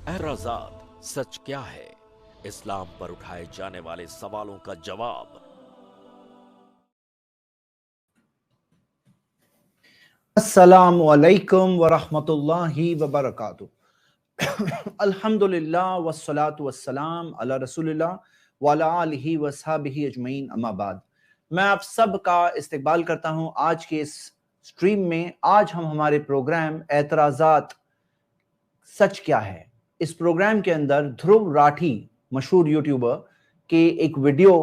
एतराज़ात सच क्या है? इस्लाम पर उठाए जाने वाले सवालों का जवाब। अस्सलामु अलैकुम वरहमतुल्लाहि वबरकातुहू। अल्हम्दुलिल्लाह वस्सलातु वस्सलाम अला रसूलिल्लाह वअला आलिहि वसहबिहि अजमईन, अम्मा बाद। मैं आप सब का इस्तकबाल करता हूं आज के इस स्ट्रीम में। आज हम हमारे प्रोग्राम एतराज़ात सच क्या है, इस प्रोग्राम के अंदर ध्रुव राठी, मशहूर यूट्यूबर, के एक वीडियो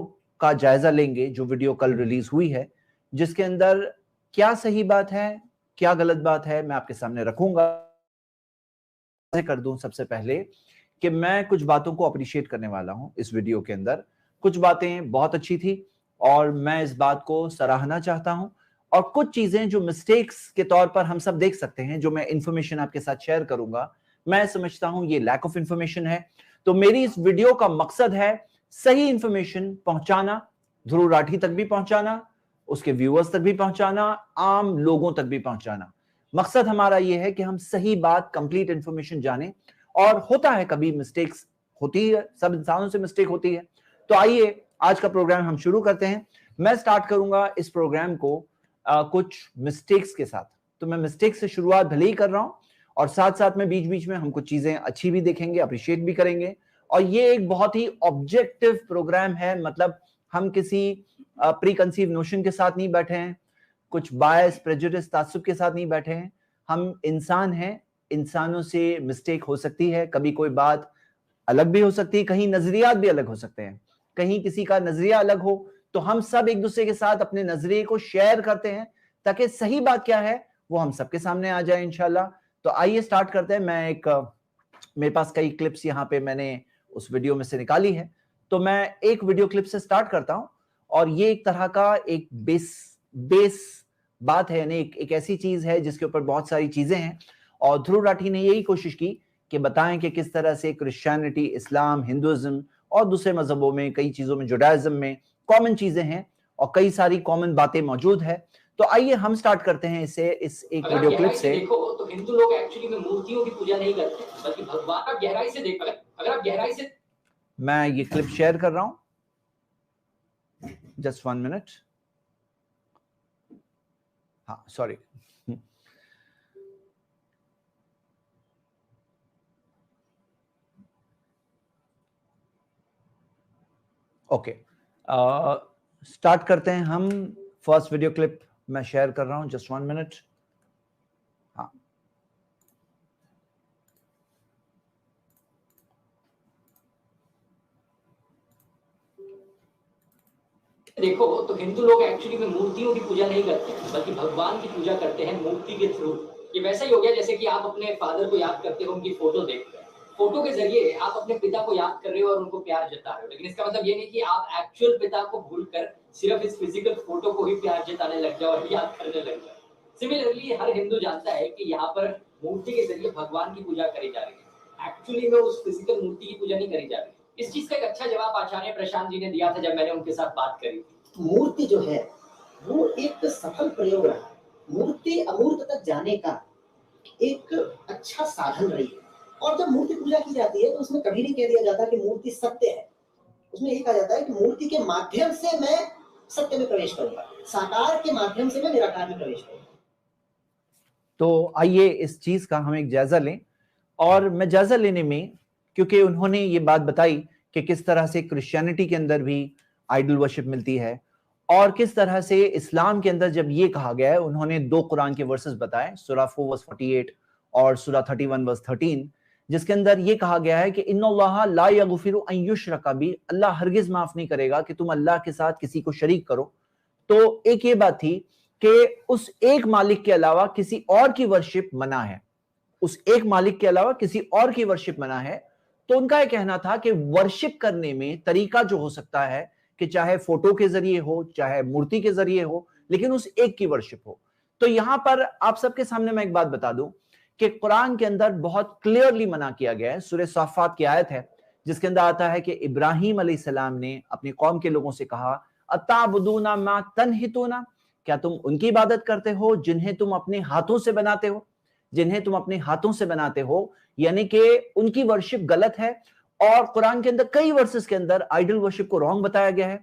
का जायजा लेंगे जो वीडियो कल रिलीज हुई है, जिसके अंदर क्या सही बात है क्या गलत बात है मैं आपके सामने रखूंगा। कर दूं सबसे पहले कि मैं कुछ बातों को अप्रिशिएट करने वाला हूं इस वीडियो के अंदर। कुछ बातें बहुत अच्छी थी और मैं इस बात को सराहना चाहता हूं, और कुछ चीजें जो मिस्टेक्स के तौर पर हम सब देख सकते हैं, जो मैं इंफॉर्मेशन आपके साथ शेयर करूंगा, मैं समझता हूं ये लैक ऑफ इंफॉर्मेशन है। तो मेरी इस वीडियो का मकसद है सही इंफॉर्मेशन पहुंचाना, ध्रुव राठी तक भी पहुंचाना, उसके व्यूअर्स तक भी पहुंचाना, आम लोगों तक भी पहुंचाना। मकसद हमारा यह है कि हम सही बात, कंप्लीट इंफॉर्मेशन जाने। और होता है कभी मिस्टेक्स होती है, सब इंसानों से मिस्टेक होती है। तो आइए आज का प्रोग्राम हम शुरू करते हैं। मैं स्टार्ट करूंगा इस प्रोग्राम को कुछ मिस्टेक्स के साथ। तो मैं मिस्टेक से शुरुआत भले ही कर रहा हूं, और साथ साथ में बीच बीच में हम कुछ चीजें अच्छी भी देखेंगे, अप्रिशिएट भी करेंगे। और ये एक बहुत ही ऑब्जेक्टिव प्रोग्राम है, मतलब हम किसी प्री कंसीव नोशन के साथ नहीं बैठे हैं, कुछ बायस, प्रेजुडिस, तासुब के साथ नहीं बैठे हैं। हम इंसान हैं, इंसानों से मिस्टेक हो सकती है, कभी कोई बात अलग भी हो सकती है, कहीं नजरियात भी अलग हो सकते हैं, कहीं किसी का नजरिया अलग हो। तो हम सब एक दूसरे के साथ अपने नजरिए को शेयर करते हैं ताकि सही बात क्या है वो हम सबके सामने आ जाए इंशाल्लाह। तो आइए स्टार्ट करते हैं। मैं एक मेरे पास कई क्लिप्स यहाँ पे मैंने उस वीडियो में से निकाली है, तो मैं एक वीडियो क्लिप से स्टार्ट करता हूं। और ये एक तरह का एक बेस बात है, यानी एक ऐसी चीज है जिसके ऊपर बहुत सारी चीजें हैं। और ध्रुव राठी ने यही कोशिश की कि बताएं कि किस तरह से क्रिश्चियनिटी, इस्लाम, हिंदुइज्म और दूसरे मजहबों में, कई चीजों में, जुडाइज्म में कॉमन चीजें हैं और कई सारी कॉमन बातें मौजूद है। तो आइए हम स्टार्ट करते हैं इसे, इस एक वीडियो क्लिप से। देखो तो हिंदू लोग एक्चुअली में मूर्तियों की पूजा नहीं करते, बल्कि भगवान का गहराई से देख, अगर आप गहराई से। मैं ये क्लिप शेयर कर रहा हूं, जस्ट 1 मिनट। हाँ सॉरी। ओके, स्टार्ट करते हैं हम। फर्स्ट वीडियो क्लिप मैं शेयर कर रहा हूं, जस्ट 1 मिनट। हाँ, देखो तो हिंदू लोग एक्चुअली में मूर्तियों की पूजा नहीं करते, बल्कि भगवान की पूजा करते हैं मूर्ति के थ्रू। ये वैसा ही हो गया जैसे कि आप अपने फादर को याद करते हो, उनकी फोटो देखते हैं, फोटो के जरिए आप अपने पिता को याद कर रहे हो और उनको प्यार जता रहे हो। लेकिन इसका मतलब ये नहीं कि आप एक्चुअल पिता को भूलकर सिर्फ इस फिजिकल फोटो को ही प्यार जताने लग जाओ और याद करने लग जाओ। सिमिलरली हर हिंदू जानता है कि यहाँ पर मूर्ति के जरिए भगवान की पूजा करी जा रही है, एक्चुअली में उस फिजिकल मूर्ति की पूजा नहीं करी जा रही। इस चीज का एक अच्छा जवाब आचार्य प्रशांत जी ने दिया था जब मैंने उनके साथ बात करी। मूर्ति जो है वो एक सफल प्रयोग रहा, मूर्ति अमूर्त तक जाने का एक अच्छा साधन रही है। और जब मूर्ति पूजा की जाती है तो उसमें कभी नहीं कह दिया जाता कि मूर्ति सत्य है, उसमें ये कहा जाता है कि मूर्ति के माध्यम से मैं सत्य में प्रवेश करूंगा, साकार के माध्यम से मैं निराकार में प्रवेश करूंगा। तो आइए इस चीज का हम एक जायजा लें। और मैं जायजा लेने में, क्योंकि उन्होंने ये बात बताई कि किस तरह से क्रिश्चियनिटी के अंदर भी आइडल वर्शिप मिलती है, और किस तरह से इस्लाम के अंदर जब ये कहा गया है, उन्होंने 2 कुरान के वर्सेस बताए, सूरा 4 वर्स 48 और सूरा 31 वर्स 13, जिसके अंदर ये कहा गया है कि इन्नल्लाह ला यगफिरु अन युश्रका बिही, अल्लाह हरगिज माफ नहीं करेगा कि तुम अल्लाह के साथ किसी को शरीक करो। तो एक ये बात थी कि उस एक मालिक के अलावा किसी और की वर्शिप मना है, उस एक मालिक के अलावा किसी और की वर्शिप मना है। तो उनका यह कहना था कि वर्शिप करने में तरीका जो हो सकता है कि चाहे फोटो के जरिए हो, चाहे मूर्ति के जरिए हो, लेकिन उस एक की वर्शिप हो। तो यहां पर आप सबके सामने मैं एक बात बता दूं कि कुरान के अंदर बहुत क्लियरली मना किया गया है। सूरह साफात की आयत है जिसके अंदर आता है कि इब्राहिम अलैहिस्सलाम ने अपनी कौम के लोगों से कहा, अताबुदूना मा तनहितूना, क्या तुम उनकी इबादत करते हो जिन्हें तुम अपने हाथों से बनाते हो। जिन्हें तुम अपने हाथों से बनाते हो, यानी कि उनकी वर्शिप गलत है। और कुरान के अंदर कई वर्सेस के अंदर आइडल वर्शिप को रॉन्ग बताया गया है।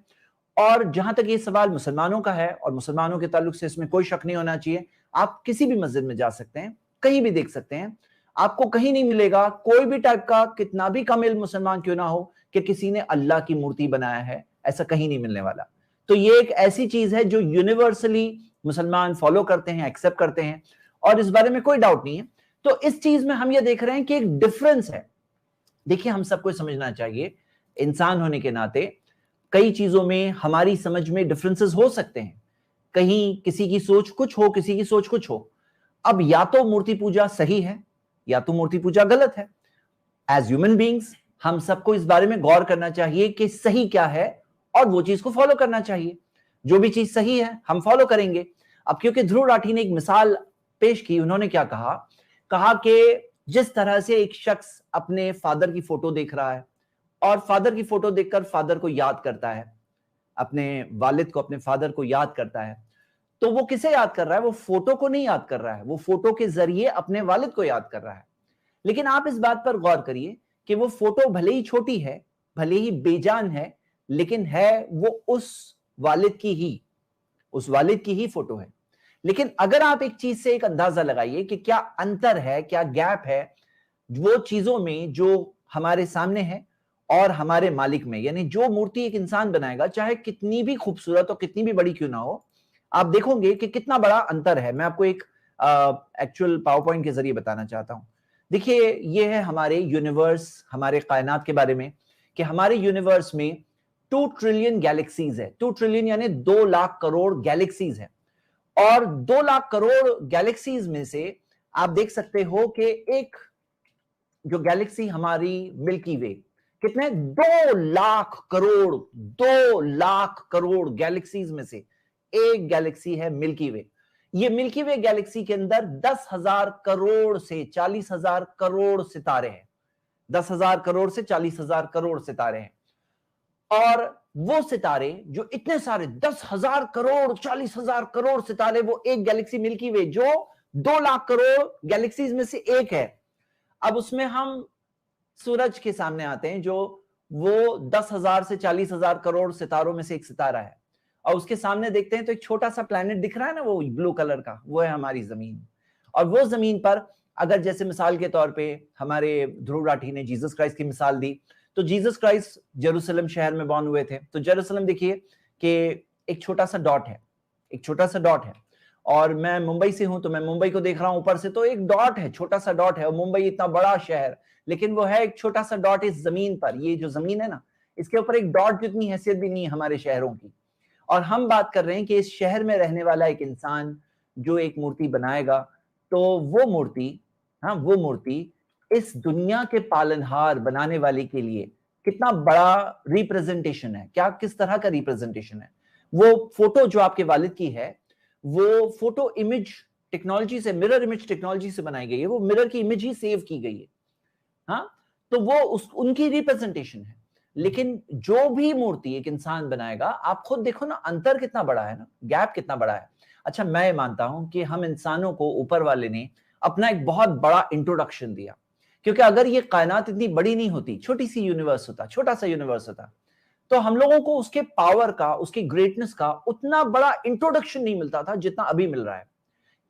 और जहां तक ये सवाल मुसलमानों का है, और मुसलमानों के ताल्लुक से इसमें कोई शक नहीं होना चाहिए, आप किसी भी मस्जिद में जा सकते हैं, कहीं भी देख सकते हैं, आपको कहीं नहीं मिलेगा कोई भी टाइप का, कितना भी कम इल्म मुसलमान क्यों ना हो, कि किसी ने अल्लाह की मूर्ति बनाया है, ऐसा कहीं नहीं मिलने वाला। तो ये एक ऐसी चीज है जो यूनिवर्सली मुसलमान फॉलो करते हैं, एक्सेप्ट करते हैं, और इस बारे में कोई डाउट नहीं है। तो इस चीज में हम ये देख रहे हैं कि एक डिफरेंस है। देखिए, हम सबको समझना चाहिए, इंसान होने के नाते कई चीजों में हमारी समझ में डिफरेंसेस हो सकते हैं। कहीं किसी की सोच कुछ हो, किसी की सोच कुछ हो। अब या तो मूर्ति पूजा सही है या तो मूर्ति पूजा गलत है। एज ह्यूमन बीइंग्स हम सबको इस बारे में गौर करना चाहिए कि सही क्या है, और वो चीज को फॉलो करना चाहिए। जो भी चीज सही है हम फॉलो करेंगे। अब क्योंकि ध्रुव राठी ने एक मिसाल पेश की, उन्होंने क्या कहा कि जिस तरह से एक शख्स अपने फादर की फोटो देख रहा है और फादर की फोटो देखकर फादर को याद करता है, अपने वालिद को, अपने फादर को याद करता है, तो वो किसे याद कर रहा है? वो फोटो को नहीं याद कर रहा है, वो फोटो के जरिए अपने वालिद को याद कर रहा है। लेकिन आप इस बात पर गौर करिए कि वो फोटो भले ही छोटी है, भले ही बेजान है, लेकिन है वो उस वालिद की ही फोटो है। लेकिन अगर आप एक चीज से एक अंदाजा लगाइए कि क्या अंतर है, क्या गैप है वो चीजों में जो हमारे सामने है और हमारे मालिक में, यानी जो मूर्ति एक इंसान बनाएगा, चाहे कितनी भी खूबसूरत और कितनी भी बड़ी क्यों ना हो, आप देखोगे कि कितना बड़ा अंतर है। मैं आपको एक एक्चुअल पावर पॉइंट के जरिए बताना चाहता हूं। देखिए, ये है हमारे यूनिवर्स, हमारे कायनात के बारे में, कि हमारे यूनिवर्स में 2 ट्रिलियन गैलेक्सीज है। 2 ट्रिलियन यानी 2 लाख करोड़ गैलेक्सीज है। और 2 लाख करोड़ गैलेक्सीज में से आप देख सकते हो कि एक जो गैलेक्सी हमारी मिल्की वे, कितने 2 लाख करोड़ गैलेक्सीज में से एक गैलेक्सी है मिल्की वे। ये मिल्की वे गैलेक्सी के अंदर 10,000 करोड़ से 40,000 करोड़ सितारे हैं। 10,000 करोड़ से 40,000 करोड़ सितारे हैं। और वो सितारे जो इतने सारे 10,000 करोड़ 40,000 करोड़ सितारे, वो एक गैलेक्सी मिल्की वे जो 2 लाख करोड़ गैलेक्सीज में से एक है। अब उसमें हम सूरज के सामने आते हैं, जो वो 10,000 से 40,000 करोड़ सितारों में से एक सितारा है, और उसके सामने देखते हैं तो एक छोटा सा प्लैनेट दिख रहा है ना, वो ब्लू कलर का, वो है हमारी जमीन। और वो जमीन पर अगर जैसे मिसाल के तौर पे हमारे ध्रुव राठी ने जीसस क्राइस्ट की मिसाल दी, तो जीसस क्राइस्ट जेरूशलेम शहर में बॉर्न हुए थे। तो जेरूशलेम देखिए कि एक छोटा सा डॉट है, और मैं मुंबई से हूं तो मैं मुंबई को देख रहा हूं ऊपर से, तो एक डॉट है, छोटा सा डॉट है। और मुंबई इतना बड़ा शहर, लेकिन वो है एक छोटा सा डॉट इस जमीन पर। ये जो जमीन है ना, इसके ऊपर एक डॉट जितनी हैसियत भी नहीं है हमारे शहरों की। और हम बात कर रहे हैं कि इस शहर में रहने वाला एक इंसान जो एक मूर्ति बनाएगा, तो वो मूर्ति इस दुनिया के पालनहार बनाने वाले के लिए कितना बड़ा रिप्रेजेंटेशन है, क्या किस तरह का रिप्रेजेंटेशन है। वो फोटो जो आपके वालिद की है, वो फोटो इमेज टेक्नोलॉजी से, मिरर इमेज टेक्नोलॉजी से बनाई गई है, वो मिरर की इमेज ही सेव की गई है। हाँ, तो वो उनकी रिप्रेजेंटेशन है। लेकिन जो भी मूर्ति एक इंसान बनाएगा, आप खुद देखो ना, अंतर कितना बड़ा है ना, गैप कितना बड़ा है। अच्छा, मैं मानता हूं कि हम इंसानों को ऊपर वाले ने अपना एक बहुत बड़ा इंट्रोडक्शन दिया, क्योंकि अगर ये कायनात इतनी बड़ी नहीं होती, छोटा सा यूनिवर्स होता, तो हम लोगों को उसके पावर का, उसकी ग्रेटनेस का उतना बड़ा इंट्रोडक्शन नहीं मिलता था जितना अभी मिल रहा है।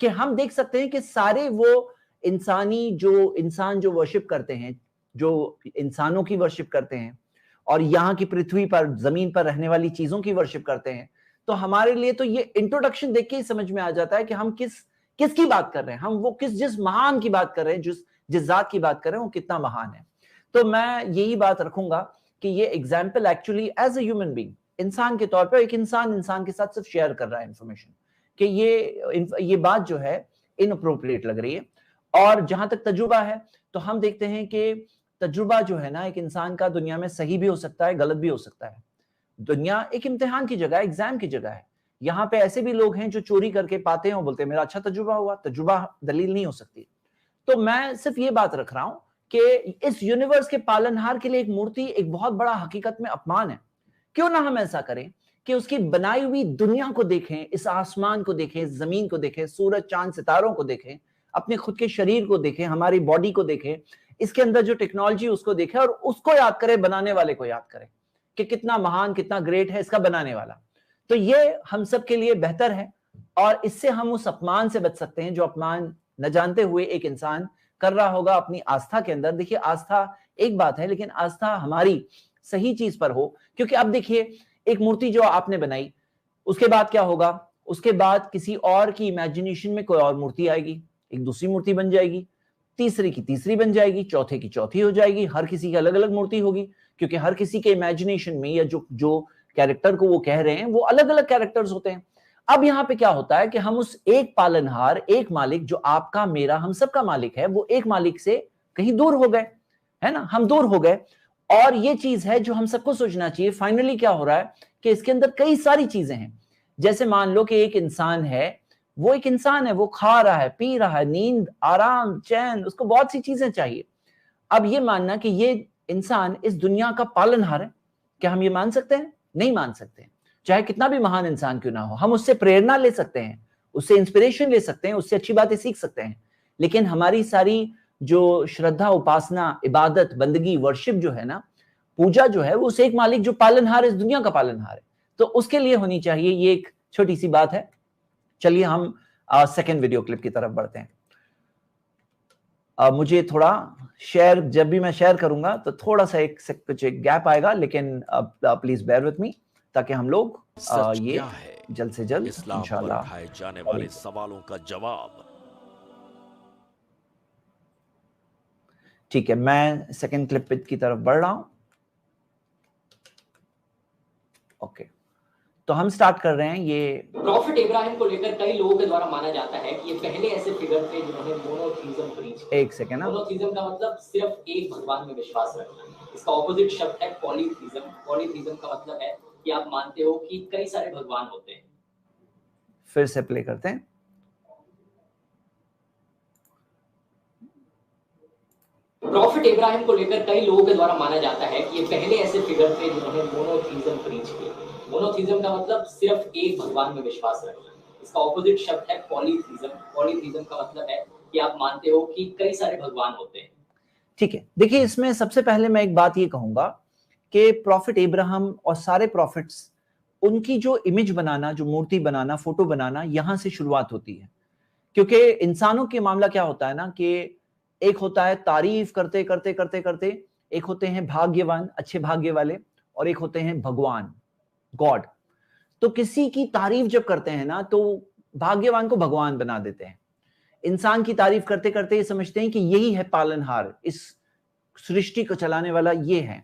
कि हम देख सकते हैं कि सारे वो इंसान जो वर्शिप करते हैं, जो इंसानों की वर्शिप करते हैं, और यहाँ की पृथ्वी पर, जमीन पर रहने वाली चीजों की वर्शिप करते हैं, तो हमारे लिए तो ये इंट्रोडक्शन देख के ही समझ में आ जाता है कि हम किसकी बात कर रहे हैं, हम वो जिस महान की बात कर रहे हैं, जिस जात की बात कर रहे हैं, वो कितना महान है। तो मैं यही बात रखूंगा कि ये example actually as a human being, इंसान के तौर पर, एक इंसान के साथ सिर्फ शेयर कर रहा है इंफॉर्मेशन, कि ये बात जो है इनअप्रोप्रिएट लग रही है। और जहां तक तजुर्बा है, तो हम देखते हैं कि तजुर्बा जो है ना, एक इंसान का दुनिया में सही भी हो सकता है, गलत भी हो सकता है। दुनिया एक इम्तिहान की जगह है, एग्जाम की जगह है। यहाँ पे ऐसे भी लोग हैं जो चोरी करके पाते हैं और बोलते हैं मेरा अच्छा तजुर्बा हुआ। तजुर्बा दलील नहीं हो सकती। तो मैं सिर्फ ये बात रख रहा हूं कि इस यूनिवर्स के पालनहार के लिए एक मूर्ति एक बहुत बड़ा हकीकत में अपमान है। क्यों ना हम ऐसा करें कि उसकी बनाई हुई दुनिया को देखें, इस आसमान को देखें, इस जमीन को देखें, सूरज चांद सितारों को देखें, अपने खुद के शरीर को देखें, हमारी बॉडी को देखें, इसके अंदर जो टेक्नोलॉजी उसको देखें और उसको याद करें, बनाने वाले को याद करें कि कितना महान, कितना ग्रेट है इसका बनाने वाला। तो ये हम सब के लिए बेहतर है और इससे हम उस अपमान से बच सकते हैं जो अपमान न जानते हुए एक इंसान कर रहा होगा अपनी आस्था के अंदर। देखिए, आस्था एक बात है, लेकिन आस्था हमारी सही चीज पर हो। क्योंकि अब देखिए, एक मूर्ति जो आपने बनाई, उसके बाद क्या होगा? उसके बाद किसी और की इमेजिनेशन में कोई और मूर्ति आएगी, एक दूसरी मूर्ति बन जाएगी, तीसरी की तीसरी बन जाएगी, चौथे की चौथी हो जाएगी, हर किसी की अलग अलग मूर्ति होगी, क्योंकि हर किसी के इमेजिनेशन में या जो कैरेक्टर को वो कह रहे हैं वो अलग अलग कैरेक्टर्स होते हैं। अब यहाँ पे क्या होता है कि हम उस एक पालनहार, एक मालिक जो आपका, मेरा, हम सबका मालिक है, वो एक मालिक से कहीं दूर हो गए, है ना, हम दूर हो गए। और ये चीज है जो हम सबको सोचना चाहिए। फाइनली क्या हो रहा है कि इसके अंदर कई सारी चीजें हैं। जैसे मान लो कि एक इंसान है, वो एक इंसान है, वो खा रहा है, पी रहा है, नींद, आराम, चैन, उसको बहुत सी चीजें चाहिए। अब ये मानना कि ये इंसान इस दुनिया का पालनहार है, क्या हम ये मान सकते हैं? नहीं मान सकते। चाहे कितना भी महान इंसान क्यों ना हो, हम उससे प्रेरणा ले सकते हैं, उससे इंस्पिरेशन ले सकते हैं, उससे अच्छी बातें सीख सकते हैं, लेकिन हमारी सारी जो श्रद्धा, उपासना, इबादत, बंदगी, वर्शिप जो है ना, पूजा जो है, वो उस एक मालिक जो पालनहार है, इस दुनिया का पालनहार है, तो उसके लिए होनी चाहिए। ये एक छोटी सी बात है। चलिए हम सेकेंड वीडियो क्लिप की तरफ बढ़ते हैं। मुझे थोड़ा शेयर, जब भी मैं शेयर करूंगा तो थोड़ा सा कुछ एक गैप आएगा, लेकिन प्लीज बेयर विथ मी, ताकि हम लोग ये जल्द से जल्द इस्लाम पर उठाए जाने वाले सवालों का जवाब। ठीक है, मैं सेकंड क्लिप की तरफ बढ़ रहा हूं। ओके, तो हम स्टार्ट कर रहे हैं। ये प्रॉफिट इब्राहिम को लेकर कई लोगों के द्वारा माना जाता है कि ये पहले ऐसे फिगर थे जिन्होंने मोनोथीज्म प्रीच किया। एक सेकंड ना, मोनोथीज्म का मतलब सिर्फ एक भगवान में विश्वास रखना। इसका ऑपोजिट शब्द है पॉलीथीज्म। पॉलीथीज्म का मतलब है कि आप मानते हो कि कई सारे भगवान होते हैं। फिर से प्ले करते हैं। प्रॉफिट इब्राहिम को लेकर कई लोगों के द्वारा माना जाता है कि ये पहले ऐसे फिगर थे जिन्होंने मोनोथीज्म प्रीच किया। मोनोथीज्म का मतलब सिर्फ एक भगवान में विश्वास रखना। इसका ऑपोजिट शब्द है पॉलीथीज्म। पॉलीथीज्म का मतलब है कि आप मानते हो कि कई सारे भगवान होते हैं। ठीक है, देखिए, इसमें सबसे पहले मैं एक बात ये कहूंगा कि प्रॉफिट इब्राहिम और सारे प्रॉफिट्स, उनकी जो इमेज बनाना, जो मूर्ति बनाना, फोटो बनाना, यहां से शुरुआत होती है। क्योंकि इंसानों के मामला क्या होता है ना, कि एक होता है तारीफ करते करते करते करते, एक होते हैं भाग्यवान, अच्छे भाग्य वाले, और एक होते हैं भगवान, गॉड। तो किसी की तारीफ जब करते हैं ना, तो भाग्यवान को भगवान बना देते हैं। इंसान की तारीफ करते करते ये समझते हैं कि यही है पालनहार, इस सृष्टि को चलाने वाला ये है।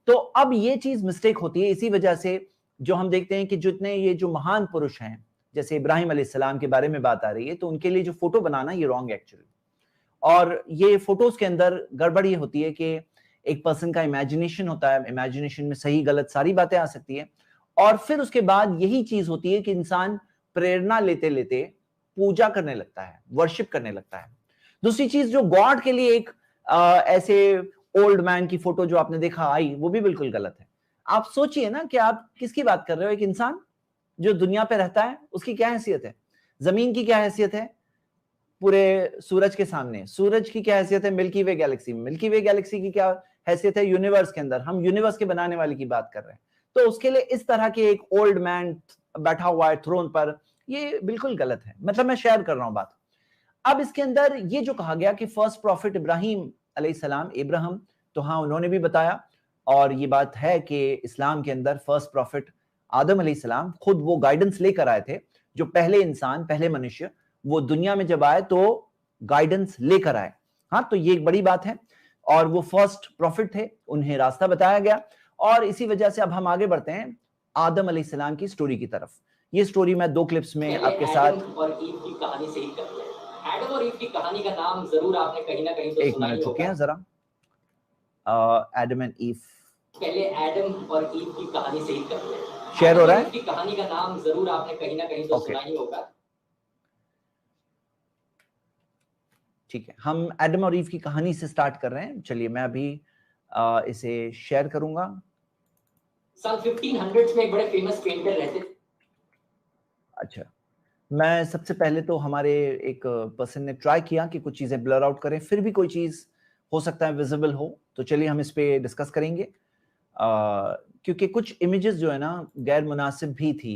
तो अब ये चीज मिस्टेक होती है। इसी वजह से जो हम देखते हैं कि जितने ये जो महान पुरुष हैं, जैसे इब्राहिम अलैहिस्सलाम के बारे में बात आ रही है, तो उनके लिए जो फोटो बनाना ये रॉन्ग है एक्चुअली। और ये फोटोज के अंदर गड़बड़ ये होती है कि एक पर्सन का इमेजिनेशन होता है, इमेजिनेशन में सही गलत सारी बातें आ सकती है, और फिर उसके बाद यही चीज होती है कि इंसान प्रेरणा लेते लेते पूजा करने लगता है, वर्शिप करने लगता है। दूसरी चीज, जो गॉड के लिए एक ऐसे ओल्ड मैन की फोटो जो आपने देखा आई, वो भी बिल्कुल गलत है। आप सोचिए ना कि आप किसकी बात कर रहे हो। एक इंसान जो दुनिया पे रहता है, उसकी क्या हैसियत है? जमीन की क्या हैसियत है पूरे सूरज के सामने? सूरज की क्या हैसियत है मिल्की वे गैलेक्सी में? मिल्की वे गैलेक्सी की क्या हैसियत है यूनिवर्स के अंदर? हम यूनिवर्स के बनाने वाले की बात कर रहे हैं। तो उसके लिए इस तरह के एक ओल्ड मैन बैठा हुआ है थ्रोन पर, ये बिल्कुल गलत है। मतलब मैं शेयर कर रहा हूं बात। अब इसके अंदर ये जो कहा गया कि फर्स्ट प्रॉफिट इब्राहिम अलैहिस्सलाम, इब्राहिम, तो हाँ, उन्होंने भी बताया, और ये बात है कि इस्लाम के अंदर फर्स्ट प्रॉफिट आदम अलैहिस्सलाम खुद वो गाइडेंस लेकर आए थे। जो पहले इंसान, पहले मनुष्य, वो दुनिया में जब आए तो गाइडेंस लेकर आए। हाँ, तो ये एक बड़ी बात है, और वो फर्स्ट प्रॉफिट थे, उन्हें रास्ता बताया गया। और इसी वजह से अब हम आगे बढ़ते हैं आदम अलैहिस्सलाम की स्टोरी की तरफ। ये स्टोरी मैं 2 क्लिप्स में आपके साथ, और ईव की कहानी से ही करते हैं। एडम और ईव की कहानी का नाम जरूर आपने कहीं ना कहीं तो सुना ही होगा। चुके हैं जरा, एडम एंड ईव। पहले एडम और ईव की कहानी से ही करते हैं। शेयर हो रहा है? ईव की कहानी का नाम जरूर आपने कहीं ना कहीं तो सुना ही होगा। ठीक है, हम एडम और ईव की कहानी से स्टार्ट कर रहे हैं। चलिए, मैं अभी इसे शेयर करूंगा। साल 1500s में एक बड़े फेमस पेंटर रहते थे। अच्छा, मैं सबसे पहले तो हमारे एक पर्सन ने ट्राई किया कि कुछ चीजें ब्लर आउट करें, फिर भी कोई चीज हो सकता है विजिबल हो, तो चलिए हम इस पे डिस्कस करेंगे। क्योंकि कुछ इमेजेस जो है ना गैर मुनासिब भी थी।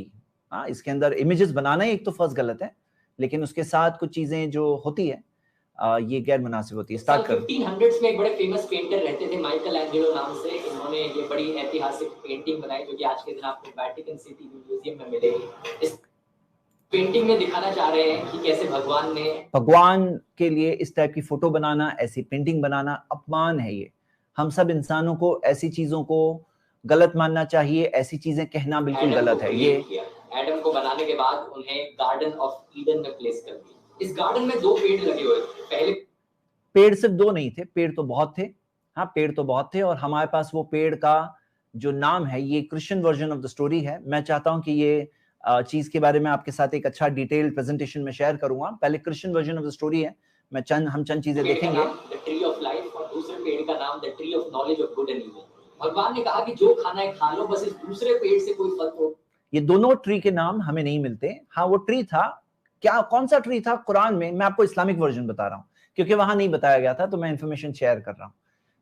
इसके अंदर इमेजेस बनाना ही एक तो फर्स्ट गलत है, लेकिन उसके साथ कुछ चीजें जो होती है ये गैर मुनासिब होती है। स्टार्ट कर। 1500s में एक बड़े फेमस पेंटर रहते थे माइकल एंजेलो नाम से। इन्होंने ये बड़ी ऐतिहासिक पेंटिंग बनाई जो कि आज के दिन आपको वेटिकन सिटी म्यूजियम में मिलेगी। इस पेंटिंग में दिखाना चाह रहे हैं कि कैसे भगवान के लिए इस टाइप की फोटो बनाना, ऐसी पेंटिंग बनाना अपमान है। ये हम सब इंसानों को ऐसी चीजों को गलत मानना चाहिए, ऐसी चीजें कहना बिल्कुल गलत है। ये एडम को बनाने के बाद उन्हें गार्डन ऑफ ईडन में प्लेस कर दिया। इस गार्डन में 2 पेड़ लगे हुए थे। पहले पेड़ सिर्फ 2 नहीं थे, पेड़ तो बहुत थे। हाँ, पेड़ तो बहुत थे, और हमारे पास वो पेड़ का जो नाम है, ये Christian version of the story है। मैं चाहता हूं कि ये चीज के बारे में आपके साथ एक अच्छा डिटेल्ड प्रेजेंटेशन में शेयर करूंगा। पहले Christian version of the story है, हम चंद चीजें देखेंगे। द ट्री ऑफ लाइफ और दूसरे पेड़ का नाम the tree of knowledge of good and evil. भगवान ने कहा कि जो खाना है खा लो, बस इस दूसरे पेड़ से कोई फल तो। ये दोनों ट्री के नाम हमें नहीं मिलते। हाँ, वो ट्री था, क्या कौन सा ट्री था कुरान में, मैं आपको इस्लामिक वर्जन बता रहा हूँ क्योंकि वहां नहीं बताया गया था, तो मैं इंफॉर्मेशन शेयर कर रहा हूँ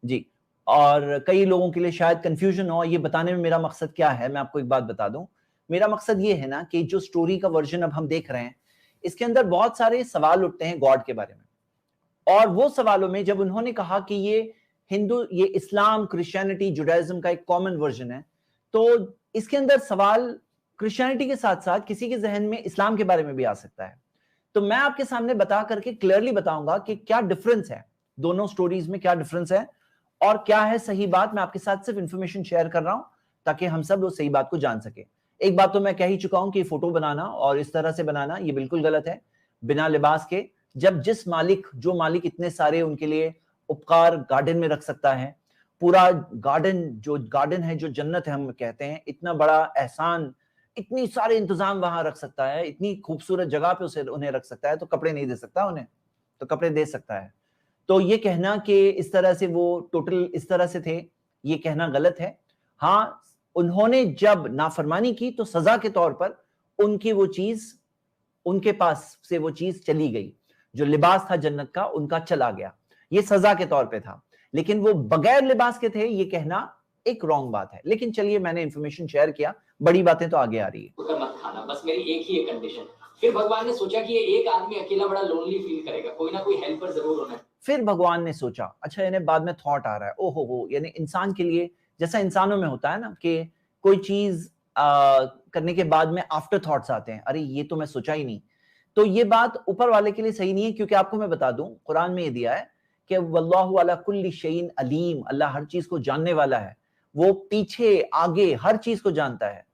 जी। और कई लोगों के लिए शायद कंफ्यूजन हो, ये बताने में मेरा मकसद क्या है, मैं आपको एक बात बता दूं। मेरा मकसद ये है ना कि जो स्टोरी का वर्जन अब हम देख रहे हैं, इसके अंदर बहुत सारे सवाल उठते हैं गॉड के बारे में, और वो सवालों में जब उन्होंने कहा कि ये इस्लाम, क्रिश्चियनिटी, जुडाइज्म का एक कॉमन वर्जन है, तो इसके अंदर सवाल क्रिश्चियनिटी के साथ साथ किसी के जहन में इस्लाम के बारे में भी आ सकता है। तो मैं आपके सामने बता करके क्लियरली बताऊंगा कि क्या डिफरेंस है दोनों स्टोरीज में, क्या डिफरेंस है और क्या है सही बात। मैं आपके साथ सिर्फ इंफॉर्मेशन शेयर कर रहा हूं ताकि हम सब उस सही बात को जान सके। एक बात तो मैं कह ही चुका हूं कि फोटो बनाना और इस तरह से बनाना ये बिल्कुल गलत है, बिना लिबास के। जब जो मालिक इतने सारे उनके लिए उपकार गार्डन में रख सकता है, पूरा गार्डन है जो जन्नत है हम कहते हैं, इतना बड़ा एहसान, इतनी सारे इंतजाम वहां रख सकता है, इतनी खूबसूरत जगह पे उन्हें रख सकता है, तो कपड़े नहीं दे सकता उन्हें? तो कपड़े दे सकता है। तो ये कहना कि इस तरह से वो टोटल इस तरह से थे, ये कहना गलत है। हाँ, उन्होंने जब नाफरमानी की तो सजा के तौर पर उनके पास से वो चीज चली गई, जो लिबास था जन्नत का उनका चला गया, ये सजा के तौर पे था। लेकिन वो बगैर लिबास के थे, ये कहना एक रॉन्ग बात है। लेकिन चलिए, मैंने इंफॉर्मेशन शेयर किया, बड़ी बातें तो आगे आ रही है। मत खाना, बस मेरी एक ही कंडीशन। फिर भगवान ने सोचा कि ये एक आदमी अकेला बड़ा लोनली फील करेगा, कोई ना कोई हेल्पर जरूर होना है। फिर भगवान ने सोचा, अच्छा यानी बाद में थॉट आ रहा है, ओहो हो, यानी इंसान के लिए जैसा इंसानों में होता है ना कि कोई चीज करने के बाद में आफ्टर थॉट्स आते हैं, अरे ये तो मैं सोचा ही नहीं। तो ये बात ऊपर वाले के लिए सही नहीं है, क्योंकि आपको मैं बता दूं, कुरान में ये दिया है कि वल्लाहु अला कुल्ली शैइन अलीम, अल्लाह हर चीज को जानने वाला है, वो पीछे आगे हर चीज को जानता है।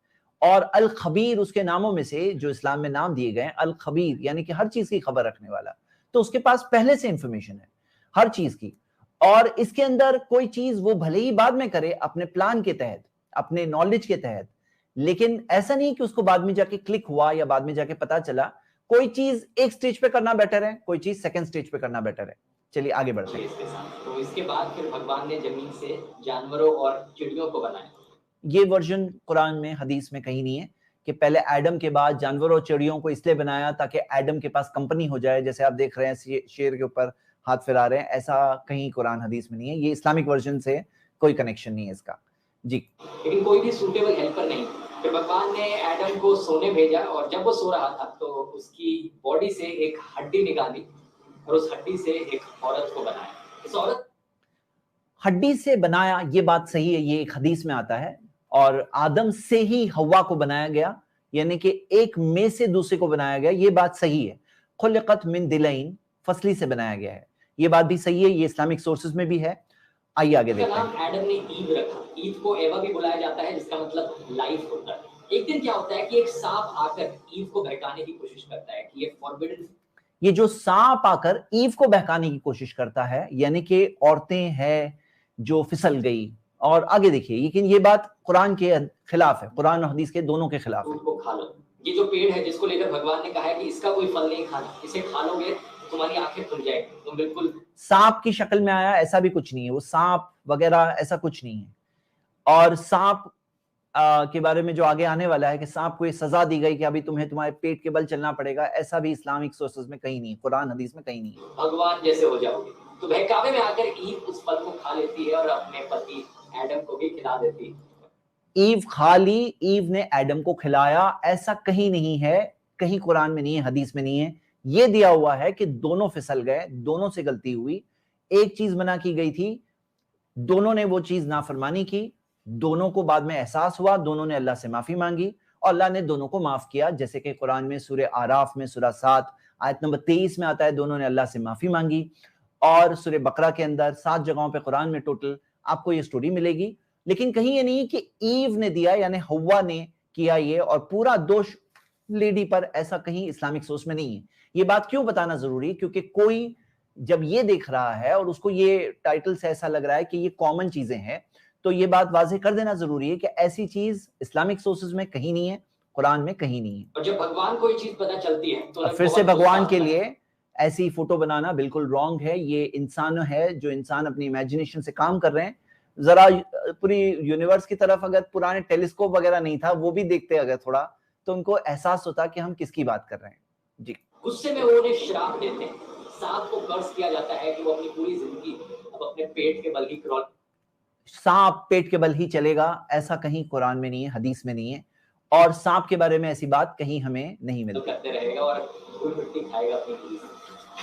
और अल खबीर उसके नामों में से जो इस्लाम में नाम दिए गए, अल खबीर यानी कि हर चीज की खबर रखने वाला, तो उसके पास पहले से इंफॉर्मेशन है हर चीज की। और इसके अंदर कोई चीज वो भले ही बाद में करे अपने प्लान के तहत, अपने नॉलेज के तहत, लेकिन ऐसा नहीं कि उसको बाद में जाके क्लिक हुआ या बाद में जाके पता चला। कोई चीज एक स्टेज पे करना बेटर है, कोई चीज सेकंड स्टेज पे करना बेटर है। चलिए आगे बढ़ते हैं। तो इसके बाद फिर भगवान ने जमीन से जानवरों और चिड़ियों को बनाया। ये वर्जन कुरान में, हदीस में कहीं नहीं है कि पहले एडम के बाद जानवरों और चिड़ियों को इसलिए बनाया ताकि एडम के पास कंपनी हो जाए, जैसे आप देख रहे हैं शेर के ऊपर हाथ फिरा रहे हैं, ऐसा कहीं कुरान हदीस में नहीं है। ये इस्लामिक वर्जन से कोई कनेक्शन नहीं है इसका जी। लेकिन कोई भी सूटेबल हेल्पर नहीं। फिर भगवान ने एडम को सोने भेजा, और जब वो सो रहा था तो उसकी बॉडी से एक हड्डी निकाली और उस हड्डी से एक औरत को बनाया। इस औरत हड्डी से बनाया, ये बात सही है, ये एक हदीस में आता है। और आदम से ही हव्वा को बनाया गया, यानी कि एक में से दूसरे को बनाया गया, ये बात सही है। खुलिकत मिन दिलैन, फसली से बनाया गया है, ये बात भी सही है, ये इस्लामिक सोर्सेज में भी है। आइए आगे देखते हैं। एडम ने ईव रखा। ईव को एवा भी बुलाया जाता है, जिसका मतलब लाइफ होता है। एक दिन क्या होता है कि एक सांप आकर ईव को बहकाने की कोशिश करता है कि ये फॉरबिडन, ये जो सांप आकर ईव को बहकाने की कोशिश करता है, यानी कि औरतें हैं जो फिसल गई। और आगे देखिए, लेकिन ये बात कुरान के खिलाफ है, कुरान और हदीस के दोनों के खिलाफ है। को खा लो। ये जो पेड़ है जिसको लेकर भगवान ने कहा है कि इसका कोई फल नहीं खाना, इसे खा लोगे तुम्हारी आंखें खुल जाएगी, तुम बिल्कुल सांप की शक्ल में आया, ऐसा भी कुछ नहीं है, वो सांप वगैरह ऐसा कुछ नहीं है। और सांप के बारे में जो आगे आने वाला है कि सांप को ये सजा दी गई कि अभी तुम्हें तुम्हारे पेट के बल चलना पड़ेगा, ऐसा भी इस्लामिक सोर्सेज में कहीं नहीं, कुरान हदीस में कहीं नहीं है। भगवान जैसे हो जाओगे। तो बहकावे में आकर ईव उस फल को खा लेती है और अपने पति एडम को भी खिला देती है। ईव खा ली, ईव ने एडम को खिलाया, ऐसा कहीं नहीं है, कहीं कुरान में नहीं है, हदीस में नहीं है। ये दिया हुआ है कि दोनों फिसल गए, दोनों से गलती हुई, एक चीज मना की गई थी, दोनों ने वो चीज नाफरमानी की, दोनों को बाद में एहसास हुआ, दोनों ने अल्लाह से माफी मांगी और अल्लाह ने दोनों को माफ किया। जैसे कि कुरान में सूरह आराफ में सूरह 7 आयत नंबर 23 में आता है, दोनों ने अल्लाह से माफी मांगी। और सूरह बकरा के अंदर 7 जगहों पे कुरान में टोटल आपको ये स्टोरी मिलेगी। लेकिन कहीं ये नहीं कि ईव ने दिया यानी हव्वा ने किया ये और पूरा दोष लेडी पर, ऐसा कहीं इस्लामिक सोच में नहीं है। ये बात क्यों बताना जरूरी है? क्योंकि कोई जब ये देख रहा है और उसको ये टाइटल से ऐसा लग रहा है कि ये कॉमन चीजें हैं, तो ये बात वाज़ेह कर देना जरूरी है कि ऐसी चीज इस्लामिक सोर्सेज में कहीं नहीं है, कुरान में कहीं नहीं है। और जब भगवान को ये चीज पता चलती है तो फिर से भगवान के लिए ऐसी फोटो बनाना बिल्कुल रॉन्ग है। ये इंसान है, जो इंसान अपनी इमेजिनेशन से काम कर रहे हैं। जरा पूरी यूनिवर्स की तरफ अगर पुराने टेलीस्कोप वगैरह नहीं था, वो भी देखते अगर थोड़ा, तो उनको एहसास होता कि हम किसकी बात कर रहे हैं। जी, गुस्से में वो उन्हें श्राप देते हैं। सांप को कर्ज किया जाता है कि वो अपनी पूरी जिंदगी अब अपने पेट के बल ही क्रॉल, सांप पेट के बल ही चलेगा, ऐसा कहीं कुरान में नहीं है, हदीस में नहीं है। और सांप के बारे में ऐसी बात कहीं हमें नहीं मिलती। करते रहेगा और धूल मिट्टी खाएगा अपनी पूरी जिंदगी।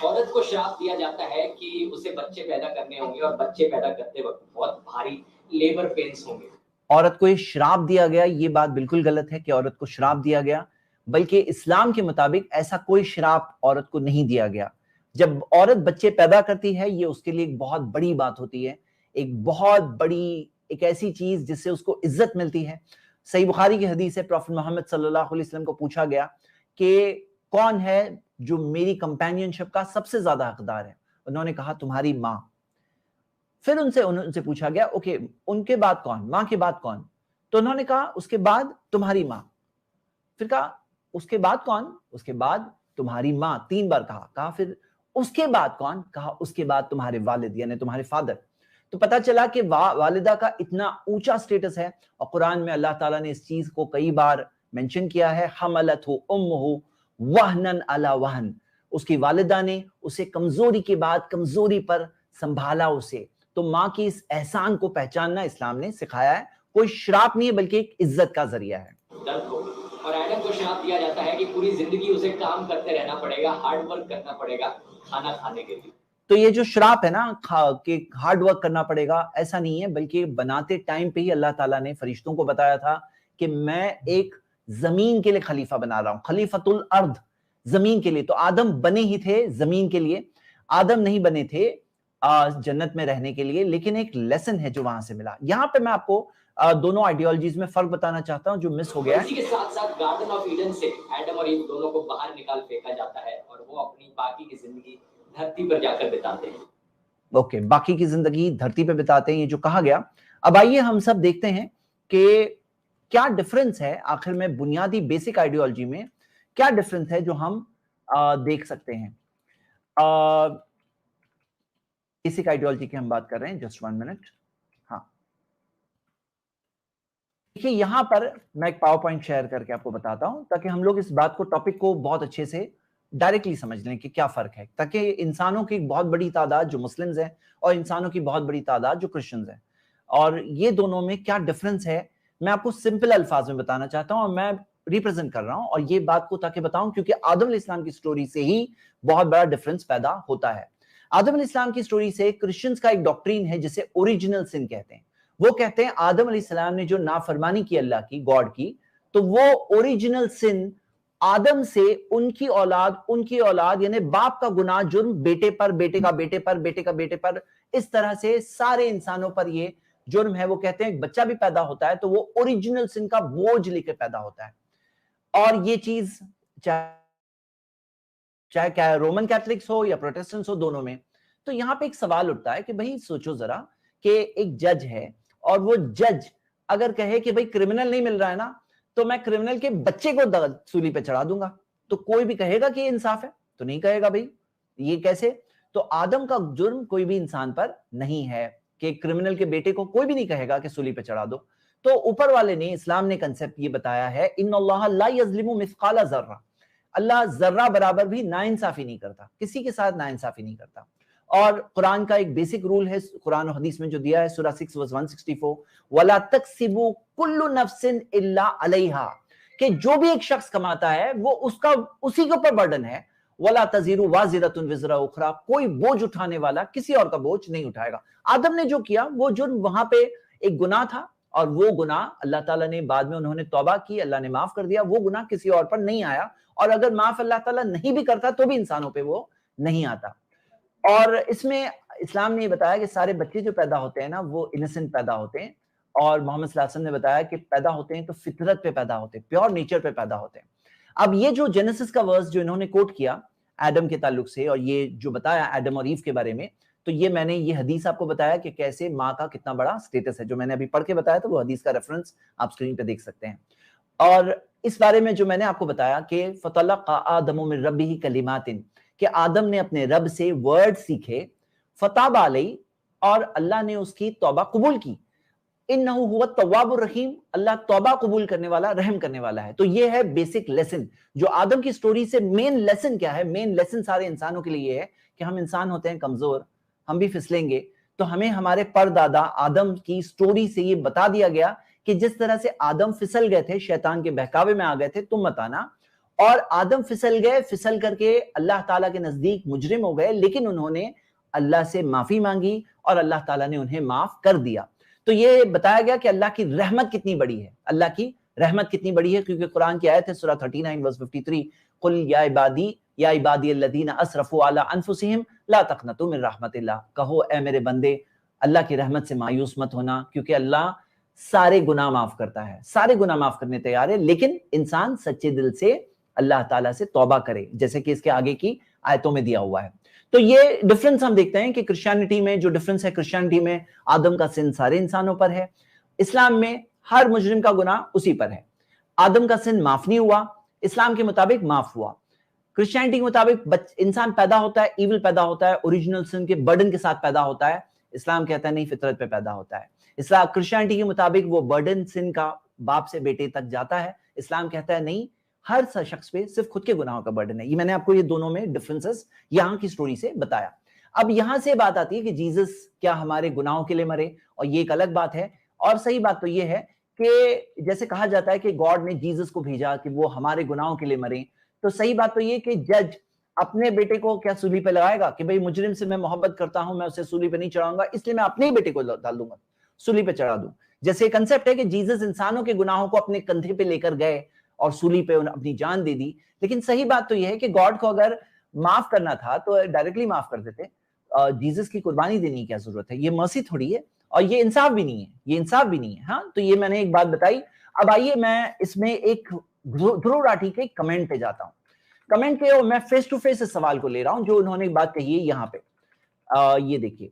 औरत को श्राप दिया जाता है कि उसे बच्चे पैदा करने होंगे और बच्चे पैदा करते वक्त बहुत भारी लेबर पेन्स होंगे। औरत को ये श्राप दिया गया, ये बात बिल्कुल गलत है कि औरत को श्राप दिया गया, बल्कि इस्लाम के मुताबिक ऐसा कोई श्राप औरत को नहीं दिया गया। जब औरत बच्चे पैदा करती है, ये उसके लिए एक बहुत बड़ी बात होती है, एक बहुत बड़ी, एक ऐसी चीज जिससे उसको इज्जत मिलती है। सही बुखारी की हदीस है, प्रॉफेट मोहम्मद सल्लल्लाहु अलैहि वसल्लम को पूछा गया कि कौन है जो मेरी कंपेनियनशिप का सबसे ज्यादा हकदार है? उन्होंने कहा तुम्हारी माँ। फिर उनसे पूछा गया ओके, उनके बाद कौन, माँ के बाद कौन? तो उन्होंने कहा उसके बाद तुम्हारी माँ। फिर कहा उसके बाद कौन? उसके बाद तुम्हारी माँ। 3 बार कहा फिर उसके बाद कौन? कहा उसके बाद तुम्हारे वालिद यानी तुम्हारे फादर। तो पता चला कि वालिदा का इतना ऊंचा स्टेटस है और कुरान में अल्लाह ताला ने इस चीज को कई बार मेंशन किया है, हमलतहु उम्मुहु वहनन अला वहन। उसकी वालिदा ने उसे कमजोरी के बाद कमजोरी पर संभाला उसे। तो माँ की इस एहसान को पहचानना इस्लाम ने सिखाया है। कोई श्राप नहीं है बल्कि एक इज्जत का जरिया है। और एडम को श्राप दिया जाता है कि पूरी जिंदगी उसे काम करते रहना पड़ेगा, हार्ड वर्क करना पड़ेगा खाना खाने के लिए। तो ये जो श्राप है ना कि हार्ड वर्क करना पड़ेगा, ऐसा नहीं है, बल्कि बनाते टाइम पे ही अल्लाह ताला ने फरिश्तों को बताया था कि मैं एक जमीन के लिए खलीफा बना रहा हूं, खलीफतुल अर्द, जमीन के लिए। तो आदम बने ही थे जमीन के लिए, आदम नहीं बने थे जन्नत में रहने के लिए। लेकिन एक लेसन है जो वहां से मिला। यहाँ पे मैं आपको दोनों आइडियोलॉजीज में फर्क बताना चाहता हूं जो मिस हो गया है। इसी के साथ साथ गार्डन ऑफ ईडन से एडम और ईव दोनों को बाहर निकाल फेंका जाता है और वो अपनी बाकी की जिंदगी धरती पर जाकर बिताते हैं। ओके, बाकी की जिंदगी धरती पे बिताते हैं, ये जो कहा गया। अब आइए हम सब देखते हैं कि क्या डिफरेंस है आखिर में बुनियादी बेसिक आइडियोलॉजी में, क्या डिफरेंस है जो हम देख सकते हैं। बेसिक आइडियोलॉजी की हम बात कर रहे हैं, जस्ट 1 मिनट। हाँ, देखिए यहां पर मैं एक पावर पॉइंट शेयर करके आपको बताता हूं ताकि हम लोग इस बात को, टॉपिक को बहुत अच्छे से डायरेक्टली समझ लें कि क्या फर्क है, ताकि इंसानों की बहुत बड़ी तादाद जो मुस्लिम्स हैं और इंसानों की बहुत बड़ी तादाद जो क्रिश्चियंस हैं, और ये दोनों में क्या डिफरेंस है मैं आपको सिंपल अल्फाज में बताना चाहता हूं। और मैं रिप्रेजेंट कर रहा हूं और ये बात को ताकि बताऊं क्योंकि आदम अलैहिस्सलाम की स्टोरी से ही बहुत बड़ा डिफरेंस पैदा होता है। आदम अलैहिस्सलाम की स्टोरी से क्रिश्चियंस का एक डॉक्ट्रीन है जिसे ओरिजिनल सिन कहते हैं। वो कहते हैं आदम अलैहिस्सलाम ने जो नाफरमानी की अल्लाह की, गॉड की, तो वो ओरिजिनल सिन आदम से उनकी औलाद यानी बाप का गुनाह, जुर्म बेटे पर, बेटे का बेटे पर, बेटे का बेटे पर, इस तरह से सारे इंसानों पर ये जुर्म है। वो कहते हैं एक बच्चा भी पैदा होता है तो वो ओरिजिनल सिन का बोझ लेकर पैदा होता है। और ये चीज चाहे क्या रोमन कैथलिक्स हो या प्रोटेस्टेंट्स हो, दोनों में। तो यहां पे एक सवाल उठता है कि भाई सोचो जरा कि एक जज है और वो जज अगर कहे कि भाई क्रिमिनल नहीं मिल रहा है ना, तो मैं क्रिमिनल के बच्चे को सूली पे चढ़ा दूंगा, तो कोई भी कहेगा कि ये इंसाफ है? तो नहीं कहेगा भाई, ये कैसे? तो आदम का जुर्म कोई भी इंसान पर नहीं है कि क्रिमिनल के बेटे को कोई भी नहीं कहेगा कि सूली पे चढ़ा दो। तो ऊपर वाले ने, इस्लाम ने कंसेप्ट ये बताया है, इन्नल्लाह ला यज़लिमु मिस्काला ज़र्रा, अल्लाह जर्रा बराबर भी नाइंसाफी नहीं करता, किसी के साथ नाइंसाफी नहीं करता। और कुरान का एक बेसिक रूल है कुरान और हदीस में जो दिया है, सूरा 6 वर्स 164, वला तक्सिबु कुल्लु नफ्सिन इल्ला अलैहा, कि जो भी एक शख्स कमाता है वो उसका उसी के ऊपर बर्डन है। वला तजीरु वाजिरतुन विज़रा उखरा, कोई बोझ उठाने वाला किसी और का बोझ नहीं उठाएगा। आदम ने जो किया वो जुर्म वहां पे एक गुनाह था, और वो गुनाह अल्लाह ताला ने बाद में, उन्होंने तौबा की, अल्लाह ने माफ कर दिया, वो गुनाह किसी और पर नहीं आया। और अगर माफ अल्लाह ताला नहीं भी करता तो भी इंसानों पे वो नहीं आता। और इसमें इस्लाम ने बताया कि सारे बच्चे जो पैदा होते हैं ना वो इनोसेंट पैदा होते हैं, और मोहम्मद सल्लल्लाहु अलैहि वसल्लम ने बताया कि पैदा होते हैं तो फितरत पे पैदा होते हैं, प्योर नेचर पे पैदा होते हैं। अब ये जो जेनेसिस का वर्स जो इन्होंने कोट किया एडम के ताल्लुक से, और ये जो बताया एडम और ईव के बारे में, तो ये मैंने ये हदीस आपको बताया कि कैसे माँ का कितना बड़ा स्टेटस है, जो मैंने अभी पढ़ के बताया था, वो हदीस का रेफरेंस आप स्क्रीन पे देख सकते हैं। और इस बारे में जो मैंने आपको बताया कि फतलक़ा आदमु मिन रब्बिही कलिमातिन, कि आदम ने अपने रब से वर्ड सीखे, फताबा अलैहि, और अल्लाह ने उसकी तौबा कबूल की। इन्नहु हुवा तव्वाबुर रहीम, अल्लाह तौबा कबूल करने वाला, रहम करने वाला है। तो ये है बेसिक लेसन जो आदम की स्टोरी से, मेन लेसन क्या है? मेन लेसन सारे इंसानों के लिए ये है कि हम इंसान होते हैं कमजोर, हम भी फिसलेंगे, तो हमें हमारे परदादा आदम की स्टोरी से ये बता दिया गया कि जिस तरह से आदम फिसल गए थे, शैतान के बहकावे में आ गए थे, तुम मत आना। और आदम फिसल गए, फिसल करके अल्लाह ताला के नजदीक मुजरिम हो गए, लेकिन उन्होंने अल्लाह से माफी मांगी और अल्लाह ताला ने उन्हें माफ कर दिया। तो ये बताया गया कि अल्लाह की रहमत कितनी बड़ी है, अल्लाह की रहमत कितनी बड़ी है, क्योंकि कुरान की आयत है सूरा 39 वर्स 53, कुल या इबादी अल्लज़ीना असरफू अला अनफुसिहिम ला तक़नतू मिन रहमतिल्लाह, कहो ए मेरे बंदे अल्लाह की रहमत से मायूस मत होना, क्योंकि अल्लाह सारे गुनाह माफ करता है, सारे गुनाह माफ करने तैयार है, लेकिन इंसान सच्चे दिल से अल्लाह ताला से तौबा करे, जैसे कि इसके आगे की आयतों में दिया हुआ है। तो ये डिफरेंस हम देखते हैं कि क्रिश्चियनिटी में जो डिफरेंस है, क्रिश्चियनिटी में आदम का सिन सारे इंसानों पर है, इस्लाम में हर मुजरिम का गुनाह उसी पर है। आदम का सिन माफ नहीं हुआ, इस्लाम के मुताबिक माफ हुआ। क्रिश्चियनिटी के मुताबिक इंसान पैदा होता है, इविल पैदा होता है, ओरिजिनल सिन के बर्डन के साथ पैदा होता है, इस्लाम कहता है नहीं, फितरत पे पैदा होता है। इस्लाम क्रिश्चियनिटी के मुताबिक वो बर्डन सिन का बाप से बेटे तक जाता है, इस्लाम कहता है नहीं, हर शख्स पे सिर्फ खुद के गुनाहों का बर्डन है। ये मैंने आपको ये दोनों में डिफरेंसेस यहाँ की स्टोरी से बताया। अब यहां से बात आती है कि जीसस क्या हमारे गुनाहों के लिए मरे, और ये एक अलग बात है। और सही बात तो ये है कि जैसे कहा जाता है कि गॉड ने जीसस को भेजा कि वो हमारे गुनाहों के लिए मरे, तो सही बात तो ये कि जज अपने बेटे को क्या सूली पे लगाएगा कि भाई मुजरिम से मैं मोहब्बत करता हूं, मैं उसे सूली पे नहीं चढ़ाऊंगा, इसलिए मैं अपने ही बेटे को डाल दूंगा, सूली पे चढ़ा दूं। जैसे कंसेप्ट है कि जीसस इंसानों के गुनाहों को अपने कंधे पे लेकर गए और सूली पे अपनी जान दे दी, लेकिन सही बात तो यह है कि गॉड को अगर माफ करना था तो डायरेक्टली माफ कर देते। जीसस की कुर्बानी देने की क्या जरूरत है? ये मर्सी थोड़ी है, और ये इंसाफ भी नहीं है, ये इंसाफ भी नहीं है। हाँ, तो ये मैंने एक बात बताई। अब आइए मैं इसमें एक ध्रुव राठी के कमेंट पे जाता हूँ। कमेंट पे और मैं फेस टू फेस इस सवाल को ले रहा हूं जो उन्होंने एक बात कही है यहाँ पे। ये देखिए,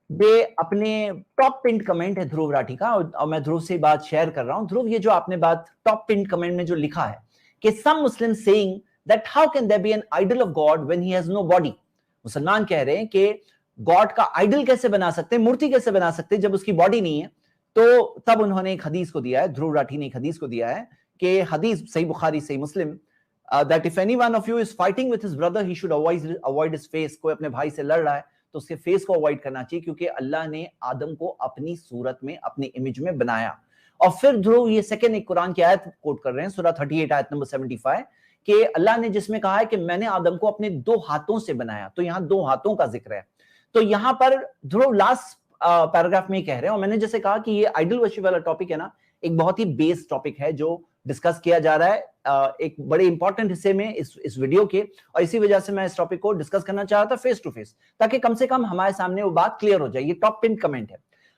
वे अपने टॉप पिंड कमेंट है ध्रुव राठी का, और मैं ध्रुव से बात शेयर कर रहा हूं। ध्रुव, ये जो आपने बात टॉप पिंड कमेंट में जो लिखा है कि some Muslim saying that how can there be an idol of God when he has no body. मुसलमान कह रहे हैं कि गॉड का आइडल कैसे बना सकते हैं, मूर्ति कैसे बना सकते हैं जब उसकी बॉडी नहीं है। तो तब उन्होंने एक हदीस को दिया है, ध्रुव राठी ने एक हदीस को दिया है कि हदीस सही बुखारी सही मुस्लिम, that if any one of you is fighting with his brother he should avoid his face। कोई अपने भाई से लड़ रहा है तो उसके फेस को अवॉइड करना चाहिए, क्योंकि अल्लाह ने आदम को अपनी सूरत में, अपनी इमेज में बनाया। और फिर ध्रुव ये सेकंड एक कुरान की आयत कोट कर रहे हैं, सूरा 38 आयत नंबर 75, कि अल्लाह ने जिसमें कहा है कि मैंने आदम को अपने 2 हाथों से बनाया, तो यहाँ 2 हाथों का जिक्र है। तो यहाँ पर ध्रुव लास्ट पैराग्राफ में कह रहे हैं, और मैंने जैसे कहा कि ये आइडल वर्शिप वाला टॉपिक है ना, एक बहुत ही बेस टॉपिक है जो डिस्कस किया जा रहा है एक बड़े इंपॉर्टेंट हिस्से में इस वीडियो के, और इसी वजह से मैं इस टॉपिक को डिस्कस करना चाह रहा था फेस टू फेस, ताकि कम से कम हमारे सामने वो बात क्लियर हो जाए। ये टॉप पिन कमेंट है।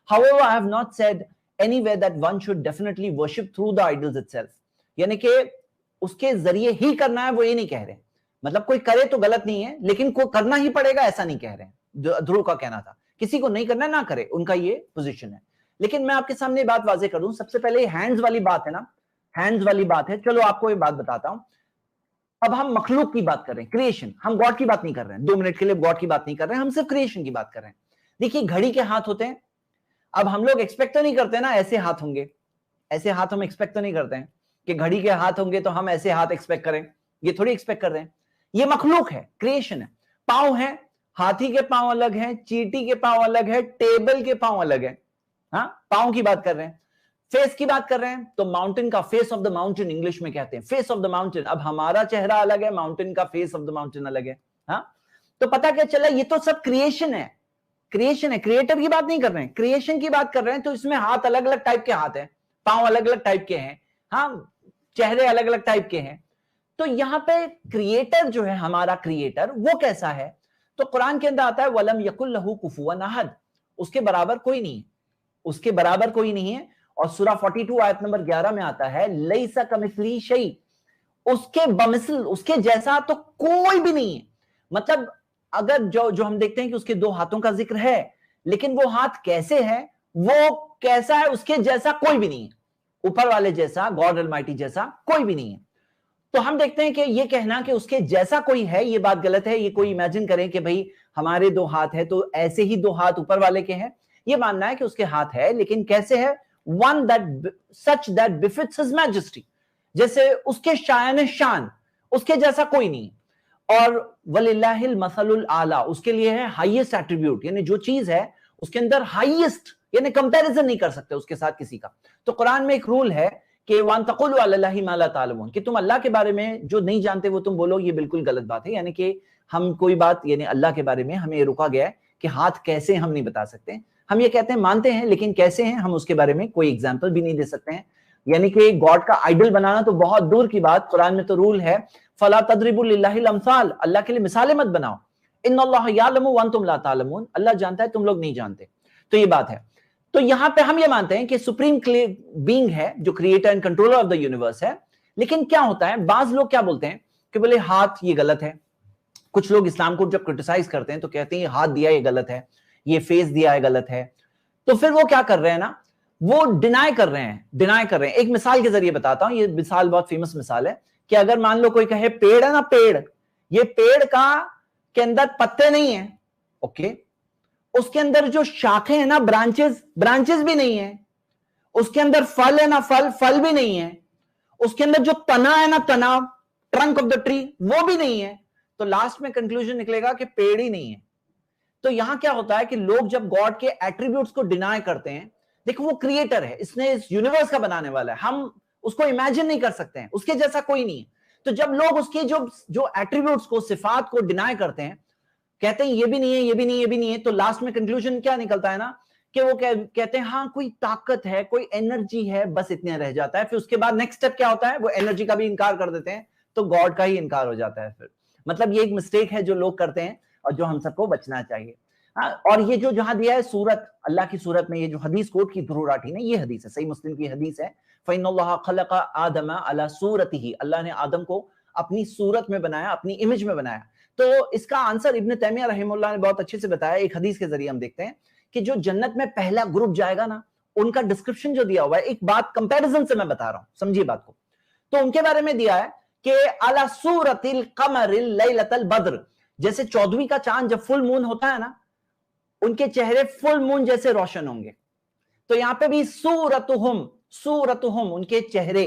However, I have not said anywhere that one should definitely worship through the idols itself। यानी कि उसके जरिए ही करना है, वो ये नहीं कह रहे। मतलब कोई करे तो गलत नहीं है, लेकिन को करना ही पड़ेगा ऐसा नहीं कह रहे। ध्रुव का कहना था किसी को नहीं करना ना करे, उनका ये पोजीशन है। लेकिन मैं आपके सामने बात वाजे कर दूं। सबसे पहले हैंड्स वाली बात है ना, हैंड्स वाली बात है। चलो आपको ये बात बताता हूं। अब हम मखलूक की बात कर रहे हैं, क्रिएशन। हम गॉड की बात नहीं कर रहे हैं, 2 मिनट के लिए गॉड की बात नहीं कर रहे हैं, हम सिर्फ क्रिएशन की बात कर रहे हैं। देखिए, घड़ी के हाथ होते हैं। अब हम लोग एक्सपेक्ट तो नहीं करते ना ऐसे हाथ होंगे, ऐसे हाथ हम एक्सपेक्ट तो नहीं करते हैं कि घड़ी के हाथ होंगे तो हम ऐसे हाथ एक्सपेक्ट करें, ये थोड़ी एक्सपेक्ट कर रहे हैं। ये मखलूक है, क्रिएशन है। पांव है, हाथी के पांव अलग है, चींटी के पांव अलग है, टेबल के पांव अलग है। हाँ, पांव की बात कर रहे हैं। फेस की बात कर रहे हैं तो माउंटेन का face of the mountain English में कहते हैं, फेस ऑफ द माउंटेन। अब हमारा चेहरा अलग है, माउंटेन का फेस ऑफ द माउंटेन अलग है। हाँ, तो पता क्या चला, ये तो सब क्रिएशन है, क्रिएशन है, क्रिएटर की बात नहीं कर रहे हैं, क्रिएशन की बात कर रहे हैं। तो इसमें हाथ अलग अलग टाइप के हाथ हैं, पांव अलग अलग टाइप के हैं, हाँ, चेहरे अलग अलग टाइप के हैं। तो यहां पे क्रिएटर जो है, हमारा क्रिएटर, वो कैसा है? तो कुरान के अंदर आता है वलम यकुल लहू कुफुवन अहद, उसके बराबर कोई नहीं, उसके बराबर कोई नहीं है। और सूरा 42 आयत नंबर 11 में आता है लैसा कमिस्ली शै, उसके बमिसल, उसके जैसा तो कोई भी नहीं है। मतलब अगर जो हम देखते हैं कि उसके दो हाथों का जिक्र है, लेकिन वो हाथ कैसे है, वो कैसा है, उसके जैसा कोई भी नहीं है। ऊपर वाले जैसा, गॉड ऑलमाइटी जैसा कोई भी नहीं है। तो हम देखते हैं कि ये कहना कि उसके जैसा कोई है, ये बात गलत है। ये कोई इमेजिन करें कि भाई हमारे दो हाथ है तो ऐसे ही दो हाथ ऊपर वाले के हैं, ये मानना है कि उसके हाथ है, लेकिन कैसे है? One that such that befits his majesty, जैसे उसके शान शान, उसके जैसा कोई नहीं। और वलिल्लाहिल मसलुल आला, उसके लिए है हाईएस्ट एट्रीब्यूट, यानी जो चीज है उसके अंदर हाईएस्ट, यानी कंपैरिजन नहीं कर सकते उसके साथ किसी का। तो कुरान में एक रूल है कि वान तकुलु अलल्लाहि मा ला तालमून, कि तुम अल्लाह के बारे में जो नहीं जानते वो तुम बोलो, ये बिल्कुल गलत बात है। यानी कि हम कोई बात, यानी अल्लाह के बारे में हमें रुका गया है कि हाथ कैसे हम नहीं बता सकते। हम ये कहते हैं मानते हैं, लेकिन कैसे हैं हम उसके बारे में कोई एग्जाम्पल भी नहीं दे सकते हैं। यानी कि गॉड का आइडल बनाना तो बहुत दूर की बात, कुरान में तो रूल है फला तदरिबु लिल्लाहिल अमसाल, अल्लाह के लिए मिसालें मत बनाओ। इन्नल्लाह यालमु व अंतुम ला तालमून, अल्लाह जानता है तुम लोग नहीं जानते। तो ये बात है। तो यहां पे हम ये मानते हैं कि सुप्रीम बीइंग है जो creator and controller of the universe है। लेकिन क्या होता है, बाज लोग क्या बोलते हैं कि बोले हाथ ये गलत है। कुछ लोग इस्लाम को जब क्रिटिसाइज करते हैं तो कहते हैं ये हाथ दिया ये गलत है, ये फेस दिया है गलत है। तो फिर वो क्या कर रहे हैं ना, वो डिनाई कर रहे हैं। एक मिसाल के जरिए बताता हूं, ये मिसाल बहुत फेमस मिसाल है कि अगर मान लो कोई कहे पेड़ है ना, पेड़, ये पेड़ का के अंदर पत्ते नहीं है, ओके, उसके अंदर जो शाखें है ना, ब्रांचेस भी नहीं है, उसके अंदर फल है ना, फल भी नहीं है, उसके अंदर जो तना है ना, तना, ट्रंक ऑफ द ट्री, वो भी नहीं है। तो लास्ट में कंक्लूजन निकलेगा कि पेड़ ही नहीं है। तो यहां क्या होता है कि लोग जब गॉड के एट्रीब्यूट्स को डिनाई करते हैं, देखो वो क्रिएटर है, इसने इस यूनिवर्स का बनाने वाला है, हम उसको इमेजिन नहीं कर सकते हैं, उसके जैसा कोई नहीं है। तो जब लोग उसके जो एट्रीब्यूट्स को, सिफात को डिनाई करते हैं, कहते हैं ये भी नहीं है, ये भी नहीं, ये भी नहीं है, तो लास्ट में कंक्लूजन क्या निकलता है ना कि वो कहते हैं हाँ कोई ताकत है, कोई एनर्जी है, बस इतना रह जाता है। फिर उसके बाद नेक्स्ट स्टेप क्या होता है, वो एनर्जी का भी इनकार कर देते हैं, तो गॉड का ही इनकार हो जाता है फिर। मतलब ये एक मिस्टेक है जो लोग करते हैं और जो हम सबको बचना चाहिए। हाँ, और ये जो जहां दिया है सूरत, अल्लाह की सूरत में, ये जो हदीस कोट की ध्रुराठी ने, ये हदीस है, सही मुस्लिम की हदीस है, फइन्नल्लाह खलक़ा आदम अला सूरतिही, अल्लाह ने आदम को अपनी सूरत में बनाया, अपनी इमेज में बनाया। तो इसका आंसर इब्न तैमिया रहमतुल्लाह ने बहुत अच्छे से बताया। एक हदीस के जरिए हम देखते हैं कि जो जन्नत में पहला ग्रुप जाएगा ना, उनका डिस्क्रिप्शन जो दिया हुआ है, एक बात कंपैरिजन से मैं बता रहा हूं, समझिए बात को। तो उनके बारे में दिया है कि अला सूरतिल कमरिल लैलतल बद्र, जैसे 14वीं का चांद जब फुल मून होता है ना, उनके चेहरे फुल मून जैसे रोशन होंगे। तो यहां पे भी सूरतुहुम, उनके चेहरे,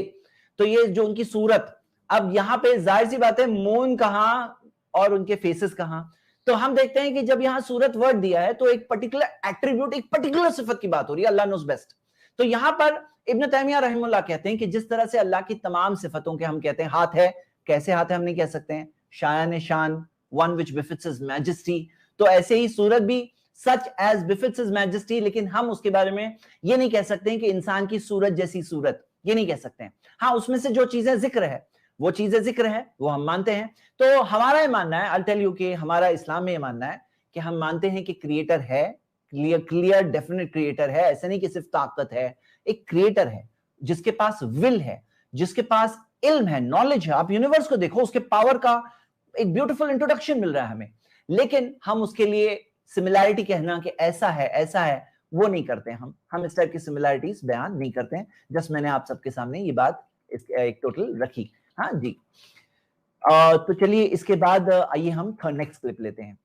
तो ये जो उनकी सूरत, अब यहां पे जाहिर सी बात है मून कहां और उनके फेसेस कहां। तो हम देखते हैं कि जब यहां सूरत वर्ड दिया है तो एक पर्टिकुलर एट्रीब्यूट, एक पर्टिकुलर सिफत की बात हो रही है, अल्लाह नोस बेस्ट। तो यहां पर इब्न तैमिया रहमतुल्लाह कहते हैं कि जिस तरह से अल्लाह की तमाम सिफतों के हम कहते हैं हाथ है, कैसे हाथ है हम नहीं कह सकते हैं, शायान शान, वन विच बिफिट्स हिज मैजेस्टी, तो ऐसे ही सूरत भी सच एज बिफिट्स हिज मैजेस्टी, लेकिन हम उसके बारे में ये नहीं कह सकते हैं कि इंसान की सूरत जैसी सूरत, ये नहीं कह सकते हैं। हाँ, उसमें से जो चीजें जिक्र है, वो चीजें जिक्र है, वो हम मानते हैं। तो हमारा ये मानना है, आई टेल यू कि हमारा इस्लाम में ये मानना है कि हम मानते हैं कि क्रिएटर है, क्लियर डेफिनेट क्रिएटर है, ऐसे नहीं कि सिर्फ ताकत है, एक क्रिएटर है जिसके पास विल है, जिसके पास इल्म है, नॉलेज है। आप यूनिवर्स को देखो, उसके पावर का एक ब्यूटीफुल इंट्रोडक्शन मिल रहा है हमें, लेकिन हम उसके लिए सिमिलैरिटी कहना कि ऐसा है वो नहीं करते हैं। हम इस टाइप की सिमिलैरिटीज बयान नहीं करते हैं। जस्ट मैंने आप सबके सामने ये बात एक टोटल रखी। हाँ जी, तो चलिए इसके बाद आइए हम नेक्स्ट क्लिप लेते हैं।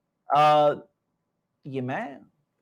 ये मैं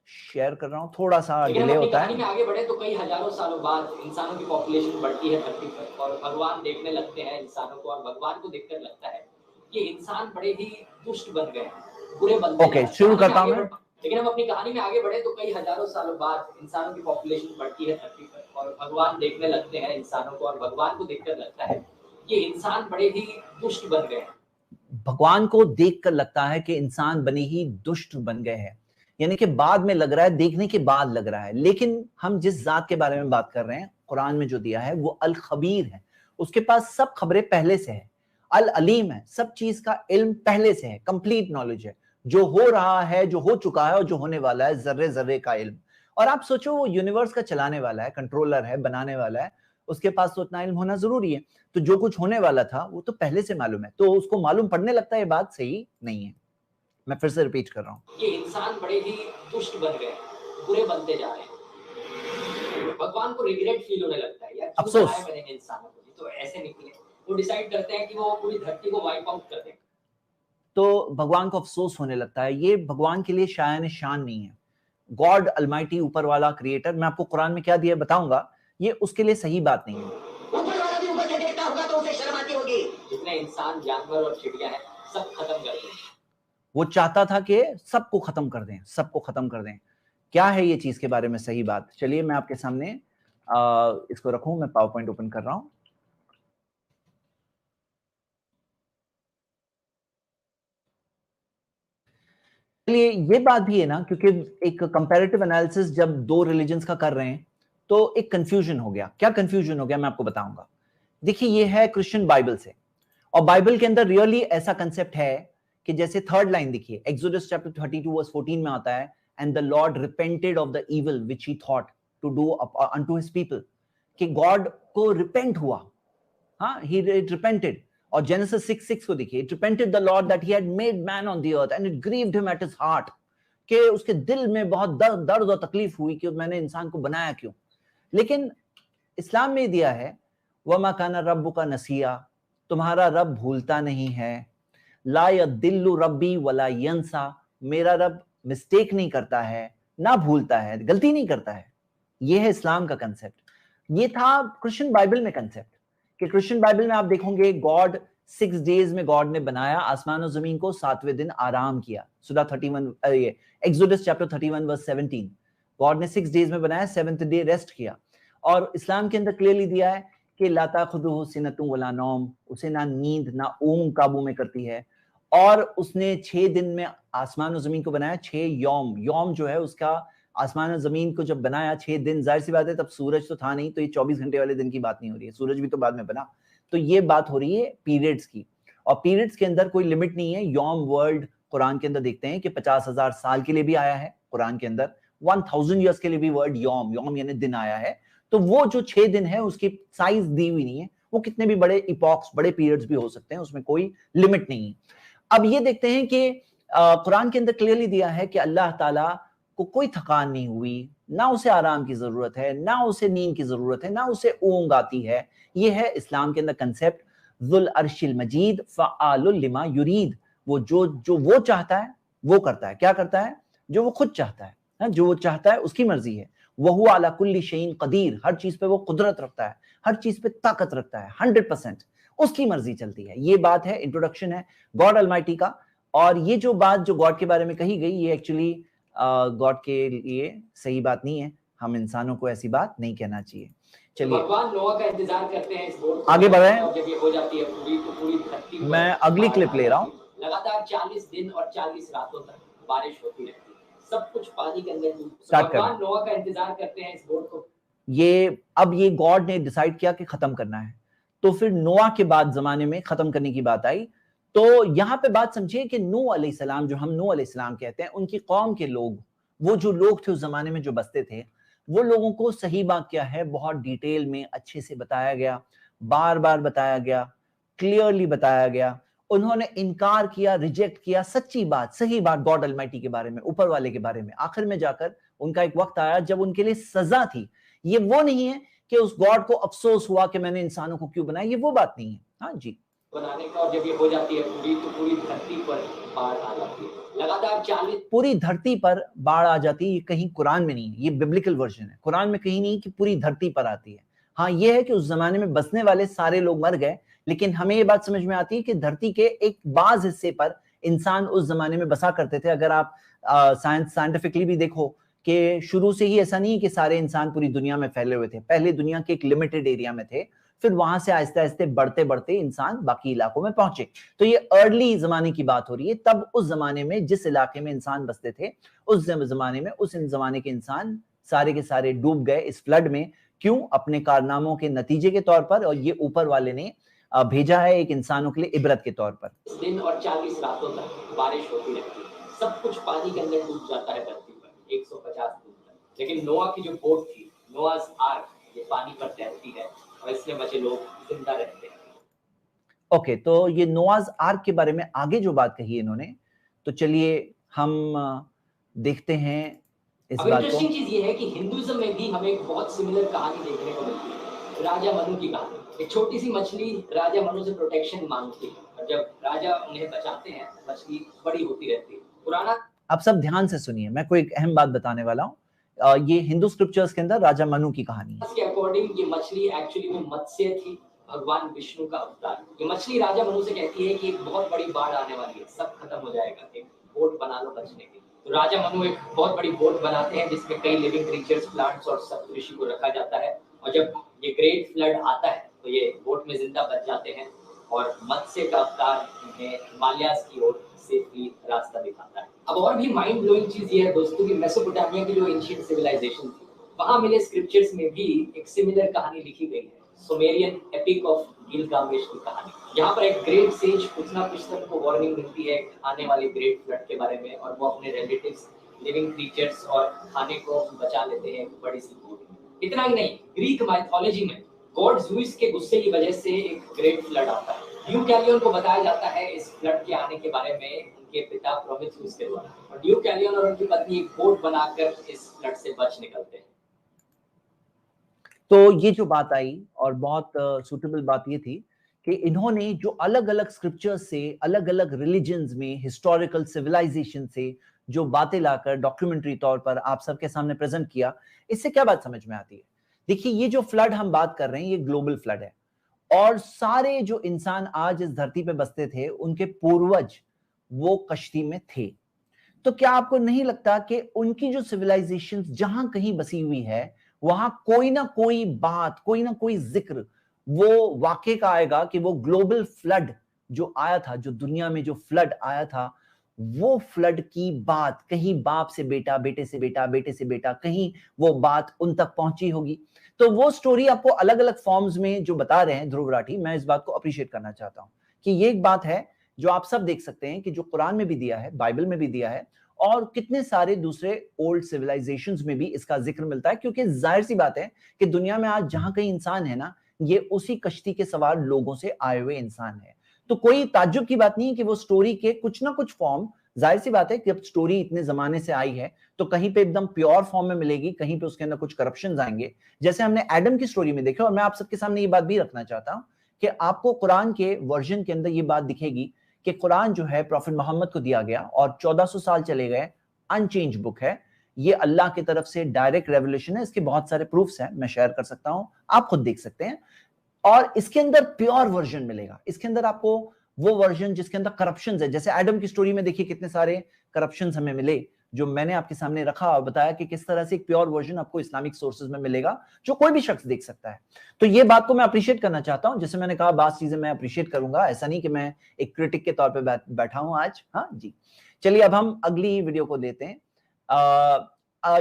शेयर कर रहा हूँ, थोड़ा सा लेकिन हम डिले अपनी होता कहानी है। में आगे बढ़े तो कई हजारों सालों बाद इंसानों की पॉपुलेशन बढ़ती है धरती पर और भगवान देखने लगते हैं इंसानों को और भगवान को देखकर लगता है कि इंसान बड़े ही दुष्ट बन गए हैं, बुरे बनते जा ओके, रहे हैं। शुरू कहानी में करता हूं आगे मैं। लेकिन हम अपनी कहानी में आगे बढ़े तो कई हजारों सालों बाद इंसानों की पॉपुलेशन बढ़ती है धरती पर और भगवान देखने लगते हैं इंसानों को और भगवान को देखकर लगता है कि इंसान बड़े ही दुष्ट बन गए हैं। भगवान को देखकर लगता है कि इंसान बने ही दुष्ट बन गए हैं, यानी कि बाद में लग रहा है, देखने के बाद लग रहा है। लेकिन हम जिस जात के बारे में बात कर रहे हैं, कुरान में जो दिया है वो अल खबीर है, उसके पास सब खबरें पहले से है। अल अलीम है, सब चीज का इल्म पहले से है, कंप्लीट नॉलेज है, जो हो रहा है, जो हो चुका है और जो होने वाला है, जर्रे जर्रे का इल्म। और आप सोचो, वो यूनिवर्स का चलाने वाला है, कंट्रोलर है, बनाने वाला है, उसके पास तो उतना इल्म होना जरूरी है। तो जो कुछ होने वाला था वो तो पहले से मालूम है, तो उसको मालूम पड़ने लगता है, ये बात सही नहीं है। मैं फिर से रिपीट कर रहा हूँ, ये इंसान बड़े ही दुष्ट बन गए, बुरे बनते जा रहे हैं। भगवान को रिग्रेट फील होने लगता है, यार क्यों अफसोस। बनाया मैंने इंसानों को, ये तो ऐसे निकले। वो डिसाइड करते हैं कि वो पूरी धरती को वाइप आउट कर दें। तो भगवान को अफसोस होने लगता है। ये भगवान के लिए शायान शान नहीं है। गॉड अलमाइटी, ऊपर वाला क्रिएटर, मैं आपको कुरान में क्या दिया बताऊंगा, ये उसके लिए सही बात नहीं है। ऊपर वाला भी ऊपर से देखता होगा तो उसे शर्म आती होगी। जितने इंसान, जानवर और चिड़िया हैं, सब खत्म कर दें। वो चाहता था कि सबको खत्म कर दें, सबको खत्म कर दें। क्या है ये चीज के बारे में सही बात? चलिए मैं आपके सामने इसको रखूं, मैं पावर पॉइंट ओपन कर रहा हूं। चलिए, ये बात भी है ना, क्योंकि एक कंपैरेटिव एनालिसिस जब दो रिलीजन्स का कर रहे हैं तो एक कंफ्यूजन हो गया। क्या कंफ्यूजन हो गया, मैं आपको बताऊंगा। देखिए, ये है क्रिश्चियन बाइबल से, और बाइबल के अंदर रियली ऐसा कंसेप्ट है कि जैसे थर्ड लाइन देखिए, एक्सोडस चैप्टर 32 वर्स 14 में आता है, and the Lord repented of the evil which he thought to do unto his people, कि गॉड को रिपेंट हुआ, हाँ, he repented। और जेनेसिस 6:6 को देखिए, it repented the Lord that he had made man on the earth and it grieved him at his heart, कि उसके दिल में बहुत दर्द और तकलीफ हुई कि मैंने इंसान को बनाया क्यों। लेकिन इस्लाम में दिया है, वमा काना रब्बुका नसिया, तुम्हारा रब भूलता नहीं है, ला यदिल्लु रब्बी वला यंसा, मेरा रब मिस्टेक नहीं करता है, ना भूलता है, गलती नहीं करता है। ये है इस्लाम का कंसेप्ट। ये था क्रिश्चियन बाइबल में कंसेप्ट, कि क्रिश्चियन बाइबल में आप देखोगे गॉड 6 डेज में गॉड ने बनाया आसमान और जमीन को, 7वें दिन आराम किया। सूरा 31, ये एक्सोडस चैप्टर 31 वर्स 17, गॉड ने 6 डेज में बनाया, 7th डे रेस्ट किया। और इस्लाम के अंदर क्लियरली दिया है कि ला ताखुदुहु सिनतुन वला नौम, उसे ना नींद ना ऊंग काबू में करती है। और उसने 6 दिन में आसमान और जमीन को बनाया, 6 यौम, यौम जो है उसका, आसमान और जमीन को जब बनाया 6 दिन, जाहिर सी बात है तब सूरज तो था नहीं, तो ये 24 घंटे वाले दिन की बात नहीं हो रही है, सूरज भी तो बाद में बना। तो ये बात हो रही है पीरियड्स की, और पीरियड्स के अंदर कोई लिमिट नहीं है। यौम वर्ड कुरान के अंदर देखते हैं कि 50,000 साल के लिए भी आया है कुरान के अंदर, 1000 ईयर्स के लिए भी वर्ड यौम, यौम यानी दिन आया है। तो वो जो 6 दिन है उसकी साइज दी हुई नहीं है, वो कितने भी बड़े इपॉक्स, बड़े पीरियड्स भी हो सकते हैं, उसमें कोई लिमिट नहीं है। अब ये देखते हैं कि कुरान के अंदर क्लियरली दिया है कि अल्लाह ताला को कोई थकान नहीं हुई, ना उसे आराम की जरूरत है, ना उसे नींद की जरूरत है, ना उसे ऊंग आती है। ये है इस्लाम के अंदर कंसेप्ट, जुल अर्शिल मजीद फ़आलुल लिमा युरीद। वो जो वो चाहता है वो करता है। क्या करता है? जो वो खुद चाहता है, जो वो चाहता है उसकी मर्जी है। वहु अला कुल्ली शैइन कदीर, हर चीज पे वो कुदरत रखता है, हर चीज पे ताकत रखता है, 100% उसकी मर्जी चलती है। ये बात है, इंट्रोडक्शन है गॉड अलमाइटी का। और ये जो बात जो गॉड के बारे में कही गई, ये एक्चुअली गॉड के लिए सही बात नहीं है। हम इंसानों को ऐसी बात नहीं कहना चाहिए। चलिए, भगवान नोआ का इंतजार करते हैं इस बोर्ड आगे बढ़े। जब ये हो जाती है पूरी, तो पूरी धरती पर मैं अगली क्लिप ले रहा हूँ। लगातार 40 दिन और 40 रातों तक बारिश होती रहती है, सब कुछ पानी के अंदर डूब। भगवान नोआ का इंतजार करते हैं इस बोर्ड को। अब ये गॉड ने डिसाइड किया कि खत्म करना है, तो फिर नोआ के बाद जमाने में खत्म करने की बात आई। तो यहां पे बात समझिए कि नूह अलैहिस्सलाम, जो हम नूह अलैहिस्सलाम कहते हैं, उनकी कौम के लोग, वो जो लोग थे उस जमाने में जो बसते थे, वो लोगों को सही बात क्या है बहुत डिटेल में अच्छे से बताया गया, बार बार बताया गया, क्लियरली बताया गया। उन्होंने इनकार किया, रिजेक्ट किया सच्ची बात, सही बात गॉड अलमाइटी के बारे में, ऊपर वाले के बारे में। आखिर में जाकर उनका एक वक्त आया जब उनके लिए सजा थी। ये वो नहीं है कि उस गॉड को अफसोस हुआ कि मैंने इंसानों को क्यों बनाया, ये वो बात नहीं है। हाँ जी, बनाने का, और जब ये हो जाती है पूरी, तो पूरी धरती पर बाढ़ आ जाती है। लगातार 40 पूरी धरती पर बाढ़ आ जाती है, ये कहीं कुरान में नहीं है, ये बिब्लिकल वर्जन है। कुरान में कहीं नहीं कि पूरी धरती पर आती है। हाँ, ये है कि उस जमाने में बसने वाले सारे लोग मर गए, लेकिन हमें ये बात समझ में आती है कि धरती के एक बाज हिस्से पर इंसान उस जमाने में बसा करते थे। अगर आप साइंटिफिकली भी देखो कि शुरू से ही ऐसा नहीं है कि सारे इंसान पूरी दुनिया में फैले हुए थे। पहले दुनिया के एक लिमिटेड एरिया में थे, फिर वहां से आहिस्ते आहिस्ते बढ़ते बढ़ते इंसान बाकी इलाकों में पहुंचे। तो ये अर्ली जमाने की बात हो रही है। तब उस जमाने में जिस इलाके में इंसान बसते थे, उस जमाने में उस जमाने के इंसान सारे के सारे डूब गए इस फ्लड में। क्यों? अपने कारनामों के नतीजे के तौर पर, और ये ऊपर वाले ने भेजा है एक इंसानों के लिए इबरत के तौर पर। दिन और 40 रातों तक बारिश होती रहती है, सब कुछ पानी के अंदर डूब जाता है धरती पर 150 फुट तक। लेकिन नोआ की जो बोट थी, नोआज आर्क, ये पानी पर तैरती है और इसमें बचे लोग जिंदा रहते हैं। ओके, तो ये नोआज आर्क के बारे में आगे जो बात कही इन्होंने, तो चलिए हम देखते हैं इस अब बात को। इंटरेस्टिंग चीज ये है कि हिंदुइज्म में भी हमें एक बहुत सिमिलर कहानी देखने को मिलती है, राजा मनु की कहानी। एक छोटी सी मछली राजा मनु से प्रोटेक्शन मांगती है, और जब राजा उन्हें बचाते हैं, मछली बड़ी होती रहती है। पुराना आप सब ध्यान से सुनिए, मैं कोई एक अहम बात बताने वाला हूँ। ये हिंदू स्क्रिप्चर्स के अंदर राजा मनु की कहानी है। के अकॉर्डिंग ये मछली एक्चुअली में मत्स्य थी, भगवान विष्णु का अवतार। ये मछली राजा मनु से कहती है कि एक बहुत बड़ी बाढ़ आने वाली है, सब खत्म हो जाएगा, एक बोट बना लो बचने के लिए। तो राजा मनु एक बहुत बड़ी बोट बनाते हैं जिसमें कई लिविंग क्रीचर्स, प्लांट्स और सप्तऋषि को रखा जाता है। और जब ये ग्रेट फ्लड आता है तो ये बोट में जिंदा बच जाते हैं और मत्स्य का अवतार इन्हें हिमालयाज की ओर सेफली रास्ता दिखाता है। अब और भी माइंड ब्लोइंग चीज ये है दोस्तों कि मेसोपोटामिया की जो एंशिएंट सिविलाइजेशन थी, वहां मिले स्क्रिप्चर्स में भी एक सिमिलर कहानी लिखी गई है, सुमेरियन एपिक ऑफ गिलगामेश की कहानी। यहाँ पर एक ग्रेट सेज कुछ ना कुछ को वार्निंग मिलती है आने वाले ग्रेट फ्लड के बारे में, और वो अपने रिलेटिव्स, लिविंग क्रीचर्स और खाने को बचा लेते हैं एक बड़ी सी बोट में। इतना ही नहीं, ग्रीक माइथोलॉजी में गॉड ज़्यूस के गुस्से की वजह से एक ग्रेट फ्लड आता है। ड्यूकैलियन को बताया जाता है इस फ्लड के आने के बारे में उनके पिता प्रोमेथियस के द्वारा, और ड्यूकैलियन और उनकी पत्नी एक बोट बनाकर इस फ्लड से बच निकलते हैं। तो ये जो बात आई, और बहुत सूटेबल बात ये थी कि इन्होंने जो अलग अलग स्क्रिप्चर्स से, अलग अलग रिलीजन्स में, हिस्टोरिकल सिविलाइजेशन से जो बातें लाकर डॉक्यूमेंट्री तौर पर आप सबके सामने प्रेजेंट किया, इससे क्या बात समझ में आती है? देखिए, ये जो फ्लड हम बात कर रहे हैं, ये ग्लोबल फ्लड है, और सारे जो इंसान आज इस धरती पे बसते थे, उनके पूर्वज वो कश्ती में थे। तो क्या आपको नहीं लगता कि उनकी जो सिविलाइजेशन जहां कहीं बसी हुई है, वहां कोई ना कोई बात, कोई ना कोई जिक्र वो वाकई का आएगा कि वो ग्लोबल फ्लड जो आया था, जो दुनिया में जो फ्लड आया था, वो फ्लड की बात कहीं बाप से बेटा, बेटे से बेटा, बेटे से बेटा, कहीं वो बात उन तक पहुंची होगी। तो वो स्टोरी आपको अलग अलग फॉर्म्स में जो बता रहे हैं ध्रुव राठी, मैं इस बात को अप्रिशिएट करना चाहता हूं कि ये एक बात है जो आप सब देख सकते हैं कि जो कुरान में भी दिया है, बाइबल में भी दिया है, और कितने सारे दूसरे ओल्ड सिविलाइजेशंस में भी इसका जिक्र मिलता है। क्योंकि जाहिर सी बात है कि दुनिया में आज जहां कहीं इंसान है ना, ये उसी कश्ती के सवार लोगों से आए हुए इंसान है। तो कोई ताज्जुब की बात नहीं है कि वो स्टोरी के कुछ ना कुछ फॉर्म, जाहिर सी बात है कि जब स्टोरी इतने जमाने से आई है तो कहीं पे एकदम प्योर फॉर्म में मिलेगी, कहीं पे उसके अंदर कुछ करप्शन आएंगे, जैसे हमने एडम की स्टोरी में देखा। और मैं आप सबके सामने ये बात भी रखना चाहता हूं कि आपको कुरान के वर्जन के अंदर ये बात दिखेगी कि कुरान जो है प्रॉफिट मोहम्मद को दिया गया और 1400 साल चले गए, अनचेंज बुक है। ये अल्लाह की तरफ से डायरेक्ट रेवलेशन है। इसके बहुत सारे प्रूफ्स हैं, मैं शेयर कर सकता हूं, आप खुद देख सकते हैं। और इसके अंदर प्योर वर्जन मिलेगा। इसके अंदर आपको वो वर्जन जिसके अंदर करप्शंस है, जैसे एडम की स्टोरी में देखिए कितने सारे करप्शंस हमें मिले, जो मैंने आपके सामने रखा और बताया कि किस तरह से एक प्योर वर्जन आपको इस्लामिक सोर्सेज में मिलेगा, जो कोई भी शख्स देख सकता है। तो ये बात को मैं अप्रिशिएट करना चाहता हूं। जैसे मैंने कहा, बात चीजें मैं अप्रिशिएट करूंगा, ऐसा नहीं कि मैं एक क्रिटिक के तौर पर बैठा हूं आज। हाँ जी, चलिए अब हम अगली वीडियो को देते हैं।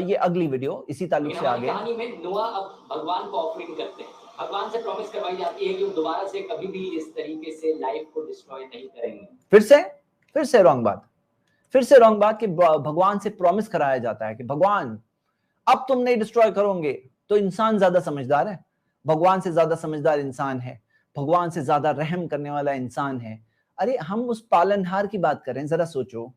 ये अगली वीडियो इसी ताल्लुक से आगे। कहानी में नोआ अब भगवान को ऑफरिंग करते हैं। भगवान से प्रॉमिस करवाई जाती है कि वो दोबारा से कभी भी इस तरीके से लाइफ को डिस्ट्रॉय नहीं करेंगे। फिर से रॉन्ग बात कि भगवान से प्रॉमिस कराया जाता है कि भगवान अब तुम नहीं डिस्ट्रॉय करोगे। तो इंसान ज्यादा समझदार है, भगवान से ज्यादा समझदार इंसान है, भगवान से ज्यादा रहम करने वाला इंसान है। अरे हम उस पालनहार की बात कर रहे हैं, जरा सोचो,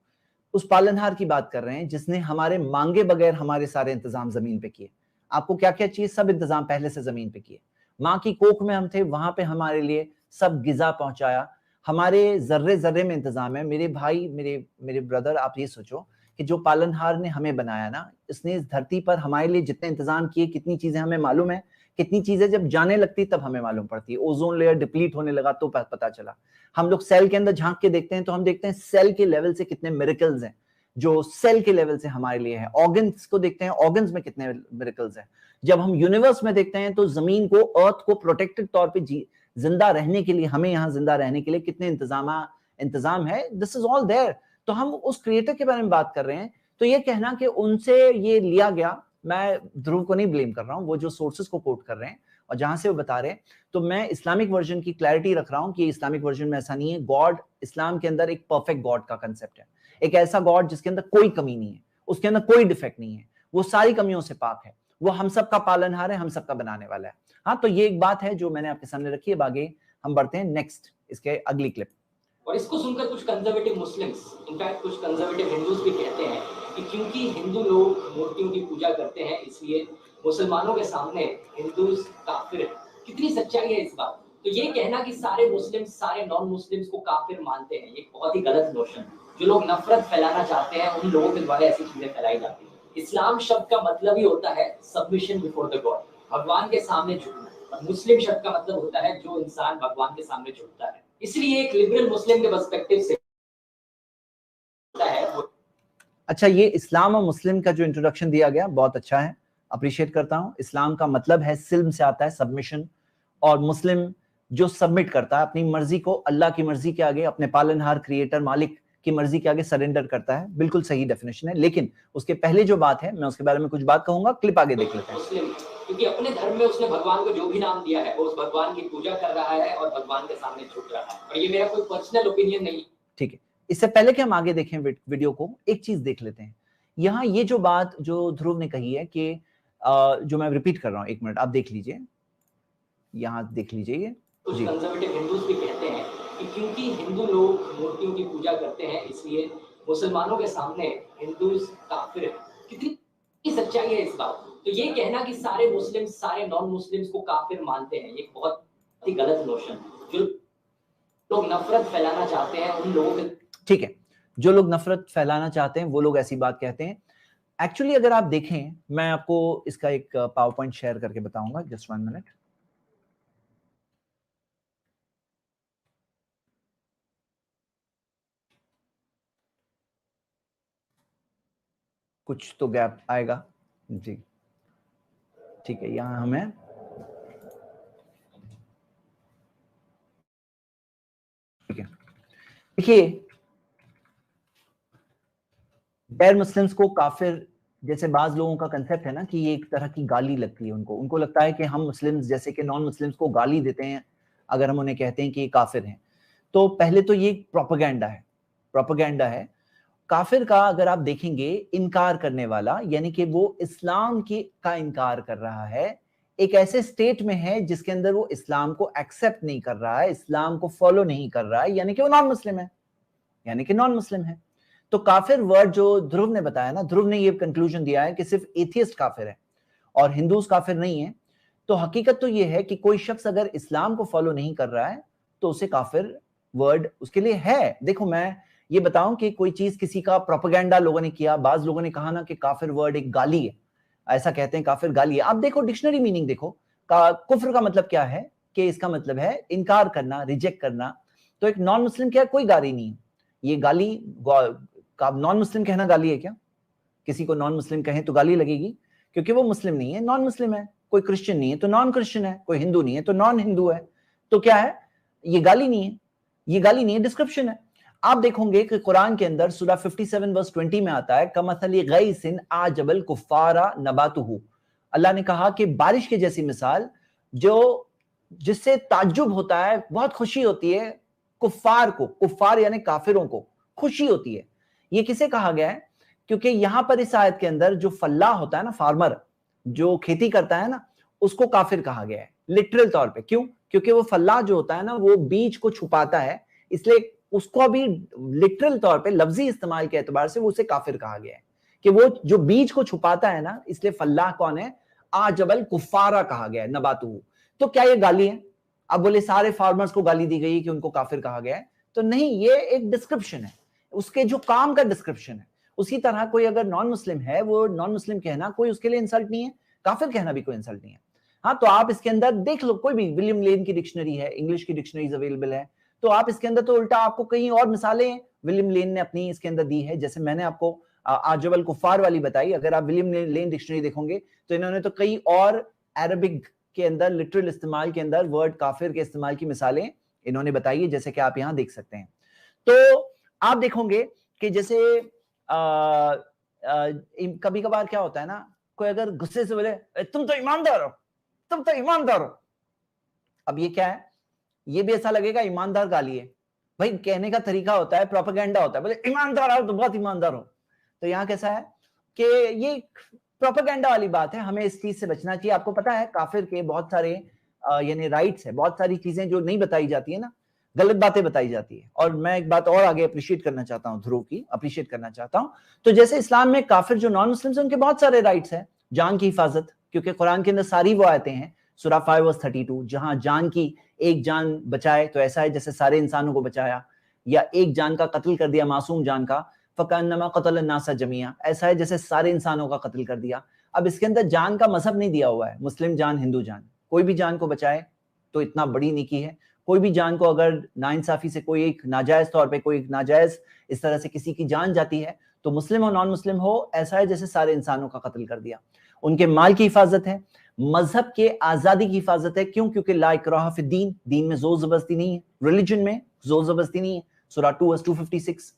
उस पालनहार की बात कर रहे हैं जिसने हमारे मांगे बगैर हमारे सारे इंतजाम जमीन पे किए। आपको क्या क्या चाहिए, सब इंतजाम पहले से जमीन पे किए। माँ की कोख में हम थे, वहां पे हमारे लिए सब गिजा पहुंचाया। हमारे जर्रे जर्रे में इंतजाम है। मेरे भाई, मेरे ब्रदर, आप ये सोचो कि जो पालनहार ने हमें बनाया ना, इसने इस धरती पर हमारे लिए जितने इंतजाम किए, कितनी चीजें हमें मालूम है, कितनी चीजें जब जाने लगती तब हमें मालूम पड़ती है। ओजोन लेयर डिप्लीट होने लगा तो पता चला। हम लोग सेल के अंदर झांक के देखते हैं तो हम देखते हैं सेल के लेवल से कितने मिरेकल्स हैं जो सेल के लेवल से हमारे लिए है। ऑर्गन्स को देखते हैं, ऑर्गन्स में कितने मिरेकल्स हैं। जब हम यूनिवर्स में देखते हैं तो जमीन को, अर्थ को प्रोटेक्टेड तौर पे जिंदा रहने के लिए, हमें यहाँ जिंदा रहने के लिए कितने इंतजाम है। This is all there. तो हम उस क्रिएटर के बारे में बात कर रहे हैं। तो ये कहना कि उनसे ये लिया गया, मैं ध्रुव को नहीं ब्लेम कर रहा हूँ, वो जो सोर्सेस को कोट कर रहे हैं और जहां से वो बता रहे हैं, तो मैं इस्लामिक वर्जन की क्लैरिटी रख रहा हूँ कि इस्लामिक वर्जन में ऐसा नहीं है। गॉड, इस्लाम के अंदर एक परफेक्ट गॉड का कंसेप्ट है, एक ऐसा गॉड जिसके अंदर कोई कमी नहीं है, उसके अंदर कोई डिफेक्ट नहीं है, वो सारी कमियों से पाक है, वो हम सबका पालनहार है, हम सबका बनाने वाला है। हाँ, तो ये एक बात है जो मैंने आपके सामने रखी है। आगे हम बढ़ते हैं नेक्स्ट, इसके अगली क्लिप। और इसको सुनकर कुछ कंजर्वेटिव मुस्लिम्स, इनफैक्ट कुछ कंजर्वेटिव हिंदूज भी कहते हैं कि क्योंकि हिंदू लोग मूर्तियों की पूजा करते हैं इसलिए मुसलमानों के सामने हिंदूज काफिर हैं। कितनी सच्चाई है इस बात? तो ये कहना कि सारे मुस्लिम सारे नॉन मुस्लिम्स को काफिर मानते हैं, ये बहुत ही गलत नोशन है। जो लोग नफरत फैलाना चाहते हैं उन लोगों के द्वारा ऐसी चीजें फैलाई जाती है। इस्लाम शब्द का मतलब ही होता है सबमिशन बिफोर द गॉड, भगवान के सामने झुकना। और मुस्लिम शब्द का मतलब होता है जो इंसान भगवान के सामने झुकता है। इसलिए एक लिबरल मुस्लिम के पर्सपेक्टिव से होता है। अच्छा, ये इस्लाम और मुस्लिम का जो इंट्रोडक्शन दिया गया बहुत अच्छा है, अप्रिशिएट करता हूं। इस्लाम का मतलब है, सिल्म से आता है, सबमिशन, और मुस्लिम जो सबमिट करता है अपनी मर्जी को अल्लाह की मर्जी के आगे, अपने पालनहार, क्रिएटर, मालिक की मर्जी के आगे सरेंडर करता है। बिल्कुल सही डेफिनेशन है। लेकिन उसके पहले जो बात है, मैं उसके बारे में कुछ बात कहूंगा। क्लिप आगे देख लेते हैं। मुस्लिम क्योंकि अपने धर्म में उसने भगवान को जो भी नाम दिया है वो उस भगवान की पूजा कर रहा है और भगवान के सामने झुक रहा है। और ये मेरा कोई पर्सनल ओपिनियन नहीं। ठीक है, इससे पहले कि हम आगे देखें वीडियो को, एक चीज देख लेते हैं। यहाँ ये जो बात जो ध्रुव ने कही है कि जो मैं रिपीट कर रहा हूँ, एक मिनट आप देख लीजिए, यहाँ देख लीजिए। ये कुछ कंजर्वेटिव हिंदूज भी कहते हैं कि क्योंकि हिंदू लोग मूर्तियों की पूजा करते हैं इसलिए मुसलमानों के सामने हिंदूज काफिर हैं। कितनी सच्चाई है इस बात? तो ये कहना कि सारे मुस्लिम सारे नॉन मुस्लिम्स को काफिर मानते हैं, ये बहुत ही गलत नोशन। जो लोग नफरत फैलाना चाहते हैं उन लोगों के, ठीक है, जो लोग नफरत फैलाना चाहते हैं वो लोग ऐसी बात कहते हैं। एक्चुअली अगर आप देखें, मैं आपको इसका एक पावर पॉइंट शेयर करके बताऊंगा, जस्ट 1 मिनट। कुछ तो गैप आएगा जी, ठीक है। यहां हमें ठीक है, देखिए, गैर मुस्लिम्स को काफिर, जैसे बाज लोगों का कंसेप्ट है ना कि ये एक तरह की गाली लगती है उनको लगता है कि हम मुस्लिम्स जैसे कि नॉन मुस्लिम्स को गाली देते हैं अगर हम उन्हें कहते हैं कि ये काफिर हैं। तो पहले तो ये प्रोपेगेंडा है। काफिर का अगर आप देखेंगे, इनकार करने वाला, यानी कि वो इस्लाम का इनकार कर रहा है, एक ऐसे स्टेट में है जिसके अंदर वो इस्लाम को एक्सेप्ट नहीं कर रहा है, इस्लाम को फॉलो नहीं कर रहा है, यानी कि वो नॉन मुस्लिम है। तो काफिर वर्ड जो ध्रुव ने बताया ना, ध्रुव ने ये कंक्लूजन दिया है कि सिर्फ एथियस्ट काफिर है और हिंदूज काफिर नहीं है। तो हकीकत तो ये है कि कोई शख्स अगर इस्लाम को फॉलो नहीं कर रहा है तो उसे काफिर वर्ड उसके लिए है। देखो, मैं ये बताऊं कि कोई चीज किसी का प्रोपेगेंडा लोगों ने किया, बाज लोगों ने कहा ना कि काफिर वर्ड एक गाली है, ऐसा कहते हैं काफिर गाली है। आप देखो डिक्शनरी मीनिंग देखो, कुफ्र का मतलब क्या है कि इसका मतलब है इनकार करना, रिजेक्ट करना। तो एक नॉन मुस्लिम क्या है, कोई गाली नहीं है, ये गाली नॉन मुस्लिम कहना गाली है क्या? किसी को नॉन मुस्लिम कहें तो गाली लगेगी, क्योंकि वो मुस्लिम नहीं है, नॉन मुस्लिम है। कोई क्रिश्चियन नहीं है तो नॉन क्रिश्चियन है, कोई हिंदू नहीं है तो नॉन हिंदू है। तो क्या है, ये गाली नहीं है, डिस्क्रिप्शन है। आप देखोगे कि कुरान के अंदर सूरा 57 वर्स 20 में आता है, कमसली गैसिन आजबल कुफारा नबातुहु। अल्लाह ने कहा कि बारिश की जैसी मिसाल जो जिससे ताज्जुब होता है, बहुत खुशी होती है कुफार यानी काफिरों को खुशी होती है। ये किसे कहा गया है? क्योंकि यहां पर इस आयत के अंदर जो फल्लाह होता है ना, फार्मर जो खेती करता है ना, उसको काफिर कहा गया है लिटरल तौर पे। क्यों? क्योंकि वो फल्लाह जो होता है ना, वो बीज को छुपाता है, इसलिए उसको अभी लिटरल तौर पे लफ्जी इस्तेमाल के एतबार से वो उसे काफिर कहा गया है कि वो जो बीज को छुपाता है ना, इसलिए फल्लाह कौन है? आजबल कुफारा कहा गया है, नबातुहु। तो क्या ये गाली है? अब बोले सारे फार्मर्स को गाली दी गई कि उनको काफिर कहा गया है, तो नहीं, ये एक डिस्क्रिप्शन है, उसके जो काम का डिस्क्रिप्शन है। उसी तरह कोई अगर नॉन मुस्लिम है, वो नॉन मुस्लिम कहना कोई उसके लिए इंसल्ट नहीं है, काफिर कहना भी कोई इंसल्ट नहीं है। हाँ, तो आप इसके अंदर देख लो, कोई भी विलियम लेन की डिक्शनरी है, इंग्लिश की डिक्शनरीज अवेलेबल है, तो आप इसके अंदर तो उल्टा आपको कहीं और मिसालें विलियम लेन ने अपनी इसके अंदर दी है। जैसे मैंने आपको आजबल कुफार वाली बताई, अगर आप विलियम लेन डिक्शनरी देखोगे तो इन्होंने तो कई और अरबिक के अंदर लिटरल इस्तेमाल के अंदर वर्ड काफिर के इस्तेमाल की मिसालें इन्होंने बताई है, जैसे कि आप यहाँ देख सकते हैं। तो आप देखोगे कि जैसे कभी कभार क्या होता है ना, कोई अगर गुस्से से बोले तुम तो ईमानदार हो, तुम तो ईमानदार हो, अब ये क्या है, ये भी ऐसा लगेगा ईमानदार गाली है भाई, कहने का तरीका होता है, प्रोपेगेंडा होता है, बोले ईमानदार हो तो बहुत ईमानदार हो। तो यहाँ कैसा है कि ये प्रोपेगेंडा वाली बात है, हमें इस चीज से बचना चाहिए। आपको पता है काफिर के बहुत सारे यानी राइट्स है, बहुत सारी चीजें जो नहीं बताई जाती है ना, गलत बातें बताई जाती है। और मैं एक बात और आगे अप्रिशिएट करना चाहता हूँ, ध्रुव की अप्रिशिएट करना चाहता हूँ। तो जैसे इस्लाम में काफिर जो नॉन मुस्लिम है उनके बहुत सारे राइट्स है, जान की हिफाजत, क्योंकि कुरान के अंदर सारी वो आयतें हैं, सूरा 5:32, जहां जान की एक जान बचाए तो ऐसा है जैसे सारे इंसानों को बचाया, या एक जान का कत्ल कर दिया, मासूम जान का, फकान्नमा क़तल अन्नासा जमिया, ऐसा है जैसे सारे इंसानों का कत्ल कर दिया। अब इसके अंदर जान का मजहब नहीं दिया हुआ है, मुस्लिम जान, हिंदू जान, कोई भी जान को बचाए तो इतना बड़ी नेकी है। कोई भी जान को अगर नाइंसाफी से कोई एक नाजायज तौर पे कोई एक नाजायज इस तरह से किसी की जान जाती है, तो मुस्लिम हो नॉन मुस्लिम हो, ऐसा है जैसे सारे इंसानों का कत्ल कर दिया। उनके माल की हिफाजत है, मजहब के आजादी की हिफाजत है। क्यों? क्योंकि ला इकराह फिद्दीन, दीन में जोर जबरदस्ती नहीं है, रिलीजन में जोर जबरदस्ती नहीं है, सूरा 2:256।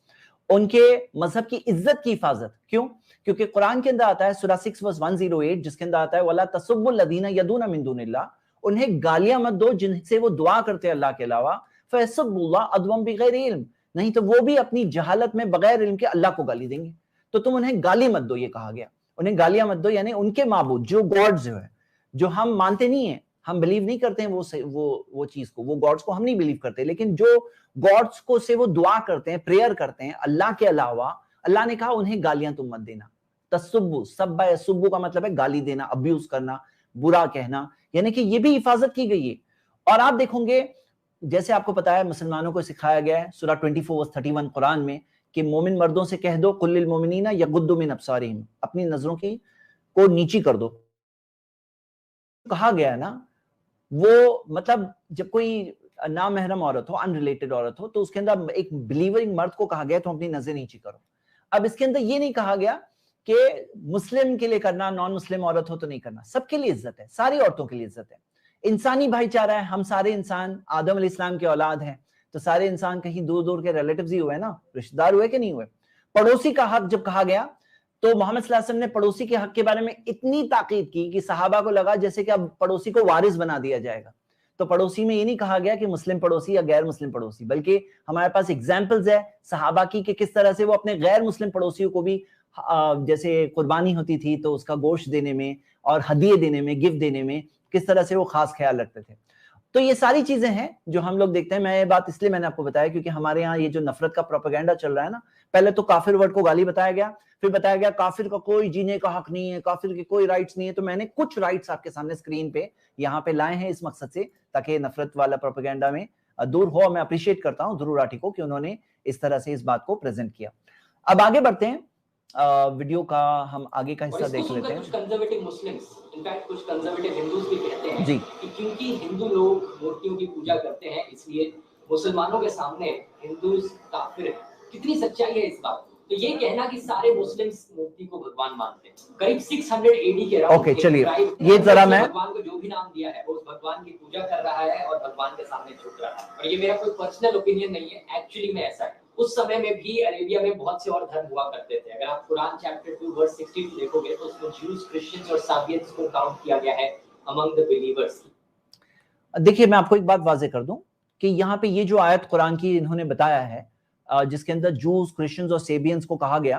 उनके मजहब की इज्जत की हिफाजत, क्यों? क्योंकि कुरान के अंदर आता है सूरा 6:108, जिसके अंदर आता है वला तसुब्बुल लदीना यदूना मिन दुनिल्लाह, उन्हें गालियां मत दो जिनसे वो दुआ करते हैं अल्लाह के अलावा, फयसुब्बुल्लाह अदवम बिगैर इल्म, नहीं तो वो भी अपनी जहालत में बगैर इल्म के अल्लाह को गाली देंगे। तो तुम उन्हें गाली मत दो, ये कहा गया, उन्हें गालियां मत दो, यानी उनके माबूद जो गॉड्स जो है, जो हम मानते नहीं है, हम बिलीव नहीं करते हैं वो चीज को, वो गॉड्स को हम नहीं बिलीव करते, लेकिन जो गॉड्स को से वो दुआ करते हैं, प्रेयर करते हैं अल्लाह के अलावा, अल्लाह ने कहा उन्हें गालियां तुम मत देना। तसुब्बु, सब्बा यसुब्बु का मतलब है गाली देना, अब्यूज करना, बुरा कहना, यानी कि ये भी हिफाजत की गई है। और आप देखोगे जैसे आपको पता है मुसलमानों को सिखाया गया है सूरा 24:31 कुरान में कि मोमिन मर्दों से कह दो कुल्लिल मोमिनीना यगुद्दु मिन अब्सारिहिम, अपनी नजरों की को नीची कर दो। कहा गया है ना, वो मतलब जब कोई नामहरम औरत हो, अनरिलेटेड औरत हो, तो उसके अंदर एक बिलीवरिंग मर्द को कहा गया तुम अपनी नजर नीची करो। अब इसके अंदर ये नहीं कहा गया कि मुस्लिम के लिए करना, नॉन मुस्लिम औरत हो तो नहीं करना, सबके लिए इज्जत है, सारी औरतों के लिए इज्जत है। इंसानी भाईचारा है, हम सारे इंसान आदम अलैहिस्सलाम के औलाद हैं, तो सारे इंसान कहीं दूर दूर के रिलेटिव्स ही हुए ना, रिश्तेदार हुए कि नहीं हुए। पड़ोसी का हक जब कहा गया तो मोहम्मद सल्लल्लाहु अलैहि वसल्लम ने पड़ोसी के हक के बारे में इतनी ताकीद की कि सहाबा को लगा जैसे कि अब पड़ोसी को वारिस बना दिया जाएगा। तो पड़ोसी में ये नहीं कहा गया कि मुस्लिम पड़ोसी या गैर मुस्लिम पड़ोसी, बल्कि हमारे पास एग्जाम्पल्स है सहाबा की कि किस तरह से वो अपने गैर मुस्लिम पड़ोसियों को भी जैसे कुर्बानी होती थी तो उसका गोश्त देने में और हदिये देने में, गिफ्ट देने में किस तरह से वो खास ख्याल रखते थे। तो ये सारी चीजें हैं जो हम लोग देखते हैं। मैं ये बात इसलिए मैंने आपको बताया क्योंकि हमारे यहाँ ये जो नफरत का प्रोपेगेंडा चल रहा है ना, पहले तो काफिर वर्ड को गाली बताया गया, फिर बताया गया काफिर का कोई जीने का हक नहीं है, काफिर के कोई राइट्स नहीं है। तो मैंने कुछ राइट्स आपके सामने स्क्रीन पे यहाँ पे लाए हैं इस मकसद से ताकि नफरत वाला प्रोपेगेंडा में दूर हो। मैं अप्रिशिएट करता हूँ ध्रुव राठी को कि उन्होंने इस तरह से इस बात को प्रेजेंट किया। अब आगे बढ़ते हैं, वीडियो का हम आगे का हिस्सा देख लेते हैं। कुछ कंजर्वेटिव मुस्लिम्स, इनफैक्ट कुछ कंजर्वेटिव हिंदूज भी कहते हैं जी कि क्योंकि हिंदू लोग मूर्तियों की पूजा करते हैं इसलिए मुसलमानों के सामने हिंदूज काफिर हैं। कितनी सच्चाई है इस बात? तो ये कहना कि सारे मुस्लिम्स मूर्ति को भगवान मानते हैं, करीब 600 AD के अराउंड। ओके, चलिए ये जरा मैं भगवान को जो भी नाम दिया है वो उस भगवान की पूजा कर रहा है और भगवान के सामने झुक रहा है। और ये मेरा कोई पर्सनल ओपिनियन नहीं है, एक्चुअली में ऐसा है। उस समय में भी अरेबिया में बहुत से और धर्म हुआ करते थे। अगर आप कुरान चैप्टर 2:62 देखोगे तो उसमें ज्यूज, क्रिश्चियंस और साबियंस को काउंट किया गया है अमंग द बिलीवर्स। देखिए मैं आपको एक बात वाजे कर दूं कि यहाँ पे ये जो आयत कुरान की इन्होंने बताया है जिसके अंदर जूस, क्रिश्चियंस और सेबियंस को कहा गया,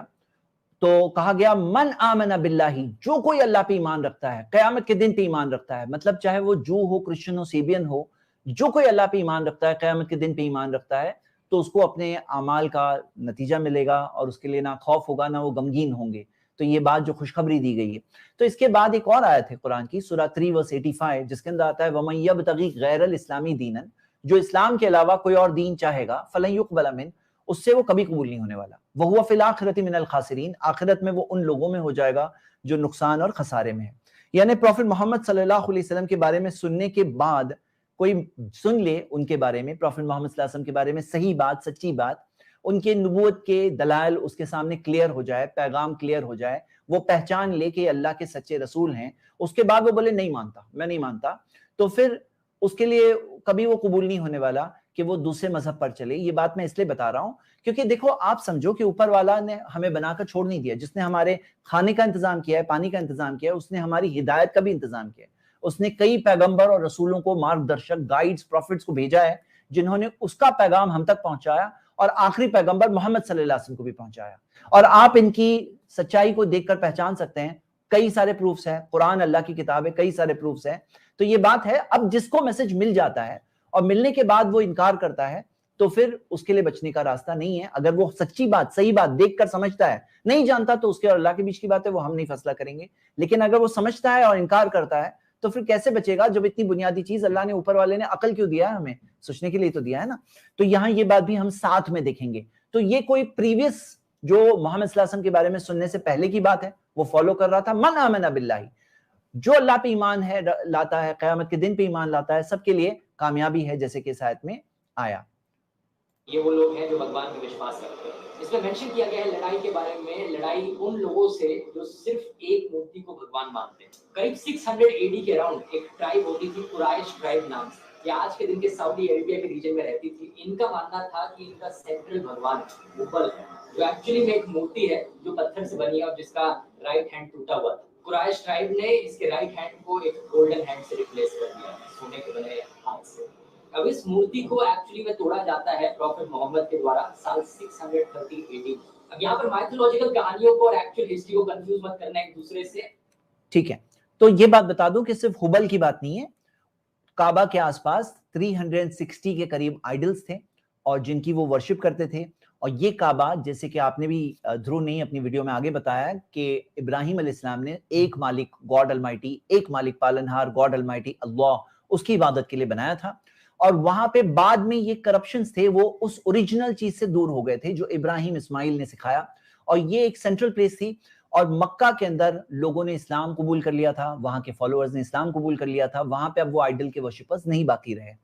तो कहा गया मन आमना बिल्लाही, जो कोई अल्लाह पे ईमान रखता है, कयामत के दिन पे ईमान रखता है, मतलब चाहे वो जू हो, क्रिश्चियन हो, सेबियन हो, जो कोई अल्लाह पे ईमान रखता है, कयामत के दिन पे ईमान रखता है, तो उसको अपने अमाल का नतीजा मिलेगा और उसके लिए ना खौफ होगा ना वो गमगीन होंगे। तो ये बात जो खुशखबरी दी गई है। तो इसके बाद एक और आयत है कुरान की सूरा 3:85 जिसके अंदर आता है वमन यब्तगी गैरल इस्लामी दीनन, जो इस्लाम के अलावा कोई और दीन चाहेगा फलन युक़बल मिन, उससे वो कभी कबूल नहीं होने वाला। वहुवा फिल आखिरति मिनल खासिरीन, आखिरत में वो उन लोगों में हो जाएगा जो नुकसान और खसारे में है। यानी प्रॉफिट मोहम्मद सल्लल्लाहु अलैहि वसल्लम के बारे में सुनने के बाद कोई सुन ले उनके बारे में, प्रॉफिट मोहम्मद सल्लल्लाहु अलैहि वसल्लम के बारे में सही बात, सच्ची बात, उनके नबूवत के दलाइल उसके सामने क्लियर हो जाए, पैगाम क्लियर हो जाए, वो पहचान ले कि अल्लाह के सच्चे रसूल हैं, उसके बाद वो बोले नहीं मानता, मैं नहीं मानता, तो फिर उसके लिए कभी वो कबूल नहीं होने वाला कि वो दूसरे मजहब पर चले। ये बात मैं इसलिए बता रहा हूं क्योंकि देखो, आप समझो कि ऊपर वाला ने हमें बनाकर छोड़ नहीं दिया, जिसने हमारे खाने का इंतजाम किया है, पानी का इंतजाम किया है, उसने हमारी हिदायत का भी इंतजाम किया है। उसने कई पैगंबर और रसूलों को, मार्गदर्शक, गाइड्स, प्रॉफिट्स को भेजा है जिन्होंने उसका पैगाम हम तक पहुंचाया, और आखिरी पैगंबर मोहम्मद सल्लल्लाहु अलैहि वसल्लम को भी पहुंचाया। और आप इनकी सच्चाई को देखकर पहचान सकते हैं, कई सारे प्रूफ्स हैं, कुरान अल्लाह की किताब है, कई सारे प्रूफ्स हैं। तो ये बात है, अब जिसको मैसेज मिल जाता है और मिलने के बाद वो इनकार करता है, तो फिर उसके लिए बचने का रास्ता नहीं है। अगर वो सच्ची बात, सही बात देखकर समझता है, नहीं जानता तो उसके और अल्लाह के बीच की बात है, वो हम नहीं फैसला करेंगे। लेकिन अगर वो समझता है और इनकार करता है तो फिर कैसे बचेगा, जब इतनी बुनियादी चीज अल्लाह ने, ऊपर वाले ने अकल क्यों दिया है, हमें सोचने के लिए तो दिया है ना। तो यहाँ ये बात भी हम साथ में देखेंगे। तो ये कोई प्रीवियस जो मोहम्मद सल्लल्लाहु अलैहि वसल्लम के बारे में सुनने से पहले की बात है, वो फॉलो कर रहा था। मन आमना बिल्लाही, जो अल्लाह पे ईमान है लाता है, क़यामत के दिन पे ईमान लाता है, सबके लिए कामयाबी है, जैसे कि इस आयत में आया। ये वो लोग हैं जो भगवान में विश्वास करते हैं। इसमें मेंशन किया गया है लड़ाई के बारे में, लड़ाई उन लोगों से जो सिर्फ एक मूर्ति को भगवान मानते हैं। करीब 600 एडी के अराउंड एक ट्राइब होती थी, कुरैश ट्राइब नाम से, ये आज के दिन के सऊदी अरेबिया के रीजन में रहती थी। इनका मानना था कि इनका सेंट्रल भगवान हुबल है, जो एक्चुअली में एक मूर्ति है जो पत्थर से बनी है और जिसका राइट हैंड टूटा हुआ था। कुरैश ट्राइब ने इसके राइट हैंड को एक गोल्डन हैंड से रिप्लेस कर दिया, सोने के बने हाथ से। अब इस मूर्ति को एक्चुअली में तोड़ा जाता है प्रॉफिट मोहम्मद के द्वारा साल 630 एडी। अब यहाँ पर माइथोलॉजिकल कहानियों को और एक्चुअल हिस्ट्री को कंफ्यूज मत करना एक दूसरे से, ठीक है। तो ये बात बता दूं कि सिर्फ हुबल की बात नहीं है, काबा के आसपास 360 के करीब आइडल्स थे और जिनकी वो वर्शिप करते थे। और ये काबा, जैसे कि आपने भी ध्रुव ने अपनी वीडियो में आगे बताया कि इब्राहिम अलैहिस्सलाम ने एक मालिक गॉड अलमाइटी, एक मालिक पालनहार गॉड अलमाइटी अल्लाह, उसकी इबादत के लिए बनाया था। और वहां पे बाद में ये करप्शंस थे, वो उस ओरिजिनल चीज से दूर हो गए थे जो इब्राहिम इस्माइल ने सिखाया। और ये एक सेंट्रल प्लेस थी, और मक्का के अंदर लोगों ने इस्लाम कबूल कर लिया था, वहां के फॉलोअर्स ने इस्लाम कबूल कर लिया था, वहां पे अब वो आइडल के वर्शिपर्स नहीं बाकी रहे।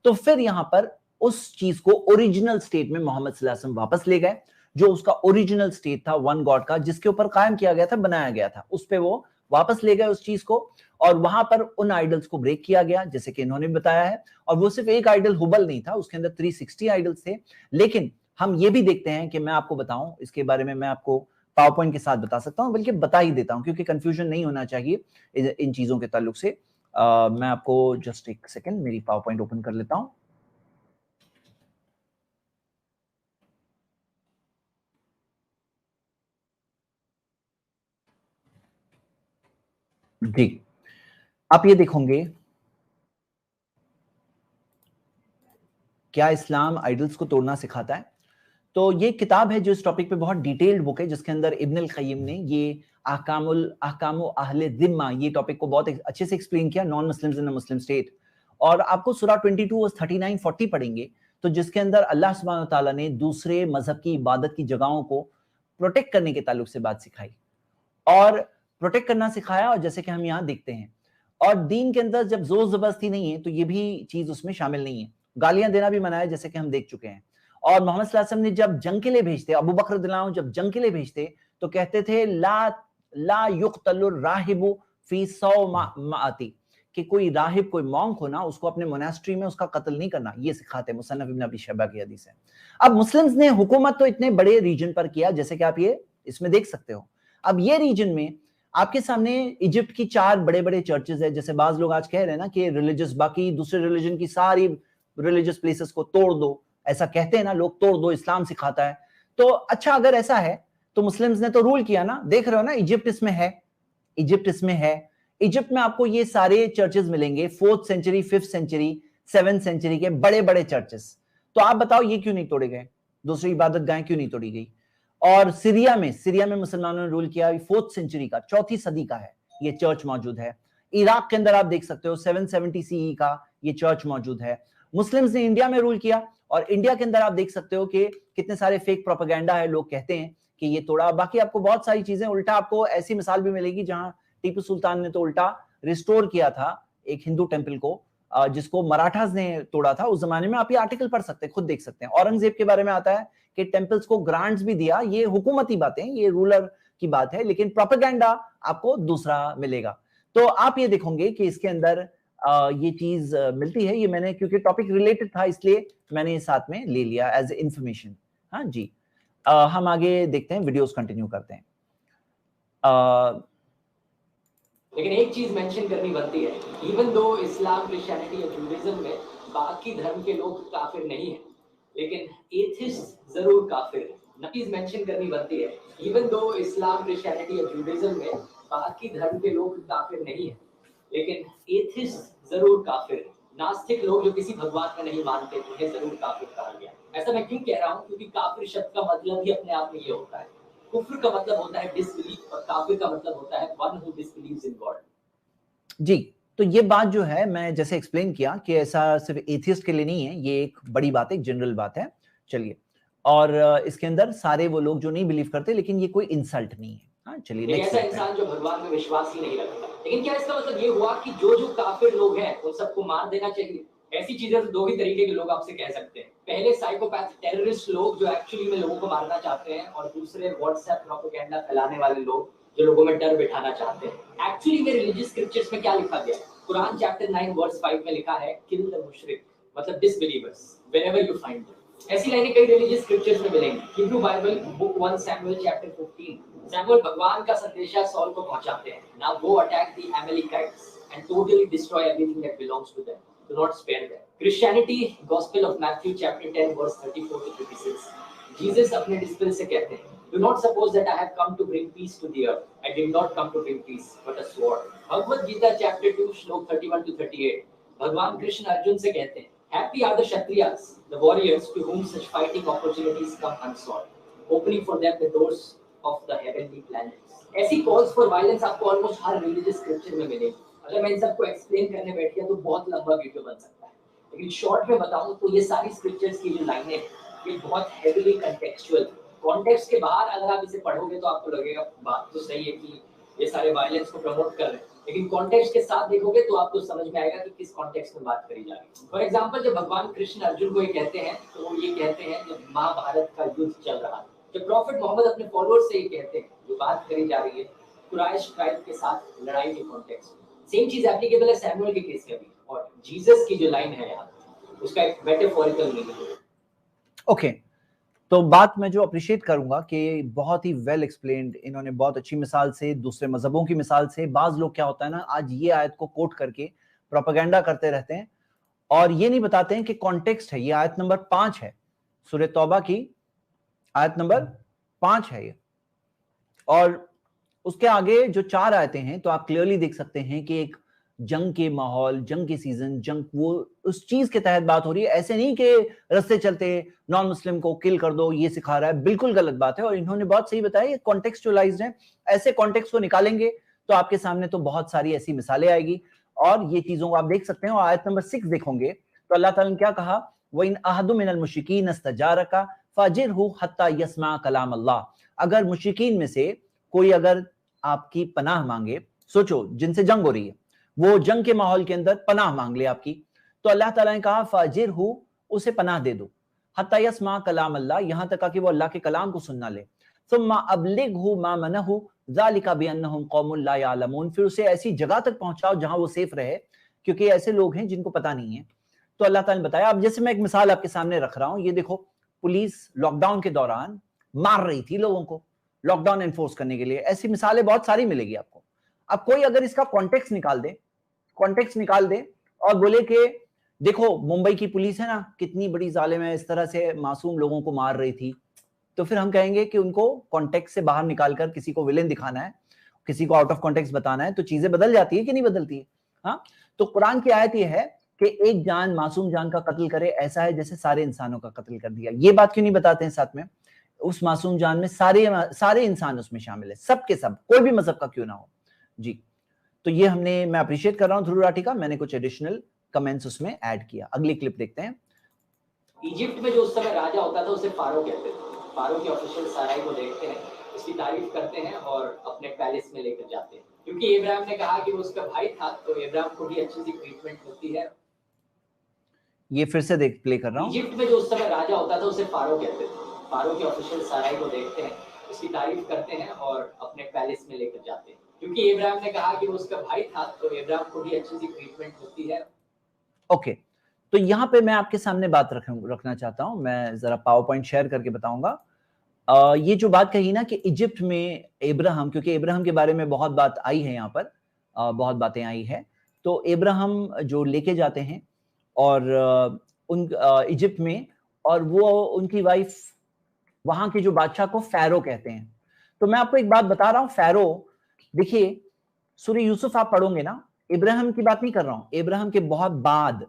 तो फिर यहाँ पर उस चीज को ओरिजिनल स्टेट में मोहम्मद सल्लल्लाहु अलैहि वसल्लम वापस ले गए, जो उसका ओरिजिनल स्टेट था वन गॉड का, जिसके ऊपर कायम किया गया था, बनाया गया था, उस पे वो वापस ले गए उस चीज को। और वहां पर उन आइडल्स को ब्रेक किया गया, जैसे कि इन्होंने भी बताया है। और वो सिर्फ एक आइडल हुबल नहीं था, उसके अंदर 360 आइडल्स थे। लेकिन हम ये भी देखते हैं कि मैं आपको बताऊं इसके बारे में, मैं आपको पावर पॉइंट के साथ बता सकता हूं, बल्कि बता ही देता हूं क्योंकि कंफ्यूजन नहीं होना चाहिए इन चीजों के ताल्लुक से। मैं आपको जस्ट एक सेकंड मेरी पावर पॉइंट ओपन कर लेता हूं। जी, आप ये देखोगे, क्या इस्लाम आइडल्स को तोड़ना सिखाता है? तो ये किताब है जो इस टॉपिक पे बहुत डिटेल्ड बुक है, जिसके अंदर इब्न अल क़य्यिम ने ये अहकामु अहले ज़िम्मा, ये टॉपिक को बहुत अच्छे से एक्सप्लेन किया, non Muslims in a Muslim state. और आपको सूरा 22 वर्स 39-40 पढ़ेंगे तो जिसके अंदर अल्लाह सुब्हानहू व तआला ने दूसरे मजहब की इबादत की जगहों को प्रोटेक्ट करने के ताल्लुक से बात सिखाई और प्रोटेक्ट करना सिखाया। और जैसे कि हम यहाँ देखते हैं, और दीन के अंदर जब जोर जबरदस्ती नहीं है तो ये भी चीज उसमें शामिल नहीं है। गालियां देना भी मना है, जैसे कि हम देख चुके हैं। और मोहम्मद सल्लल्लाहु अलैहि वसल्लम ने जब जंग के लिए भेजते, अबू बकर रज़ियल्लाहु अन्हु जब जंग के लिए भेजते तो कहते थे ला युक़तलुर राहिबु फी सौमाअती, कि कोई राहिब, कोई मॉन्क हो ना, उसको अपने मोनास्ट्री में उसका कत्ल नहीं करना। ये सिखाते मुसन्नफ इब्न अबी शैबा की हदीस है। अब मुस्लिम्स ने हुकूमत तो इतने बड़े रीजन पर किया, जैसे कि आप ये इसमें देख सकते हो। अब ये रीजन में आपके सामने इजिप्ट की 4 बड़े बड़े चर्चेस है। जैसे बाज लोग आज कह रहे हैं ना कि रिलीजियस, बाकी दूसरे रिलीजन की सारी रिलीजियस प्लेसेस को तोड़ दो, ऐसा कहते हैं ना लोग, तोड़ दो, इस्लाम सिखाता है। तो अच्छा, अगर ऐसा है तो मुस्लिम्स ने तो रूल किया ना, देख रहे हो ना, इजिप्ट इसमें है, इजिप्ट इसमें है। इजिप्ट में आपको ये सारे चर्चेस मिलेंगे, 4th century, 5th century, 7th century के बड़े बड़े चर्चेस। तो आप बताओ ये क्यों नहीं तोड़े गए, दूसरी इबादत गाहें क्यों नहीं तोड़ी गई? और सीरिया में मुसलमानों ने रूल किया, 4th सेंचुरी का, 4वीं सदी का है ये चर्च मौजूद है। इराक के अंदर आप देख सकते हो 770 CE का ये चर्च मौजूद है। मुस्लिम्स ने इंडिया में रूल किया, और इंडिया के अंदर आप देख सकते हो कि कितने सारे फेक प्रोपेगेंडा है, लोग कहते हैं कि ये तोड़ा। बाकी आपको बहुत सारी चीजें उल्टा, आपको ऐसी मिसाल भी मिलेगी जहां टीपू सुल्तान ने तो उल्टा रिस्टोर किया था एक हिंदू टेंपल को, जिसको मराठास ने तोड़ा था उस जमाने में। आप ये आर्टिकल पढ़ सकते हैं, खुद देख सकते हैं। औरंगजेब के बारे में आता है कि टेंपल्स को ग्रांट्स भी दिया। ये हुकूमती बातें, ये रूलर की बात है, लेकिन प्रोपेगेंडा आपको दूसरा मिलेगा। तो आप ये देखोगे कि इसके अंदर ये चीज मिलती है। ये मैंने, क्योंकि टॉपिक रिलेटेड था इसलिए मैंने साथ में ले लिया एज इंफॉर्मेशन। हाँ जी, हम आगे देखते हैं, वीडियोस कंटिन्यू करते हैं। लेकिन एक चीज मेंशन करनी बनती है, इवन दो इस्लाम, क्रिश्चियनिटी या जूडाइज्म में बाकी धर्म के लोग काफिर नहीं है, लेकिन एथिस्ट जरूर काफिर है। चीज मेंशन करनी बनती है, इवन दो इस्लाम, क्रिश्चियनिटी या जूडाइज्म में बाकी धर्म के लोग काफिर नहीं है, लेकिन एथिस्ट जरूर काफिर है। नास्तिक लोग जो किसी भगवान में नहीं मानते, उन्हें जरूर काफिर कहा गया। ऐसा मैं क्यों कह रहा हूँ? क्योंकि काफिर शब्द का मतलब ही अपने आप में ये होता है। कुफ्र का मतलब होता है डिसबिलीफ, और काफिर का मतलब होता है वन हु डिसबिलीव्स इन गॉड। जी, तो ये बात जो है, मैं जैसे एक्सप्लेन किया कि ऐसा सिर्फ एथियस्ट के लिए नहीं है, ये एक बड़ी बात है, एक जनरल बात है। चलिए, और इसके अंदर सारे वो लोग जो नहीं बिलीव करते, लेकिन ये कोई इंसल्ट नहीं है। हाँ, चलिए, ऐसा इंसान जो भगवान में विश्वास ही नहीं रखता। लेकिन क्या इसका मतलब ये हुआ कि जो काफिर लोग हैं उन सबको मार देना चाहिए? ऐसी चीजें तो दो ही तरीके के लोग आपसे कह सकते हैं। पहले साइकोपैथ, टेररिस्ट लोग जो एक्चुअली में लोगों को मारना चाहते हैं, और दूसरे व्हाट्सएप प्रोपेगेंडा फैलाने वाले लोग जो लोगों में डर बिठाना चाहते हैं। एक्चुअली में रिलीजियस स्क्रिप्चर्स में क्या लिखा गया है? कुरान चैप्टर 9 वर्स 5 में लिखा है, किल द मुशरिक, मतलब disbelievers wherever you find them. ऐसी लाइनें कई रिलीजियस स्क्रिप्चर्स में मिलेंगी। Hebrew Bible book 1 Samuel chapter 15, Samuel भगवान का संदेशा सॉल को पहुंचाते हैं, now go attack the Amalekites and totally destroy everything that belongs to them, do not spare them. Christianity, gospel of Matthew chapter 10 verse 34 to 36, Jesus अपने disciple से कहते हैं, do not suppose that I have come to bring peace to the earth. I did not come to bring peace but a sword. Bhagavad Gita chapter 2 shloka 31 to 38, भगवान कृष्ण अर्जुन से कहते हैं, happy are the kshatriyas, the warriors to whom such fighting opportunities come unsought, opening for them the doors of the heavenly planets. ऐसी calls for violence आपको almost हर religious scripture में मिलेगी। अगर मैं इन सबको एक्सप्लेन करने बैठ गया तो बहुत लंबा वीडियो बन सकता है, लेकिन शॉर्ट में बताऊं तो ये सारी स्क्रिप्चर्स की जो लाइनें हैं, ये बहुत हेवीली कंटेक्चुअल। कॉन्टेक्स्ट के बाहर अगर आप इसे पढ़ोगे तो आपको लगेगा बात तो सही है कि ये सारे वायलेंस को प्रमोट कर रहे हैं, लेकिन कॉन्टेक्स्ट के साथ देखोगे तो आपको समझ में आएगा कि किस कॉन्टेक्स्ट में बात करी जा रही है। फॉर एग्जांपल, जब भगवान कृष्ण अर्जुन को ये कहते हैं तो वो ये कहते हैं जब महाभारत का युद्ध चल रहा है, जब प्रॉफिट मोहम्मद अपने फॉलोअर्स से ये कहते हैं, जो बात करी जा रही है कुरैश ट्राइब के साथ लड़ाई के कॉन्टेक्स्ट में। सेम चीज एप्लीकेबल है सैमुएल के केस में भी, और जीसस की जो लाइन है यहाँ उसका एक मेटाफोरिकल मीनिंग है। ओके, तो बात मैं जो अप्रिशिएट करूंगा कि बहुत ही वेल एक्सप्लेन्ड, इन्होंने बहुत अच्छी मिसाल से, दूसरे मजहबों की मिसाल से। बाज लोग क्या होता है ना, आज ये आयत को कोट करके प्रोपेगेंडा करते रहते हैं और ये नहीं बताते हैं कि कॉन्टेक्स्ट है। ये आयत नंबर 5 है, सूरह तौबा की आयत नंबर 5 है ये, और उसके आगे जो 4 आयतें हैं तो आप क्लियरली देख सकते हैं कि एक जंग के माहौल, जंग के सीजन, जंग, वो उस चीज के तहत बात हो रही है। ऐसे नहीं कि रास्ते चलते नॉन मुस्लिम को किल कर दो, ये सिखा रहा है, बिल्कुल गलत बात है। और इन्होंने बहुत सही बताया, ये कॉन्टेक्सचुअलाइज्ड है। ऐसे कॉन्टेक्स्ट को निकालेंगे तो आपके सामने तो बहुत सारी ऐसी मिसालें आएगी और ये चीजों को आप देख सकते हैं। और आयत नंबर 6 देखोगे तो अल्लाह ताला ने क्या कहा, व इन अहदु मिनल मुश्रिकीन इस्तजारका फाजिरहु हत्ता यस्मा कलाम अल्लाह। अगर मुश्रिकीन में से कोई अगर आपकी पनाह मांगे, सोचो जिनसे जंग हो रही है, वो जंग के माहौल के अंदर पनाह मांग ले आपकी, तो अल्लाह ताला ने कहा फाजिरहु, उसे पनाह दे दो, हत्ता यस्मा कलाम अल्लाह, यहां तक कि वो अल्लाह के कलाम को सुनना ले। सुम्मा अबलिगहु मा मनहु ज़ालिका बिअन्नहुम कौमुन ला यअलमून, फिर उसे ऐसी जगह तक पहुंचाओ जहां वो सेफ रहे, क्योंकि ऐसे लोग हैं जिनको पता नहीं है। तो अल्लाह ताला ने बताया। अब जैसे मैं एक मिसाल आपके सामने रख रहा हूं, ये देखो, पुलिस लॉकडाउन के दौरान मार रही थी लोगों को लॉकडाउन एनफोर्स करने के लिए। ऐसी मिसालें बहुत सारी मिलेगी आपको। अब कोई अगर इसका कॉन्टेक्स्ट निकाल दे और बोले कि देखो मुंबई की पुलिस है ना, कितनी बड़ी जालिम है, इस तरह से मासूम लोगों को मार रही थी, तो फिर हम कहेंगे कि उनको कॉन्टेक्स्ट से बाहर निकालकर किसी को विलेन दिखाना है, किसी को आउट ऑफ कॉन्टेक्स्ट बताना है, तो चीजें बदल जाती है कि नहीं बदलती है। हाँ, तो कुरान की आयत यह है कि एक जान, मासूम जान का कत्ल करे ऐसा है जैसे सारे इंसानों का कत्ल कर दिया। ये बात क्यों नहीं बताते हैं साथ में, उस मासूम जान में सारे इंसान उसमें शामिल है, सब के सब, कोई भी मजहब का क्यों ना हो जी। तो ये मैं अप्रिशिएट कर रहा हूं ध्रुव राठी का, मैंने कुछ एडिशनल कमेंट्स उसमें ऐड किया। अगली क्लिप देखते हैं। इजिप्ट में जो उस समय राजा होता था उसे फारो कहते थे। फारो के ऑफिशियल साराई को देखते हैं, उसकी तारीफ करते हैं और अपने पैलेस में लेकर जाते हैं। क्योंकि इब्राहिम ने कहा कि वो उसका भाई था, तो इब्राहिम को भी अच्छी सी ट्रीटमेंट मिलती है। ये फिर से देख प्ले कर रहा हूँ। इजिप्ट में जो उस समय राजा होता था उसे फारो कहते थे। फारो के ऑफिशियल साराई को देखते हैं, उसकी तारीफ करते हैं और अपने पैलेस में लेकर जाते हैं। क्योंकि इब्राहिम ने कहा कि वो उसका भाई था, तो इब्राहिम को भी अच्छी सी ट्रीटमेंट मिलती है। ओके, तो यहाँ पे मैं आपके सामने बात रखना चाहता हूँ। मैं जरा पावर पॉइंट शेयर करके बताऊंगा। ये जो बात कही ना कि इजिप्ट में इब्राहिम, क्योंकि इब्राहिम के बारे में बहुत बात आई है यहाँ पर, बहुत बातें आई है। तो इब्राहिम जो लेके जाते हैं और उन इजिप्ट में, और वो उनकी वाइफ वहां के जो बादशाह को फैरो कहते हैं। तो मैं आपको एक बात बता रहा हूँ, फैरो, देखिए सूरह यूसुफ आप पढ़ोगे ना, इब्राहिम की बात नहीं कर रहा हूं, इब्राहिम के बहुत बाद,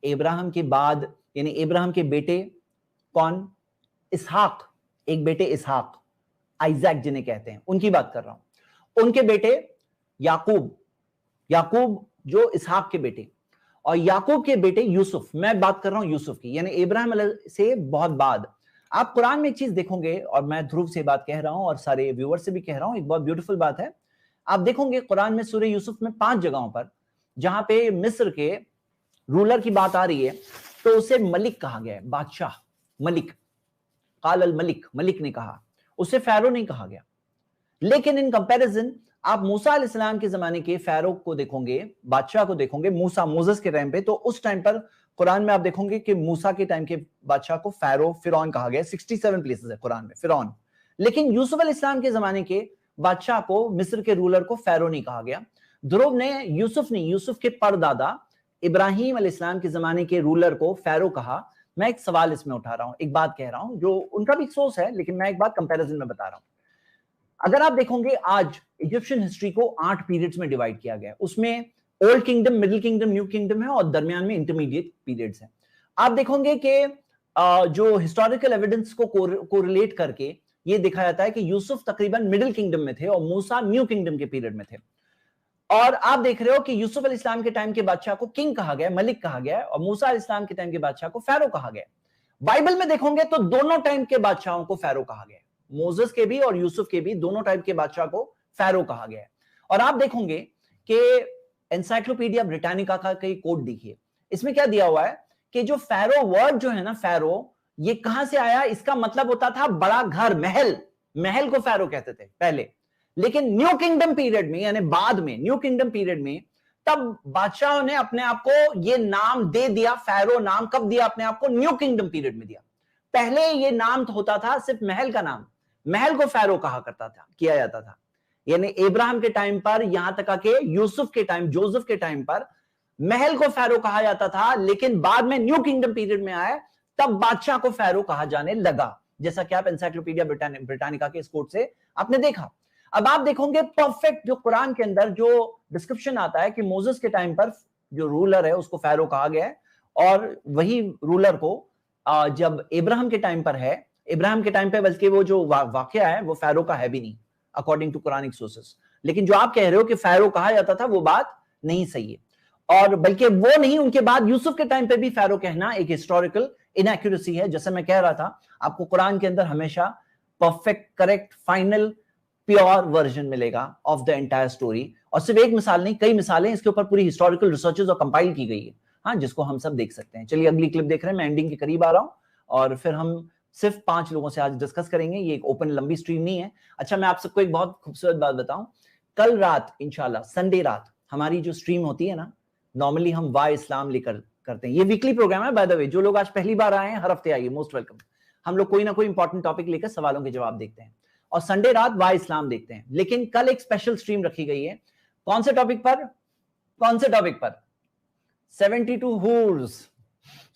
इब्राहिम के बाद यानी इब्राहिम के बेटे कौन, इसहाक, एक बेटे इसहाक, आइजैक जिन्हें कहते हैं, उनकी बात कर रहा हूं। उनके बेटे याकूब, याकूब जो इसहाक के बेटे, और याकूब के बेटे यूसुफ, मैं बात कर रहा हूं यूसुफ की, यानी इब्राहिम से बहुत बाद। आप कुरान में एक चीज देखोगे, और मैं ध्रुव से बात कह रहा हूं और सारे व्यूअर से भी कह रहा हूं, एक बहुत ब्यूटीफुल बात है। आप देखोगे कुरान में सूरह यूसुफ में 5 जगहों पर जहां पे मिस्र के रूलर की बात आ रही है, तो उसे मलिक कहा गया है, बादशाह, मलिक, काल अल मलिक, मलिक ने कहा, उसे फैरो नहीं कहा गया। लेकिन इन कंपैरिजन आप मूसा अलैहिस्सलाम के जमाने के फैरो को देखोगे, बादशाह को देखोगे, मूसा, मोसेस के टाइम पे, तो उस टाइम पर कुरान में आप देखोगे कि मूसा के टाइम के बादशाह को फैरो, फिरौन कहा गया। 67 प्लेसेस है कुरान में फिरौन। लेकिन यूसुफ अलैहिस्सलाम के जमाने के बादशाह को, मिस्र के रूलर को फैरो नहीं कहा गया। ध्रुव ने यूसुफ नहीं, यूसुफ के परदादा इब्राहिम अलैहिस्सलाम के जमाने के रूलर को फैरो कहा। मैं एक सवाल इसमें उठा रहा हूं, एक बात कह रहा हूं, जो उनका भी सोच है, लेकिन मैं एक बात कंपैरिजन में बता रहा हूं। अगर आप देखोगे आज इजिप्शियन हिस्ट्री को 8 पीरियड्स में डिवाइड किया गया है। उसमें old kingdom, middle kingdom, new kingdom है, और दरमियान में इंटरमीडिएट पीरियड्स हैं। आप देखोगे कि जो हिस्टोरिकल एविडेंस को कोरिलेट करके ये देखा जाता है कि यूसुफ तकरीबन मिडिल किंगडम में थे और मूसा न्यू किंगडम के पीरियड में थे। और आप देख रहे हो कि यूसुफ अलैहिस्सलाम के टाइम के बादशाह को किंग कहा गया, मलिक कहा गया, और मूसा अलैहिस्सलाम के टाइम के बादशाह को फैरो कहा गया। बाइबल में देखोगे तो दोनों टाइम के बादशाहों को फैरो कहा गया, मोसेस के भी और यूसुफ के भी, दोनों टाइप के बादशाह को फैरो कहा गया है। और आप देखोगे कि एनसाइक्लोपीडिया ब्रिटानिका का कई कोड देखिए, इसमें क्या दिया हुआ है कि जो फैरो वर्ड जो है ना, फैरो, ये कहां से आया, इसका मतलब होता था बड़ा घर, महल, महल को फैरो कहते थे पहले। लेकिन न्यू किंगडम पीरियड में, यानी बाद में न्यू किंगडम पीरियड में, तब बादशाहों ने अपने आप को ये नाम दे दिया, फैरो नाम कब दिया अपने आप को, न्यू किंगडम पीरियड में दिया। पहले ये नाम होता था सिर्फ महल का नाम, महल को फैरो कहा करता था, किया जाता था। यानी इब्राहिम के टाइम पर, यहां तक कि यूसुफ के टाइम, जोसेफ के टाइम पर महल को फैरो कहा जाता था। लेकिन बाद में न्यू किंगडम पीरियड में आया, तब बादशाह को फैरो कहा जाने लगा, जैसा कि आप एनसाइक्लोपीडिया ब्रिटानिका के इस कोड से आपने देखा। अब आप देखोगे परफेक्ट जो कुरान के अंदर जो डिस्क्रिप्शन आता है कि मोसेस के टाइम पर जो रूलर है उसको फैरो कहा गया है, और वही रूलर को जब इब्राहिम के टाइम पर है, इब्राहिम के टाइम पे बल्कि वो जो वाकया है वो फैरो का है भी नहीं अकॉर्डिंग टू कुरानिक सोर्सेस। लेकिन जो आप कह रहे हो कि फैरो कहा जाता था, वो बात नहीं सही है, और बल्कि वो नहीं, उनके बाद यूसुफ के टाइम पे भी फैरो कहना एक हिस्टोरिकल इनएक्यूरेसी है। जैसे मैं कह रहा था, आपको कुरान के अंदर हमेशा perfect, correct, final, pure version मिलेगा ऑफ द एंटायर स्टोरी, और सिर्फ एक मिसाल नहीं, कई मिसालें इसके ऊपर पूरी हिस्टोरिकल रिसर्चेस और कंपाइल की गई है, हाँ, जिसको हम सब देख सकते हैं। चलिए अगली क्लिप देख रहे हैं, मैं एंडिंग के करीब आ रहा हूं, और फिर हम सिर्फ 5 लोगों से आज डिस्कस करेंगे। ये एक ओपन लंबी स्ट्रीम नहीं है। अच्छा, मैं आप सबको एक बहुत खूबसूरत बात बताऊं, कल रात इंशाल्लाह, संडे रात हमारी जो स्ट्रीम होती है ना, नॉर्मली हम वाह इस्लाम लेकर करते हैं, ये वीकली प्रोग्राम है बाय द वे। जो लोग आज पहली बार आए हैं, हर हफ्ते आइए, मोस्ट वेलकम। हम लोग कोई ना कोई इंपॉर्टेंट टॉपिक लेकर सवालों के जवाब देखते हैं, और संडे रात वाह इस्लाम देखते हैं। लेकिन कल एक स्पेशल स्ट्रीम रखी गई है, कौन से टॉपिक पर, कौन से टॉपिक पर, 72 हूर्स,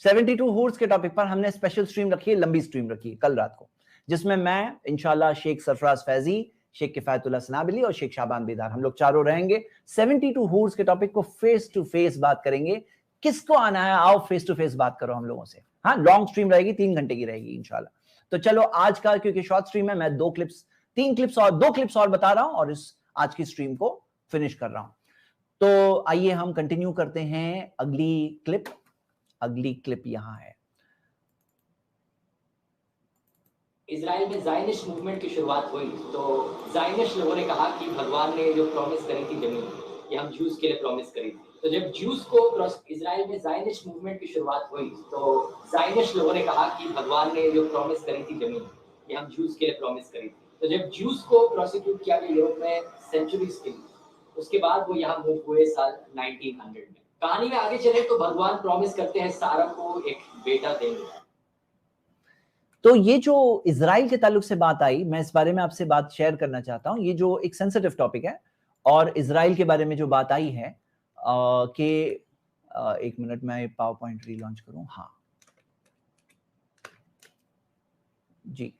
72 हूर्स के टॉपिक पर हमने स्पेशल स्ट्रीम रखी है, लंबी स्ट्रीम रखी है कल रात को, जिसमें मैं इंशाल्लाह शेख सरफराज फैजी, शेख किफायतुल्लाह सनाबिली और शेख शाबान बेदार, हम लोग चारों रहेंगे। 72 हूर्स के टॉपिक को फेस टू फेस बात करेंगे। किसको आना है, आओ फेस टू फेस बात करो हम लोगों से। हाँ, लॉन्ग स्ट्रीम रहेगी, 3 घंटे की रहेगी इंशाल्लाह। तो चलो आज का, क्योंकि शॉर्ट स्ट्रीम है, मैं 2 क्लिप्स, 3 क्लिप्स और 2 क्लिप्स और बता रहा हूं, और इस आज की स्ट्रीम को फिनिश कर रहा हूं। तो आइए हम कंटिन्यू करते हैं अगली क्लिप यहां है। इजराइल में जायनिस्ट मूवमेंट की शुरुआत हुई तो जायनिस्ट लोगों ने कहा कि भगवान ने जो प्रॉमिस करी थी जमीन, ये हम ज्यूज के लिए प्रॉमिस करी थी। तो जब ज्यूज को इजराइल में जायनिस्ट मूवमेंट की शुरुआत हुई तो जायनिस्ट लोगों ने कहा कि भगवान ने जो प्रॉमिस करी थी जमीन, ये हम ज्यूज के लिए प्रॉमिस करी थी। तो जब ज्यूज को प्रोसिक्यूट किया गया यूरोप में सेंचुरीज के लिए, उसके बाद वो यहाँ मूव हुए साल 1900 में। कहानी में आगे चले तो भगवान प्रॉमिस करते हैं सारा को एक बेटा देंगे। तो ये जो इजराइल के ताल्लुक से बात आई, मैं इस बारे में आपसे बात शेयर करना चाहता हूं। ये जो एक सेंसिटिव टॉपिक है और इजराइल के बारे में जो बात आई है कि एक मिनट में पावर पॉइंट रीलॉन्च करूं। हाँ जी,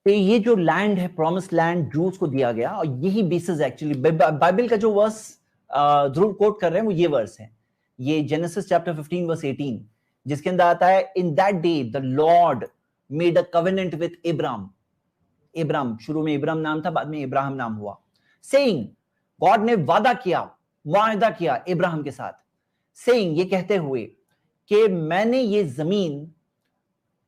तो ये जो लैंड है, प्रॉमिस लैंड जूस को दिया गया, और यही बेसिस एक्चुअली बाइबल का जो वर्स ध्रुव कोट कर रहे हैं वो ये वर्स है, ये जेनेसिस चैप्टर 15 वर्स 18, जिसके अंदर आता है in that day the Lord made a covenant with Abram, शुरू में इब्राम नाम था, बाद में इब्राहिम नाम हुआ, सेइंग, गॉड ने वादा किया इब्राहिम के साथ, सेइंग, ये कहते हुए कि मैंने ये जमीन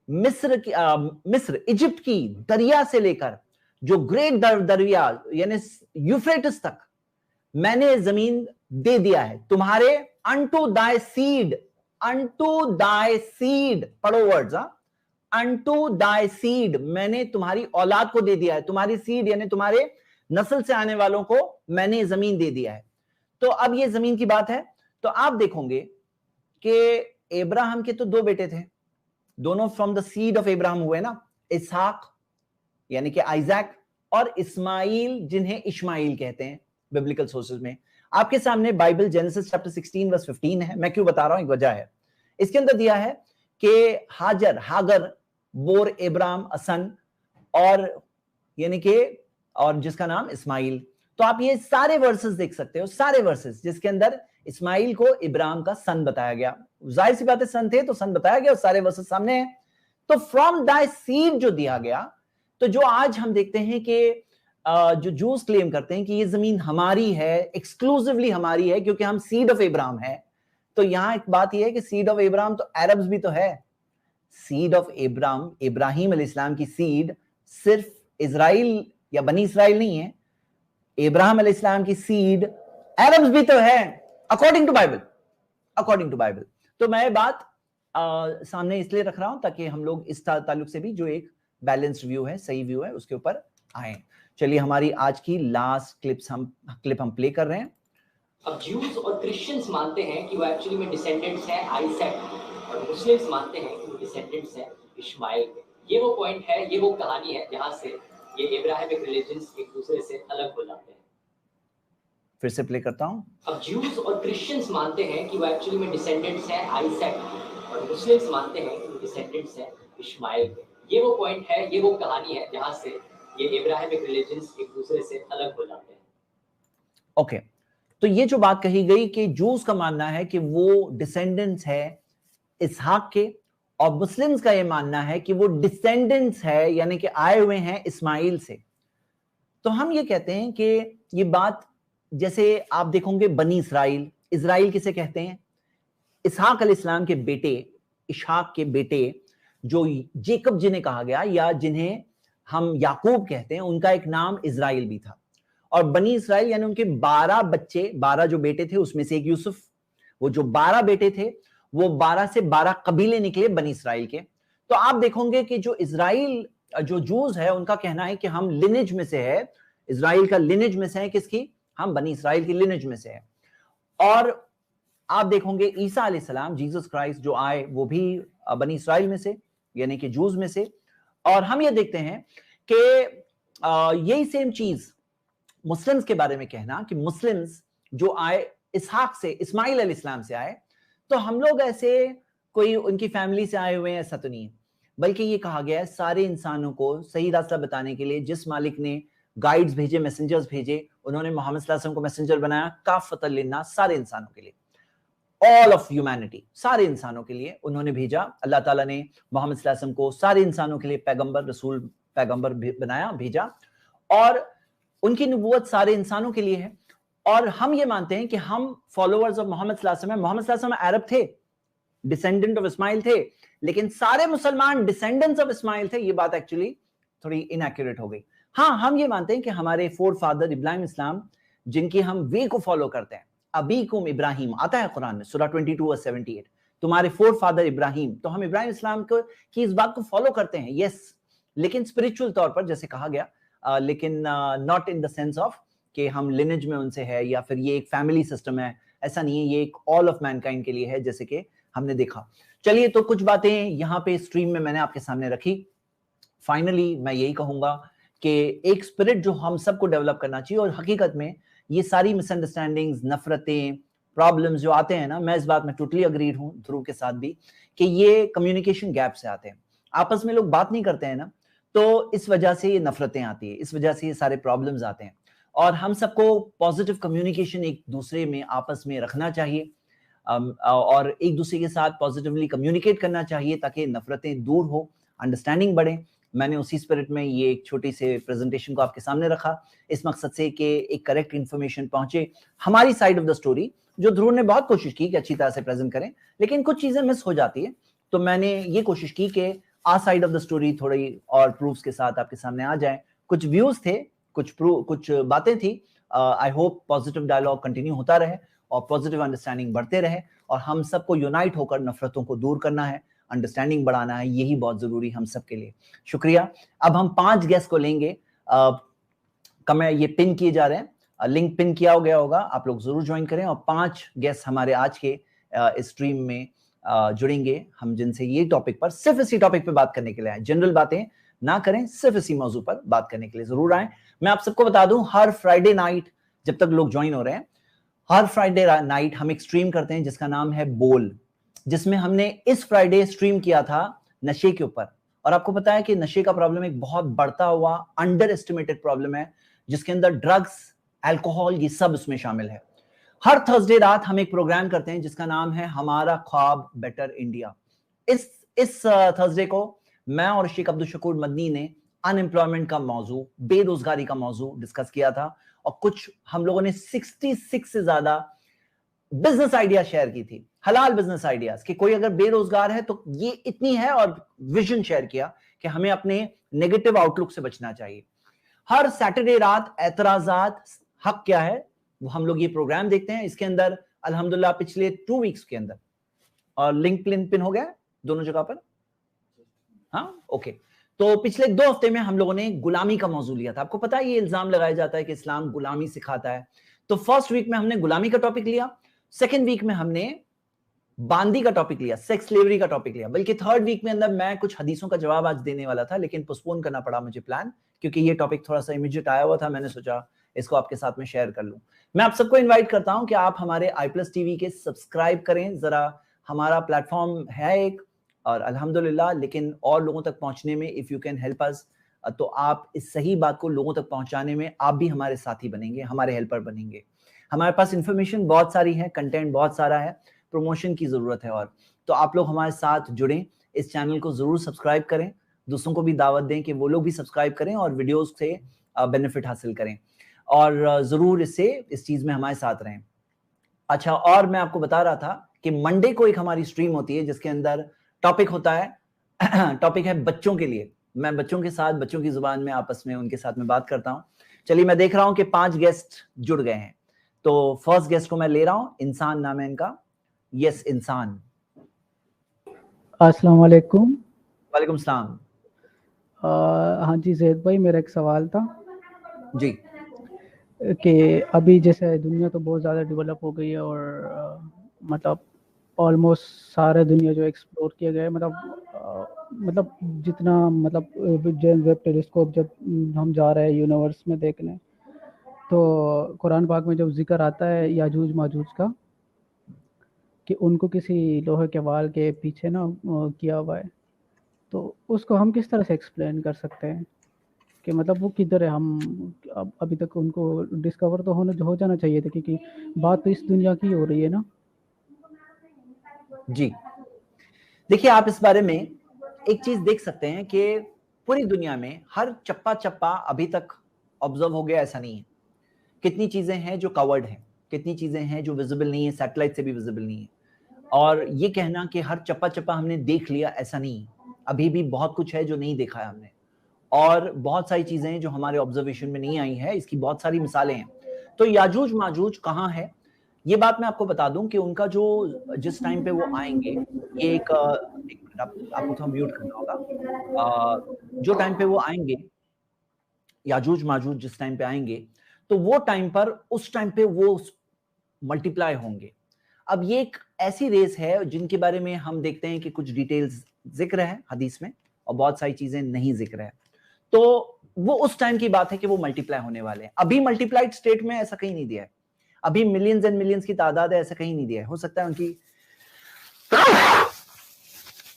मिस्र इजिप्ट की दरिया से लेकर जो ग्रेट दरिया यानी यूफ्रेटिस तक मैंने जमीन दे दिया है तुम्हारे unto thy seed, पढ़ो वर्ड्स, unto thy seed, मैंने तुम्हारी औलाद को दे दिया है, तुम्हारी सीड यानी तुम्हारे नस्ल से आने वालों को मैंने जमीन दे दिया है। तो अब ये जमीन की बात है, तो आप देखोगे कि इब्राहिम के तो दो बेटे थे, दोनों from the seed of Ibrahim हुए ना, इसहाक यानी कि आइजैक और इस्माइल जिन्हें इश्माइल कहते हैं बिब्लिकल सोर्सेज में। आपके सामने बाइबल जेनेसिस चैप्टर 16 वर्स 15 है। मैं क्यों बता रहा हूं, एक वजह है, इसके अंदर दिया है कि हागर बोर इब्राहिम असन और यानी कि और जिसका नाम इस्माइल। तो आप ये सारे वर्सेस देख सकते हो, सारे वर्सेस जिसके अंदर इस्माइल को इब्राहिम का सन बताया गया, जाहिर सी बात है सन थे तो सन बताया गया, और सारे वर्सेस सामने हैं। तो फ्रॉम दाई सीड जो दिया गया, तो जो आज हम देखते हैं कि जो जूस क्लेम करते हैं कि ये जमीन हमारी है, एक्सक्लूसिवली हमारी है क्योंकि हम सीड ऑफ इब्राहिम है, तो यहां एक बात यह है कि सीड ऑफ इब्राहिम तो अरब्स भी तो है, सीड ऑफ इब्राहिम अलैहिस्सलाम की सीड सिर्फ इजराइल या बनी इसराइल नहीं है, इब्राहिम अलैहिस्सलाम की सीड अरब्स भी तो है अकॉर्डिंग टू बाइबल। तो मैं बात सामने इसलिए रख रहा हूं ताकि हम लोग इस ताल्लुक से भी जो एक बैलेंस्ड व्यू है, सही व्यू है, उसके ऊपर आए। चलिए हमारी आज की लास्ट क्लिप हम प्ले कर रहे हैं। अब ज्यूज और क्रिश्चियंस मानते हैं कि वो एक्चुअली में डिसेंडेंट्स हैं आइजैक के, और मुस्लिम्स मानते हैं कि वो डिसेंडेंट्स हैं इश्माइल के। ये वो पॉइंट है, ये वो कहानी है जहां से ये इब्राहिमिक रिलीजन्स एक दूसरे से अलग हो जाते हैं। फिर से प्ले करता हूं। अब ज्यूज और क्रिश्चियंस मानते हैं कि वो एक्चुअली में डिसेंडेंट्स हैं आइजैक के, और मुस्लिम्स मानते हैं कि वो डिसेंडेंट्स हैं इश्माइल के। ये वो पॉइंट है, ये वो कहानी है जहां से ये इब्राहिमिक रिलीजन्स एक दूसरे से अलग हो जाते हैं। ओके, तो ये जो बात कही गई कि जूस का मानना है कि वो डिसेंडेंट्स है इसहाक के, और मुस्लिम्स का ये मानना है कि वो डिसेंडेंट्स है यानी कि आए हुए हैं इस्माइल से। तो हम ये कहते हैं कि ये बात, जैसे आप देखोगे बनी इजराइल किसे कहते हैं, इसहाक अलैहिस्सलाम के बेटे, इशहाक के बेटे जो जेकब जिन्हें कहा गया या जिन्हें हम याकूब कहते हैं, उनका एक नाम इजराइल भी था। और बनी इसराइल यानी उनके 12 बच्चे, 12 जो बेटे थे उसमें से एक यूसुफ, वो जो 12 बेटे थे वो 12 से 12 कबीले निकले बनी इसराइल के। तो आप देखोगे कि जो इजराइल जो जूस है उनका कहना है कि हम लिनेज में से है, इजराइल का लिनेज में से है, किसकी, हम बनी इसराइल की लिनेज में से है। और आप देखोगे ईसा अलैहिस्सलाम, जीसस क्राइस्ट जो आए वो भी बनी इसराइल में से यानी कि जूस में से। और हम ये देखते हैं कि यही सेम चीज मुस्लिम्स के बारे में कहना कि मुस्लिम्स जो आए इसहाक से, इस्माइल अलैहिस्सलाम से आए, तो हम लोग ऐसे कोई उनकी फैमिली से आए हुए हैं ऐसा तो नहीं है, बल्कि ये कहा गया है सारे इंसानों को सही रास्ता बताने के लिए जिस मालिक ने गाइड्स भेजे, मैसेंजर्स भेजे, उन्होंने मोहम्मद सल्लल्लाहु अलैहि वसल्लम को मैसेंजर बनाया काफतल लिन्नास, सारे इंसानों के लिए, ऑल ऑफ ह्यूमैनिटी, सारे इंसानों के लिए उन्होंने भेजा। अल्लाह ताला ने मोहम्मद सल्लल्लाहु अलैहि वसल्लम को सारे इंसानों के लिए पैगंबर रसूल पैगंबर बनाया, भेजा, और उनकी नबूवत सारे इंसानों के लिए है। और हम ये मानते हैं कि हम फॉलोअर्स ऑफ मोहम्मद सल्लल्लाहु अलैहि वसल्लम। मोहम्मद सल्लल्लाहु अलैहि वसल्लम अरब थे, डिसेंडेंट ऑफ इस्माइल थे, लेकिन सारे मुसलमान डिसेंडेंट्स ऑफ इस्माइल थे। ये बात एक्चुअली थोड़ी इनएक्यूरेट हो गई। हाँ, हम ये मानते हैं कि हमारे फोर फादर इब्राहिम इस्लाम, जिनकी हम वे को फॉलो करते हैं, अबीकुम इब्राहिम आता है कुरान में, सूरह 22:78, तुम्हारे फोर फादर इब्राहिम। तो हम इब्राहिम इस्लाम को की इस बात को फॉलो करते हैं, यस, लेकिन स्पिरिचुअल तौर पर, जैसे कहा गया, लेकिन not in the sense of कि हम लिनेज में उनसे है या फिर ये एक फैमिली सिस्टम है, ऐसा नहीं है। ये एक ऑल ऑफ मैनकाइंड के लिए है, जैसे कि हमने देखा। चलिए, तो कुछ बातें यहाँ पे स्ट्रीम में मैंने आपके सामने रखी। फाइनली मैं यही कहूंगा कि एक स्पिरिट जो हम सबको डेवलप करना चाहिए, और हकीकत में ये सारी मिसअंडरस्टैंडिंग्स, नफरतें, प्रॉब्लम्स जो आते हैं ना, मैं इस बात में टोटली अग्रीड हूँ ध्रुव के साथ भी, कि ये कम्युनिकेशन गैप से आते हैं। आपस में लोग बात नहीं करते हैं ना, तो इस वजह से ये नफरतें आती है, इस वजह से ये सारे प्रॉब्लम्स आते हैं। और हम सबको पॉजिटिव कम्युनिकेशन एक दूसरे में आपस में रखना चाहिए, और एक दूसरे के साथ पॉजिटिवली कम्युनिकेट करना चाहिए, ताकि नफरतें दूर हो, अंडरस्टैंडिंग बढ़े। मैंने उसी स्पिरिट में ये एक छोटी से प्रेजेंटेशन को आपके सामने रखा, इस मकसद से कि एक करेक्ट इन्फॉर्मेशन पहुंचे, हमारी साइड ऑफ द स्टोरी, जो ध्रुव ने बहुत कोशिश की कि अच्छी तरह से प्रेजेंट करें, लेकिन कुछ चीजें मिस हो जाती है। तो मैंने ये कोशिश की कि आ साइड ऑफ द स्टोरी थोड़ी और प्रूफ्स के साथ आपके सामने आ जाए। कुछ व्यूज थे, कुछ बातें थी। I hope positive dialogue continue होता रहे और पॉजिटिव अंडरस्टैंडिंग बढ़ते रहे, और हम सबको यूनाइट होकर नफरतों को दूर करना है, अंडरस्टैंडिंग बढ़ाना है, यही बहुत जरूरी हम सबके लिए। शुक्रिया। अब हम 5 गेस्ट को लेंगे। कमेंट ये पिन किए जा रहे हैं, लिंक पिन किया गया होगा, आप लोग जरूर ज्वाइन करें। और 5 गेस्ट हमारे आज के स्ट्रीम में जुड़ेंगे, हम जिनसे ये टॉपिक पर, सिर्फ इसी टॉपिक पे बात करने के लिए आए। जनरल बातें ना करें, सिर्फ इसी मौजू पर बात करने के लिए जरूर आए। मैं आप सबको बता दूं, हर फ्राइडे नाइट, जब तक लोग ज्वाइन हो रहे हैं, हर फ्राइडे नाइट हम एक स्ट्रीम करते हैं जिसका नाम है बोल, जिसमें हमने इस फ्राइडे स्ट्रीम किया था नशे के ऊपर। और आपको पता है कि नशे का प्रॉब्लम एक बहुत बढ़ता हुआ अंडर एस्टिमेटेड प्रॉब्लम है, जिसके अंदर ड्रग्स, अल्कोहल, ये सब उसमें शामिल है। हर थर्सडे रात हम एक प्रोग्राम करते हैं जिसका नाम है हमारा ख्वाब बेटर इंडिया। इस थर्सडे को मैं और शेख अब्दुल शकूर मदनी ने अनएम्प्लॉयमेंट का मौजू, बेरोजगारी का मौजू डिस्कस किया था, और कुछ हम लोगों ने 66 से ज्यादा बिजनेस आइडिया शेयर की थी, हलाल बिजनेस आइडियाज, कि कोई अगर बेरोजगार है तो ये इतनी है, और विजन शेयर किया कि हमें अपने नेगेटिव आउटलुक से बचना चाहिए। हर सैटरडे रात एतराजात हक क्या है, वो हम लोग ये प्रोग्राम देखते हैं। इसके अंदर अल्हम्दुलिल्लाह पिछले 2 वीक्स के अंदर, और लिंक पिन हो गया दोनों जगह पर, हाँ ओके। तो पिछले 2 हफ्ते में हम लोगों ने गुलामी का मौजू लिया था। आपको पता है ये इल्जाम लगाया जाता है कि इस्लाम गुलामी सिखाता है। तो फर्स्ट वीक में हमने गुलामी का टॉपिक लिया, सेकेंड वीक में हमने बांदी का टॉपिक लिया, सेक्स स्लेवरी का टॉपिक लिया, बल्कि थर्ड वीक में अंदर मैं कुछ हदीसों का जवाब आज देने वाला था, लेकिन पोस्टपोन करना पड़ा मुझे प्लान, क्योंकि ये टॉपिक थोड़ा सा इमीडिएट आया हुआ था। मैंने सोचा इसको आपके साथ में शेयर कर लूं। मैं आप सबको इनवाइट करता हूं कि आप हमारे i+ TV के सब्सक्राइब करें जरा। हमारा प्लेटफॉर्म है एक, और अल्हम्दुलिल्लाह, लेकिन और लोगों तक पहुंचने में if you can help us, तो आप इस सही बात को लोगों तक पहुंचाने में आप भी हमारे साथी बनेंगे, हमारे हेल्पर बनेंगे। हमारे पास इंफॉर्मेशन बहुत सारी है, कंटेंट बहुत सारा है, प्रमोशन की जरूरत है, और तो आप लोग हमारे साथ जुड़ें, इस चैनल को जरूर सब्सक्राइब करें, दूसरों को भी दावत दें कि वो लोग भी सब्सक्राइब करें और वीडियोस से बेनिफिट हासिल करें, और जरूर इस चीज में हमारे साथ रहें। अच्छा, और मैं आपको बता रहा था कि मंडे को एक हमारी स्ट्रीम होती है जिसके अंदर टॉपिक होता है टॉपिक है बच्चों के लिए। मैं बच्चों के साथ, बच्चों की जुबान में आपस में उनके साथ में बात करता हूँ। चलिए, मैं देख रहा हूँ कि 5 गेस्ट जुड़ गए हैं, तो फर्स्ट गेस्ट को मैं ले रहा हूँ। इंसान नाम है इनका। यस, इंसान। अस्सलाम वालेकुम। वालेकुम सलाम। हाँ जी ज़ैद भाई, मेरा एक सवाल था जी, कि अभी जैसे दुनिया तो बहुत ज़्यादा डेवलप हो गई है, और मतलब ऑलमोस्ट सारे दुनिया जो एक्सप्लोर किया गया है, मतलब जितना मतलब वेब टेलीस्कोप जब हम जा रहे हैं यूनिवर्स में देखने, तो कुरान पाक में जब जिक्र आता है याजूज माजूज का, कि उनको किसी लोहे के वाल के पीछे ना किया हुआ है, तो उसको हम किस तरह से एक्सप्लेन कर सकते हैं कि मतलब वो किधर है? हम अभी तक उनको डिस्कवर तो हो जाना चाहिए था, क्योंकि बात तो इस दुनिया की हो रही है ना। जी, देखिए, आप इस बारे में एक चीज देख सकते हैं कि पूरी दुनिया में हर चप्पा चप्पा अभी तक ऑब्जर्व हो गया ऐसा नहीं है। कितनी चीजें हैं जो कवर्ड हैं, कितनी चीजें हैं जो विजिबल नहीं है, सैटेलाइट से भी विजिबल नहीं है। और ये कहना कि हर चप्पा चप्पा हमने देख लिया, ऐसा नहीं है। अभी भी बहुत कुछ है जो नहीं देखा है हमने, और बहुत सारी चीजें हैं जो हमारे ऑब्जर्वेशन में नहीं आई है। इसकी बहुत सारी मिसालें हैं। तो याजूज माजूज कहाँ है, ये बात मैं आपको बता दूं कि उनका जो जिस टाइम पे वो आएंगे, ये एक मिनट आपको थोड़ा म्यूट करना होगा। जो टाइम पे वो आएंगे, याजूज माजूज जिस टाइम पे आएंगे, तो वो टाइम पर, उस टाइम पे वो मल्टीप्लाई होंगे। अब ये एक ऐसी रेस है जिनके बारे में हम देखते हैं कि कुछ डिटेल्स जिक्र है हदीस में और बहुत सारी चीजें नहीं जिक्र है। तो वो उस टाइम की बात है कि वो मल्टीप्लाई होने वाले हैं। अभी मल्टीप्लाइड स्टेट में ऐसा कहीं नहीं दिया है, अभी मिलियंस एंड मिलियंस की तादाद है, ऐसा कहीं नहीं दिया है। हो सकता है उनकी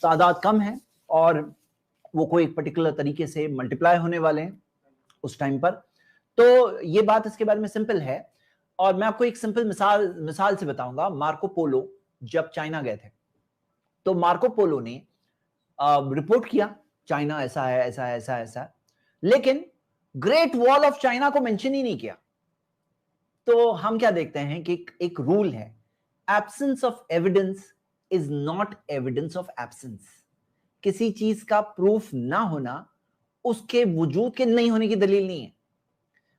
तादाद कम है और वो कोई एक पर्टिकुलर तरीके से मल्टीप्लाई होने वाले हैं उस टाइम पर। तो ये बात इसके बारे में सिंपल है। और मैं आपको एक सिंपल मिसाल से बताऊंगा। मार्को पोलो जब चाइना गए थे, तो मार्को पोलो ने रिपोर्ट किया चाइना ऐसा है, ऐसा है, ऐसा है, ऐसा है, लेकिन ग्रेट वॉल ऑफ चाइना को मेंशन ही नहीं किया। तो हम क्या देखते हैं कि एक रूल है, absence of evidence is not evidence of absence. किसी चीज का प्रूफ ना होना उसके वजूद के नहीं होने की दलील नहीं है।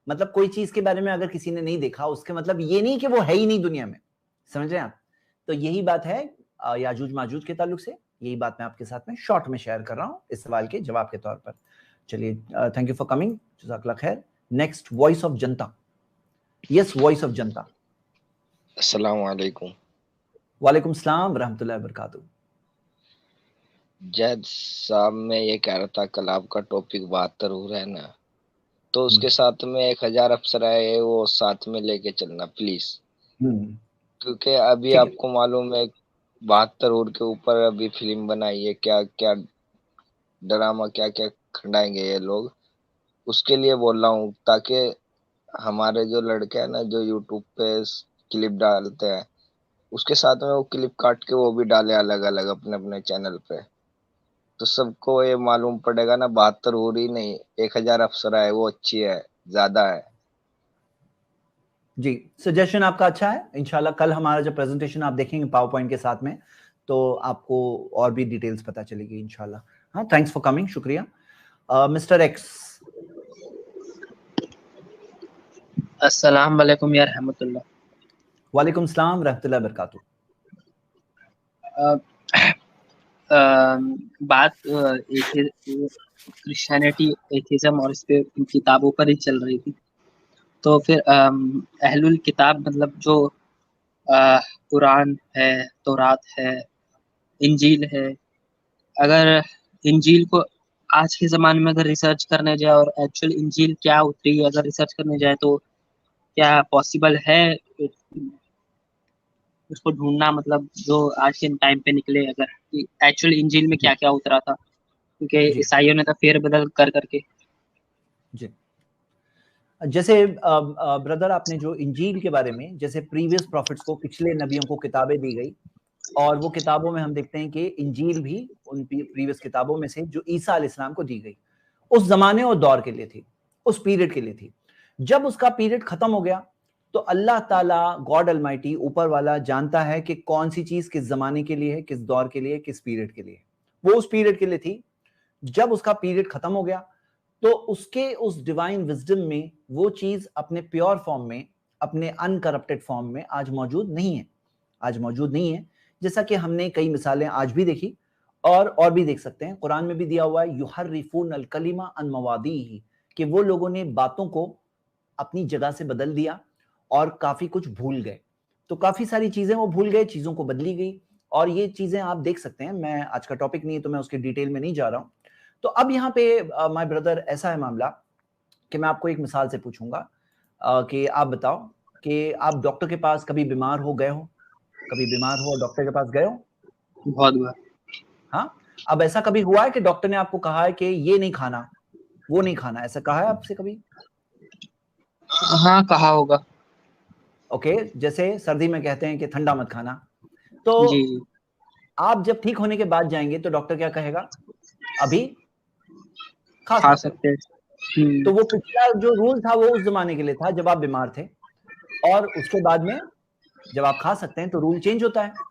मतलब कोई चीज के बारे में अगर किसी ने नहीं देखा, उसके मतलब ये नहीं कि वो है ही नहीं दुनिया में। समझ रहे हैं आप? तो यही बात है याजूज माजूज के ताल्लुक से। यही बात मैं आपके साथ में शॉर्ट में शेयर कर रहा हूं इस सवाल के जवाब के तौर पर। चलिए, थैंक यू फॉर कमिंग, जज़ाकल्लाह खैर। Next, voice of Janata. Yes, voice of जनता। अस्सलाम वालेकुम। वालेकुम सलाम रहमतुल्लाहि व बरकातहू। जैद साहब, मैं ये कह रहा था, कल आपका टॉपिक 72 हो रहा है ना, तो उसके साथ में 1000 अफसर आए, वो साथ में लेके चलना प्लीज। क्योंकि अभी आपको मालूम है 72 और के ऊपर अभी फिल्म बनाई है, क्या क्या ड्रामा, क्या क्या खंडाएंगे ये लोग। उसके लिए बोल रहा हूँ, ताकि हमारे जो लड़के हैं ना, जो यूट्यूब पे क्लिप डालते हैं, उसके साथ में वो क्लिप काट के वो भी डाले अलग अलग अपने अपने चैनल पे, तो सबको ये मालूम पड़ेगा ना 72 हो रही नहीं, 1000 अफसर है, वो अच्छी है, ज्यादा है। जी, सजेशन आपका अच्छा है। इंशाल्लाह कल हमारा जब प्रेजेंटेशन आप देखेंगे पावर पॉइंट के साथ में, तो आपको और भी डिटेल्स पता चलेगी इंशाल्लाह। हाँ, थैंक्स फॉर कमिंग, शुक्रिया। Mister x. अस्सलाम वालेकुम या रहमतुल्लाह। वालेकुम सलाम रहमतुल्लाहि व बरकातहू। बात क्रिश्चियनिटी, एथिज्म और इस पे किताबों पर ही चल रही थी। तो फिर अहलुल किताब मतलब जो कुरान है, तौरात है, इंजील है, अगर इंजील को आज के ज़माने में अगर रिसर्च करने जाए और एक्चुअल इंजील क्या उतरी है अगर रिसर्च करने जाए, तो क्या पॉसिबल है उसको ढूंढना, मतलब जो आज के टाइम पे निकले, अगर एक्चुअल इंजील में क्या क्या उतरा था, क्योंकि ईसाइयों ने तो फेरबदल कर करके। जी, जैसे ब्रदर आपने जो इंजील के बारे में, जैसे प्रीवियस प्रॉफिट्स को, पिछले नबियों को किताबें दी गई, और वो किताबों में हम देखते हैं कि इंजील भी उन प्रीवियस किताबों में से जो ईसा अलैहिस्सलाम को दी गई, उस जमाने और दौर के लिए थी, उस पीरियड के लिए थी। जब उसका पीरियड खत्म हो गया, तो अल्लाह ताला, गॉड अलमाइटी, ऊपर वाला जानता है कि कौन सी चीज किस जमाने के लिए है, किस दौर के लिए, किस पीरियड के लिए। वो उस पीरियड के लिए थी। जब उसका पीरियड खत्म हो गया, तो उसके उस डिवाइन विजडम में वो चीज अपने प्योर फॉर्म में, अपने अनकरप्टेड फॉर्म में आज मौजूद नहीं है। आज मौजूद नहीं है, जैसा कि हमने कई मिसालें आज भी देखी और भी देख सकते हैं। कुरान में भी दिया हुआ है, युहर्रिफून अल कलिमा अन मवादीही, कि वो लोगों ने बातों को अपनी जगह से बदल दिया और काफी कुछ भूल गए। तो काफी सारी चीजें वो भूल गए, चीजों को बदली गई, और ये चीजें आप देख सकते हैं। मैं आज का टॉपिक नहीं है तो मैं उसके डिटेल में नहीं जा रहा हूं। तो अब यहाँ पे माय ब्रदर, ऐसा है मामला कि मैं आपको एक मिसाल से पूछूंगा कि आप बताओ कि आप डॉक्टर के पास कभी बीमार हो गए हो? कभी बीमार हो और डॉक्टर के पास गए हो? बहुत बार। हाँ, अब ऐसा कभी हुआ है कि डॉक्टर ने आपको कहा है कि ये नहीं खाना, वो नहीं खाना, ऐसा कहा है आपसे कभी? हाँ, कहा होगा। ओके, जैसे सर्दी में कहते हैं कि ठंडा मत खाना, तो जी। आप जब ठीक होने के बाद जाएंगे तो डॉक्टर क्या कहेगा? अभी खा सकते हैं। तो वो पिछला जो रूल था वो उस जमाने के लिए था जब आप बीमार थे, और उसके बाद में जब आप खा सकते हैं तो रूल चेंज होता है।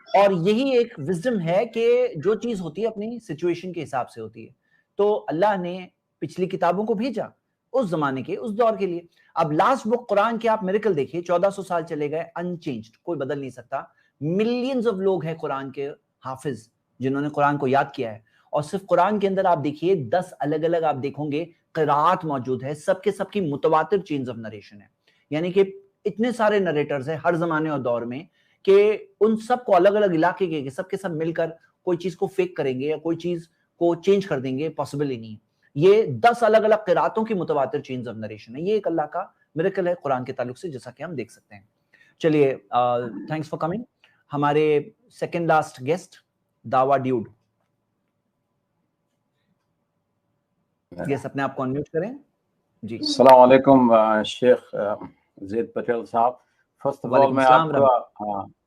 और यही एक विजडम है कि जो चीज होती है अपनी सिचुएशन के हिसाब से होती है। तो अल्लाह ने पिछली किताबों को भेजा उस जमाने के, उस दौर के लिए। अब लास्ट बुक कुरान के आप मिरेकल देखिए, 1400 साल चले गए अनचेंज्ड, कोई बदल नहीं सकता। मिलियंस ऑफ लोग हैं कुरान के हाफिज जिन्होंने कुरान को याद किया है, और सिर्फ कुरान के अंदर आप देखिए 10 अलग अलग आप देखोगे क़िराअत मौजूद है, सबके सबकी मुतवातिर चेन्स ऑफ नरेशन है। यानी कि इतने सारे नरेटर्स हैं हर जमाने और दौर में कि उन सबको अलग अलग इलाके के सबके सब मिलकर कोई चीज को फेक करेंगे या कोई चीज को चेंज कर देंगे, पॉसिबल ही नहीं है। ये 10 अलग अलग क़िराअतों की मुतवातिर चेन्स ऑफ नरेशन है। ये एक अल्लाह का मिरेकल है कुरान के ताल्लुक से, जैसा कि हम देख सकते हैं। चलिए, थैंक्स फॉर कमिंग। हमारे सेकंड लास्ट गेस्ट दावा ड्यूड, गेस्ट अपने आप को अनम्यूट करें जी। अस्सलाम वालेकुम शेख ज़ैद पटेल साहब। फर्स्ट ऑफ ऑल मैं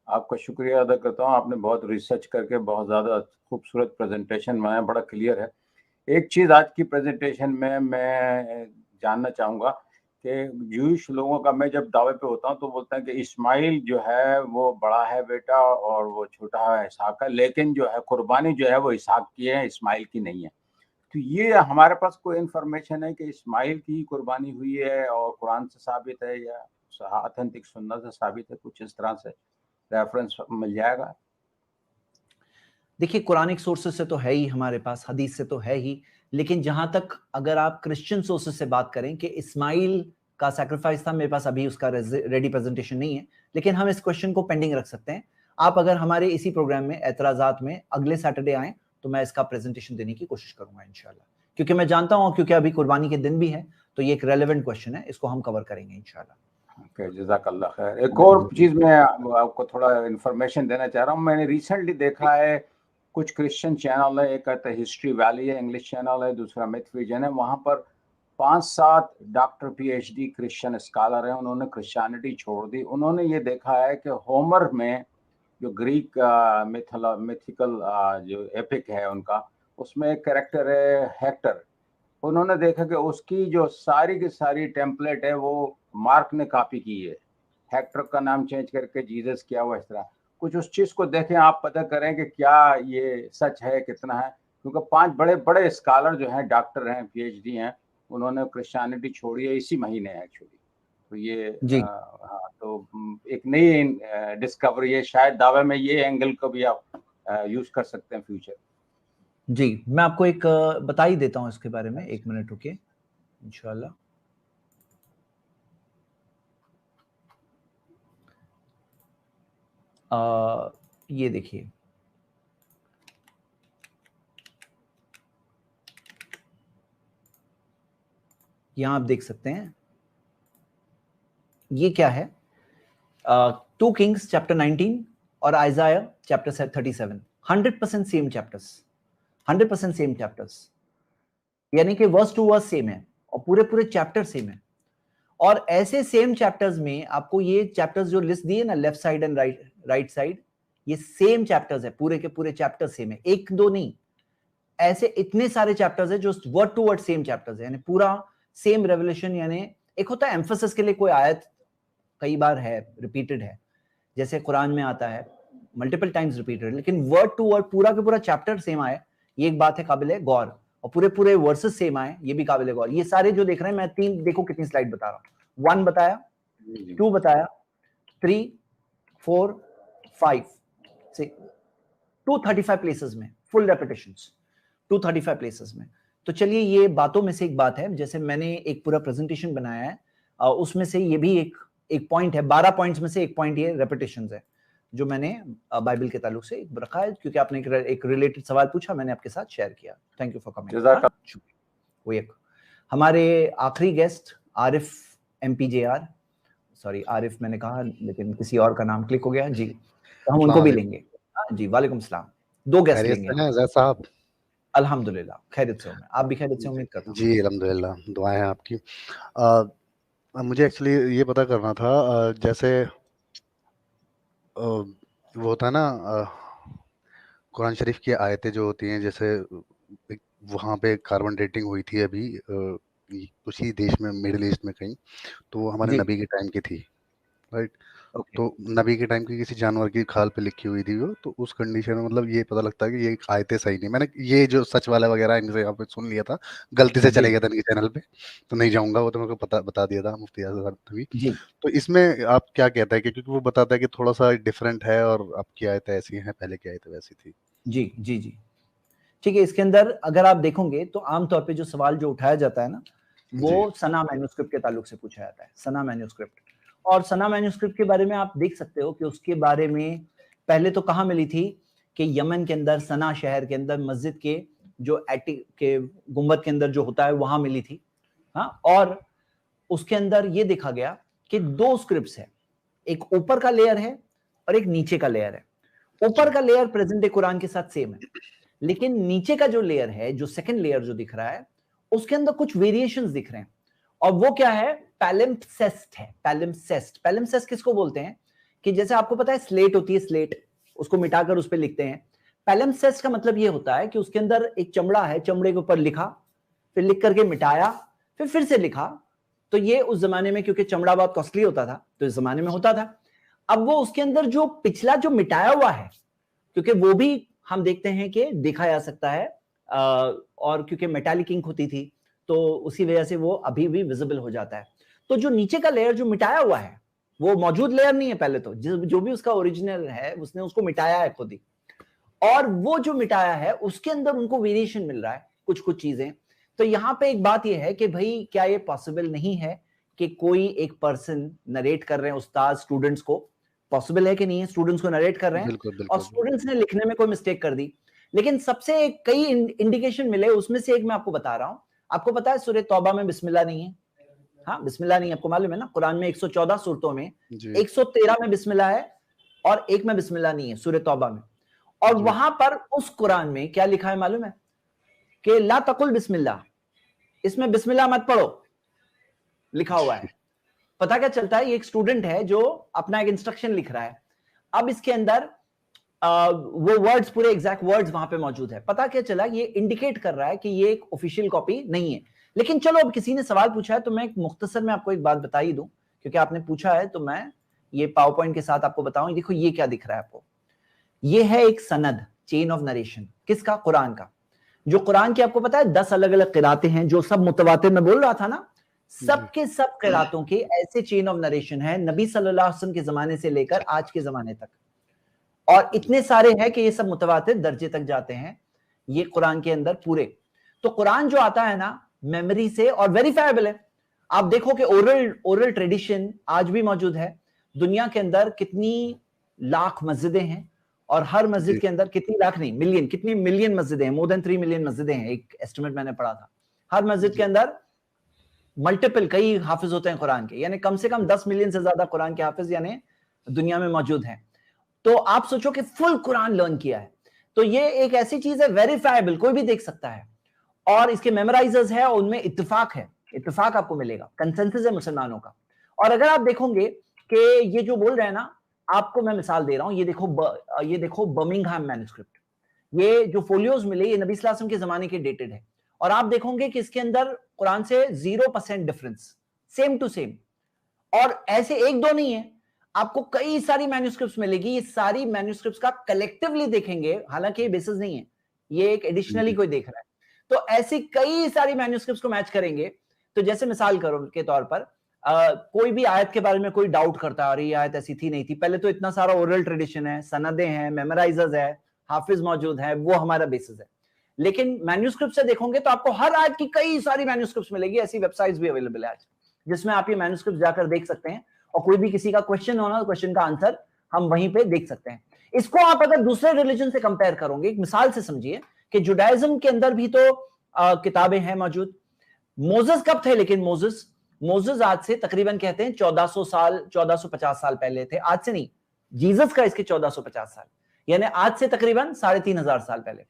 आपका शुक्रिया अदा करता हूँ। आपने बहुत रिसर्च करके बहुत ज़्यादा खूबसूरत प्रेजेंटेशन बनाया, बड़ा क्लियर है। एक चीज़ आज की प्रेजेंटेशन में मैं जानना चाहूँगा कि जूश लोगों का, मैं जब दावे पे होता हूँ तो बोलते हैं कि इस्माइल जो है वो बड़ा है बेटा और वो छोटा है इसहाक का, लेकिन जो है कुर्बानी जो है वो इसहाक की है, इस्माइल की नहीं है। तो ये हमारे पास कोई इन्फॉर्मेशन है कि इस्माइल की कुर्बानी हुई है और कुरान से साबित है या ऑथेंटिक सुन्नत से साबित है? कुछ इस तरह से रेफरेंस मिल जाएगा? देखिए, कुरानिक सोर्सेस से तो है ही हमारे पास, हदीस से तो है ही, लेकिन जहां तक अगर आप क्रिश्चियन सोर्सेस से बात करें कि इस्माइल का सैक्रिफाइस था, मेरे पास अभी उसका रेडी प्रेजेंटेशन नहीं है, लेकिन हम इस क्वेश्चन को पेंडिंग रख सकते हैं। आप अगर हमारे इसी प्रोग्राम में एतराजात में अगले सैटरडे आए तो मैं इसका प्रेजेंटेशन देने की कोशिश करूंगा इंशाल्लाह, क्योंकि मैं जानता हूं, क्योंकि अभी कुर्बानी के दिन भी है, तो ये एक रेलेवेंट क्वेश्चन है, इसको हम कवर करेंगे इंशाल्लाह। ओके, जज़ाकल्लाह खैर। एक और चीज़ मैं आपको थोड़ा इन्फॉर्मेशन देना चाह रहा हूँ। मैंने रिसेंटली देखा है कुछ क्रिश्चियन चैनल है, एक कहता है हिस्ट्री वैली है, इंग्लिश चैनल है, दूसरा मिथ विजन है। वहाँ पर 5-7 डॉक्टर PhD क्रिश्चियन स्कॉलर हैं, उन्होंने क्रिश्चियनिटी छोड़ दी। उन्होंने ये देखा है कि होमर में जो ग्रीक मिथिकल जो एपिक है उनका, उसमें एक कैरेक्टर है हेक्टर। उन्होंने देखा कि उसकी जो सारी की सारी टेम्पलेट है वो मार्क ने कॉपी की है, हेक्टर का नाम चेंज करके जीसस किया हुआ। इस तरह कुछ उस चीज़ को देखें, आप पता करें कि क्या ये सच है, कितना है, क्योंकि 5 बड़े बड़े स्कॉलर जो हैं, डॉक्टर हैं, PhD हैं, उन्होंने क्रिश्चियनिटी छोड़ी है इसी महीने एक्चुअली। तो ये हाँ, तो एक नई डिस्कवरी है, शायद दावे में ये एंगल को भी आप यूज कर सकते हैं फ्यूचर। जी, मैं आपको एक बता ही देता हूँ इसके बारे में, 1 मिनट रुकिए इंशाल्लाह। ये देखिए, यहां आप देख सकते हैं ये क्या है, 2 किंग्स चैप्टर 19 और आइजाया chapter 37, 100% same chapters, 100% same chapters, यानी कि वर्स टू वर्स सेम है और पूरे पूरे चैप्टर सेम है। और ऐसे सेम चैप्टर्स में आपको ये चैप्टर्स जो लिस्ट दिए ना, left side and right side, ये सेम चैप्टर्स है, पूरे के पूरे चैप्टर सेम है, 1-2 नहीं, ऐसे इतने सारे चैप्टर्स है जो word to word same chapters है, यानी पूरा सेम रेवलेशन। यानी एक होता है एम्फेसिस के लिए कोई आयत कई बार है, रिपीटेड है, जैसे कुरान में आता है मल्टीपल टाइम्स रिपीटेड, लेकिन वर्ड टू वर्ड पूरा के पूरा चैप्टर सेम आए, ये एक बात है काबिल गौर, और पूरे पूरे वर्सेस सेम आए, ये भी काबिल गौर। ये सारे जो देख रहे हैं, मैं 3 देखो कितनी स्लाइड बता रहा हूँ, 1 बताया, 2 बताया, 3, 4, 5, 6, 235 प्लेसेस में फुल रेपिटेशंस, 235 प्लेसेस में। तो चलिए, ये बातों में से एक बात है, जैसे मैंने एक पूरा प्रेजेंटेशन बनाया है, उसमें से ये भी एक पॉइंट है, 12 पॉइंट्स में से एक पॉइंट ये रेपिटेशंस है जो मैंने बाइबल के ताल्लुक से रखा है, क्योंकि आपने एक रिलेटेड सवाल पूछा, मैंने आपके साथ शेयर किया। Thank you for coming. वो एक हमारे आखिरी guest Arif MPJR, sorry Arif मैंने कहा लेकिन किसी और का नाम क्लिक हो गया जी, तो हम उनको भी लेंगे जी। वालेकुम सलाम। 2 गेस्ट लेंगे साहब। अल्हम्दुलिल्लाह खैरियत से हूं मैं, आप भी खैरियत से उम्मीद करता हूं जी। अल्हम्दुलिल्लाह, दुआएं हैं आपकी। मुझे एक्चुअली ये पता करना था, जैसे वो होता है ना, कुरान शरीफ की आयतें जो होती हैं, जैसे वहाँ पे कार्बन डेटिंग हुई थी अभी उसी देश में, मिडिल ईस्ट में कहीं, तो वो हमारे नबी के टाइम की थी, राइट। तो नबी के टाइम की किसी जानवर की खाल पे लिखी हुई थी वो, तो उस कंडीशन में मतलब ये पता लगता है कि ये आयतें सही नहीं। मैंने ये जो सच वाला वगैरह इनसे यहाँ पे सुन लिया था, गलती से चले गया था इनके चैनल पे, तो नहीं जाऊंगा, वो तो मेरे को बता दिया था मुफ्ती आज़म नबी। तो इसमें आप क्या कहते हैं, क्योंकि वो बताता है कि थोड़ा सा डिफरेंट है और अब की आयतें ऐसी हैं, पहले की आयतें वैसी थी। जी जी जी, ठीक है। इसके अंदर अगर आप देखोगे तो आमतौर पे जो सवाल जो उठाया जाता है ना, वो सना मैन्युस्क्रिप्ट के ताल्लुक से पूछा जाता है, सना मैन्युस्क्रिप्ट। और सना मैन्युस्क्रिप्ट के बारे में आप देख सकते हो कि उसके बारे में पहले तो कहाँ मिली थी कि यमन के अंदर, सना शहर के अंदर, मस्जिद के जो एटिक के गुंबद के अंदर जो होता है वहां मिली थी। हाँ, और उसके अंदर ये देखा गया कि 2 स्क्रिप्ट्स है, एक ऊपर का लेयर है और एक नीचे का लेयर है। ऊपर का लेयर प्रेजेंट डे कुरान के साथ सेम है, लेकिन नीचे का जो लेयर है, जो सेकंड लेयर जो दिख रहा है, उसके अंदर कुछ वेरिएशंस दिख रहे हैं। और वो क्या है? पैलिम्पसेस्ट है। पैलिम्पसेस्ट किसको बोलते हैं? कि जैसे आपको पता है स्लेट होती है, स्लेट, उसको मिटाकर उस पर लिखते हैं। पैलिम्पसेस्ट का मतलब ये होता है कि उसके अंदर एक चमड़ा है, चमड़े के ऊपर लिखा, फिर लिख करके मिटाया, फिर से लिखा। तो ये उस जमाने में, क्योंकि चमड़ा बहुत कॉस्टली होता था, तो इस जमाने में होता था। अब वो उसके अंदर जो पिछला जो मिटाया हुआ है, क्योंकि वो भी हम देखते हैं कि देखा जा सकता है, और क्योंकि मेटालिक इंक होती थी तो उसी वजह से वो अभी भी विजिबल हो जाता है। तो जो नीचे का लेयर जो मिटाया हुआ है, वो मौजूद लेयर नहीं है पहले तो, जो भी उसका ओरिजिनल है उसने उसको मिटाया है खुद ही, और वो जो मिटाया है उसके अंदर उनको वेरिएशन मिल रहा है, कुछ चीजें। तो यहाँ पे एक बात यह है कि भाई क्या ये पॉसिबल नहीं है कि कोई एक पर्सन नरेट कर रहे हैं, उस्ताद स्टूडेंट्स को, पॉसिबल है कि नहीं है, स्टूडेंट्स को नरेट कर रहे हैं, और स्टूडेंट्स ने लिखने में कोई मिस्टेक कर दी। लेकिन सबसे कई इंडिकेशन मिले, उसमें से एक मैं आपको बता रहा हूं। आपको पता है सूरह तौबा में बिस्मिल्लाह नहीं है? हाँ, बिस्मिल्लाह नहीं, आपको मालूम है ना? कुरान में 114 सूरतों में 113 में बिस्मिल्लाह है और एक में बिस्मिल्लाह नहीं है, सूरह तौबा में। और वहां पर उस कुरान में क्या लिखा है मालूम है? कि ला तकुल बिस्मिल्लाह, इसमें बिस्मिल्लाह मत पढ़ो, लिखा हुआ है। पता क्या चलता है? ये एक स्टूडेंट है जो अपना एक इंस्ट्रक्शन लिख रहा है। अब इसके अंदर वो वर्ड्स, पूरे एग्जैक्ट वर्ड्स वहां पे मौजूद है। पता क्या चला? ये इंडिकेट कर रहा है कि ये एक ऑफिशियल कॉपी नहीं है। लेकिन चलो, अब किसी ने सवाल पूछा है तो मैं एक मुख्तसर में आपको एक बात बता ही दूं, क्योंकि आपने पूछा है तो मैं ये पावर पॉइंट के साथ आपको बताऊं। देखो ये क्या दिख रहा है आपको, ये है एक सनद, चेन ऑफ नरेशन। किसका? कुरान का। जो कुरान की आपको पता है 10 अलग अलग किरातें हैं, जो सब मुतवातिर में बोल रहा था ना, सबके सब किरातों के ऐसे चेन ऑफ नरेशन है, नबी सल्लल्लाहु अलैहि वसल्लम के जमाने से लेकर आज के जमाने तक, और इतने सारे हैं कि ये सब मुतवातिर दर्जे तक जाते हैं ये कुरान के अंदर पूरे। तो कुरान जो आता है ना, मेमोरी से और वेरीफाइबल है। आप देखो कि ओरल ट्रेडिशन आज भी मौजूद है। दुनिया के अंदर कितनी लाख मस्जिदें हैं, और हर मस्जिद के अंदर कितनी लाख नहीं, मिलियन, कितनी मिलियन मस्जिदें हैं, मोर देन 3 मिलियन मस्जिदें हैं, एक एस्टिमेट मैंने पढ़ा था। हर मस्जिद के अंदर मल्टीपल कई हाफिज होते हैं कुरान के, यानी कम से कम 10 मिलियन से ज्यादा कुरान के हाफिज यानी दुनिया में मौजूद हैं। तो आप सोचो कि फुल कुरान लर्न किया है, तो ये एक ऐसी चीज है वेरीफाइबल, कोई भी देख सकता है। और इसके मेमोराइजर्स है, उनमें इत्तेफाक है, इत्तेफाक आपको मिलेगा, कंसेंसस है मुसलमानों का। और अगर आप देखोगे कि ये जो बोल रहे हैं ना, आपको मैं मिसाल दे रहा हूं, ये देखो बर्मिंघम मैन्युस्क्रिप्ट, ये जो फोलियोज मिले ये नबी सल्लल्लाहु अलैहि वसल्लम के जमाने के डेटेड है, और आप देखोगे कि इसके अंदर कुरान से 0% डिफरेंस, सेम टू सेम। और ऐसे एक दो नहीं है, आपको कई सारी मैन्युस्क्रिप्ट्स मिलेगी। ये सारी मैन्युस्क्रिप्ट्स का कलेक्टिवली देखेंगे, हालांकि ये बेसिस नहीं है, ये एक एडिशनली कोई देख रहा है, तो ऐसी कई सारी मैन्युस्क्रिप्ट्स को मैच करेंगे। तो जैसे मिसाल करो के तौर पर कोई भी आयत के बारे में कोई डाउट करता है, अरे ये आयत ऐसी थी नहीं थी, पहले तो इतना सारा ओरल ट्रेडिशन है, सनदें हैं, मेमोराइजर्स है, हाफिज मौजूद है, वो हमारा बेसिस है। लेकिन मैन्युस्क्रिप्ट से देखोगे तो आपको हर आयत की कई सारी मैन्युस्क्रिप्ट्स मिलेगी। ऐसी वेबसाइट्स भी अवेलेबल है आज, जिसमें आप ये मैन्युस्क्रिप्ट जाकर देख सकते हैं, और कोई भी किसी का क्वेश्चन हो ना, क्वेश्चन का आंसर हम वहीं पे देख सकते हैं। इसको आप अगर दूसरे रिलीजन से कंपेयर करोगे, एक मिसाल से समझिए कि जुडाइज्म के अंदर भी तो किताबें हैं मौजूद। मोसेस कब थे? लेकिन मोसेस आज से तकरीबन कहते हैं 1450 साल पहले थे। आज से नहीं, जीसस का इसके 1450 साल, यानी आज से तकरीबन 3500 साल पहले।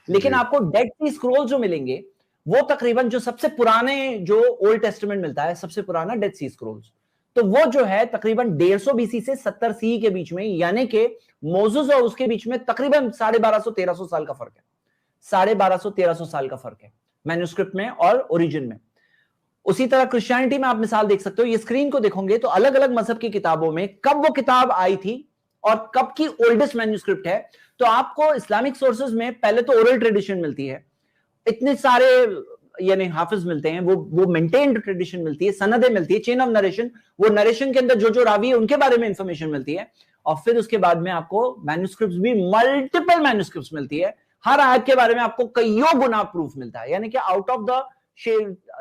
लेकिन आपको डेड सी स्क्रॉल जो मिलेंगे वो तकरीबन, जो सबसे पुराने जो ओल्ड टेस्टामेंट मिलता है, सबसे पुराना डेड सी स्क्रॉल्स, तो वो जो है तकरीबन 150 बीसी से 70 सी के बीच में, यानी कि मोसेस और उसके बीच में तकरीबन 1250-1300 साल का फर्क है। 1250-1300 साल का फर्क है मैन्युस्क्रिप्ट में और ओरिजिन में। उसी तरह क्रिश्चियनिटी में आप मिसाल देख सकते हो, ये स्क्रीन को देखोगे तो अलग अलग मजहब की किताबों में कब वो किताब आई थी और कब की ओल्डेस्ट मैन्युस्क्रिप्ट है, तो आपको इस्लामिक सोर्सेज में पहले तो ओरल ट्रेडिशन मिलती है, इतने सारे यानी हाफिज मिलते हैं, वो मेंटेन्ड ट्रेडिशन मिलती है, सनदें मिलती है, चेन ऑफ नरेशन, वो नरेशन के अंदर जो जो रावी है उनके बारे में इंफॉर्मेशन मिलती है, और फिर उसके बाद में आपको मैन्युस्क्रिप्ट्स भी मल्टीपल मैन्युस्क्रिप्ट्स मिलती है, हर आयत के बारे में आपको कईयों गुना प्रूफ मिलता है, यानी कि आउट ऑफ द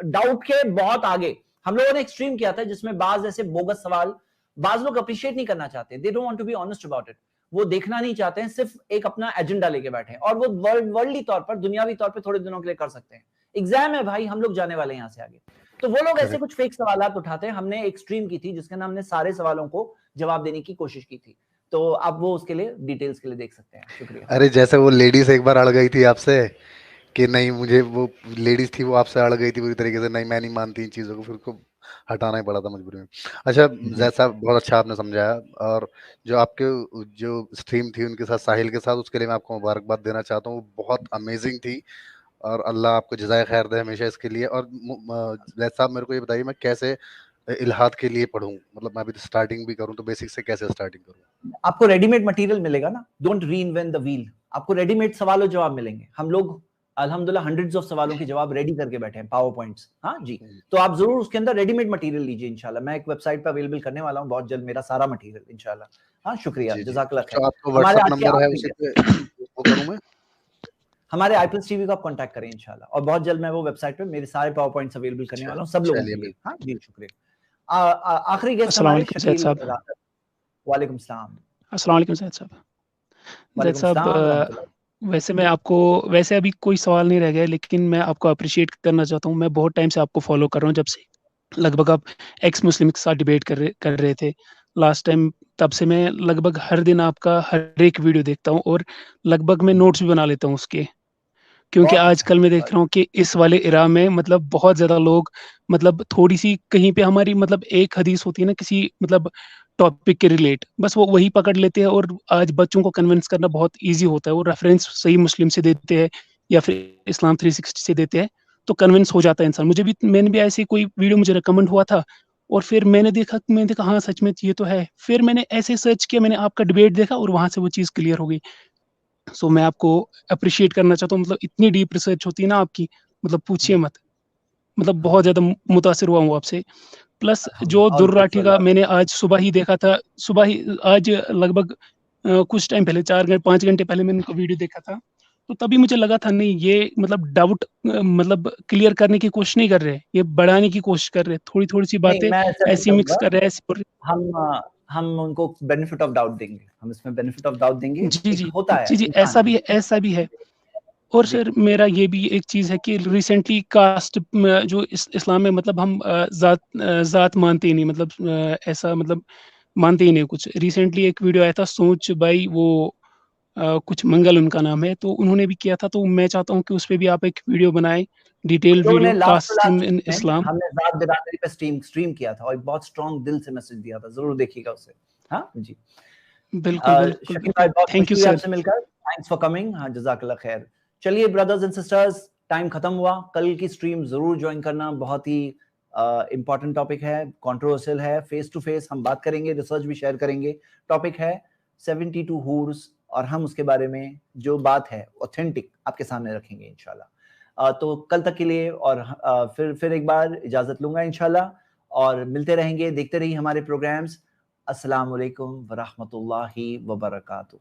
डाउट के बहुत आगे। हम लोगों ने एक्सट्रीम किया था जिसमें बाज ऐसे बोगस सवाल बाज लोग अप्रिशिएट नहीं करना चाहते, they don't want to be honest about it, वो देखना नहीं चाहते हैं, सिर्फ एक अपना एजेंडा लेके बैठे हैं, और वो वर्ल्डली तौर पर, दुनियावी तौर पर थोड़े दिनों के लिए कर सकते हैं, एग्जाम है भाई, हम लोग जाने वाले हैं यहाँ से आगे, तो वो लोग ऐसे कुछ फेक सवालात उठाते हैं। हमने एक स्ट्रीम की थी जिसके अंदर हमने सारे सवालों को जवाब देने की कोशिश की थी, तो आप वो उसके लिए डिटेल्स के लिए देख सकते हैं। शुक्रिया। अरे जैसे वो लेडीज एक बार अड़ गई थी आपसे कि नहीं, मुझे वो लेडीज थी वो आपसे अड़ गई थी पूरी तरीके से, नहीं मैं नहीं मानती इन चीज़ों को, फिर को हटाना ही पड़ा था मजबूरी में। अच्छा जैसा बहुत अच्छा आपने समझाया, और जो आपके जो स्ट्रीम थी उनके साथ साहिल के साथ, उसके लिए मैं आपको मुबारकबाद देना चाहता हूँ, वो बहुत अमेजिंग थी और अल्लाह आपको जज़ाए खैर दे हमेशा इसके लिए। और जैसा मेरे को ये बताइए मैं कैसे इल्हाद के लिए पढ़ूं, मतलब मैं अभी स्टार्टिंग भी करूं तो बेसिक से कैसे स्टार्टिंग करूं? आपको रेडीमेड मटेरियल मिलेगा ना, डोंट रीइन्वेंट द व्हील, आपको रेडीमेड सवालों जवाब मिलेंगे। हम लोग अल्हम्दुलिल्लाह हंड्रेड्स ऑफ सवालों के जवाब रेडी करके बैठे हैं, पावर पॉइंट्स। हाँ जी, तो आप जरूर उसके अंदर रेडीमेड मटेरियल लीजिए इंशाल्लाह। मैं एक वेबसाइट पर अवेलेबल करने वाला हूँ बहुत जल्द मेरा सारा मटेरियल इंशाल्लाह। हाँ शुक्रिया, जज़ाकल्लाह खैर। आपको व्हाट्सएप नंबर है उसी पे वो करूं मैं? हमारे iPlus TV को आप कांटेक्ट करें इंशाल्लाह, और बहुत जल्द मैं वो वेबसाइट पे मेरे सारे पावर पॉइंट्स अवेलेबल करने वाला हूँ सब लोगों के लिए। हाँ जी शुक्रिया। आखिरी गेस्ट हमारे शकील साहब। वालेकुम सलाम। अस्सलाम वालेकुम सैयद साहब। जैद साहब वैसे मैं आपको, वैसे अभी कोई सवाल नहीं रह गया, लेकिन मैं आपको अप्रिशिएट करना चाहता हूँ। मैं बहुत टाइम से आपको फॉलो कर रहा हूँ, जब से लगभग आप एक्स मुस्लिम के साथ डिबेट कर रहे थे लास्ट टाइम, तब से मैं लगभग हर दिन आपका हर एक वीडियो देखता हूँ, और लगभग मैं नोट्स भी बना लेता हूँ उसके, क्योंकि आजकल मैं देख रहा हूँ कि इस वाले इरा में मतलब बहुत ज़्यादा लोग मतलब थोड़ी सी कहीं पे हमारी मतलब एक हदीस होती है ना किसी मतलब टॉपिक के रिलेट, बस वो वही पकड़ लेते हैं, और आज बच्चों को कन्विंस करना बहुत इजी होता है। वो रेफरेंस सही मुस्लिम से देते हैं या फिर इस्लाम 360 से देते हैं, तो कन्विंस हो जाता है इंसान। मैंने भी ऐसे कोई वीडियो मुझे रिकमेंड हुआ था, और फिर मैंने देखा हाँ सच में ये तो है, फिर मैंने ऐसे सर्च किया, मैंने आपका डिबेट देखा और वहां से वो चीज़ क्लियर हो गई। सो मैं आपको अप्रिशिएट करना चाहता हूँ, मतलब इतनी डीप रिसर्च होती है ना आपकी, मतलब पूछिए मत, मतलब बहुत ज़्यादा मुतासिर हुआ हूँ आपसे। प्लस जो दुर्राठी का मैंने आज सुबह ही देखा था, सुबह ही आज लगभग कुछ टाइम पहले 4-5 घंटे पहले मैंने उनका वीडियो देखा था, तो तभी मुझे लगा था नहीं ये मतलब डाउट मतलब क्लियर करने की कोशिश नहीं कर रहे, ये बढ़ाने की कोशिश कर रहे, थोड़ी सी बातें ऐसी मिक्स कर रहे हैं। हम उनको बेनिफिट ऑफ डाउट देंगे, हम इसमें बेनिफिट ऑफ डाउट देंगे। जी होता है जी, ऐसा भी है। और सर मेरा ये भी एक चीज़ है कि रिसेंटली कास्ट जो इस्लाम में मतलब हम जात मानते ही नहीं, मतलब ऐसा मतलब मानते ही नहीं कुछ। रिसेंटली एक वीडियो आया था सोच भाई, वो कुछ मंगल उनका नाम है, तो उन्होंने भी किया था, तो मैं चाहता हूँ कि उस पर भी आप एक वीडियो बनाएं, डिटेल वीडियो कास्ट इन इस्लाम। हमने जात बिरादरी पे स्ट्रीम किया था और बहुत स्ट्रॉन्ग दिल से मैसेज दिया था, जरूर देखिएगा उसे। हाँ जी बिल्कुल, थैंक यू सर, आपसे मिलकर, थैंक्स फॉर कमिंग। हाँ जज़ाकल्लाह खैर। चलिए ब्रदर्स एंड सिस्टर्स, टाइम खत्म हुआ, कल की स्ट्रीम जरूर ज्वाइन करना, बहुत ही इंपॉर्टेंट टॉपिक है, कंट्रोवर्शियल है, फेस टू फेस हम बात करेंगे, रिसर्च भी शेयर करेंगे। टॉपिक है 72 हूर्स, और हम उसके बारे में जो बात है ऑथेंटिक आपके सामने रखेंगे इंशाल्लाह। तो कल तक के लिए, और फिर एक बार इजाजत लूंगा इंशाल्लाह, और मिलते रहेंगे, देखते रहिए हमारे प्रोग्राम्स। अस्सलाम वालेकुम व रहमतुल्लाहि व बरकातुहू।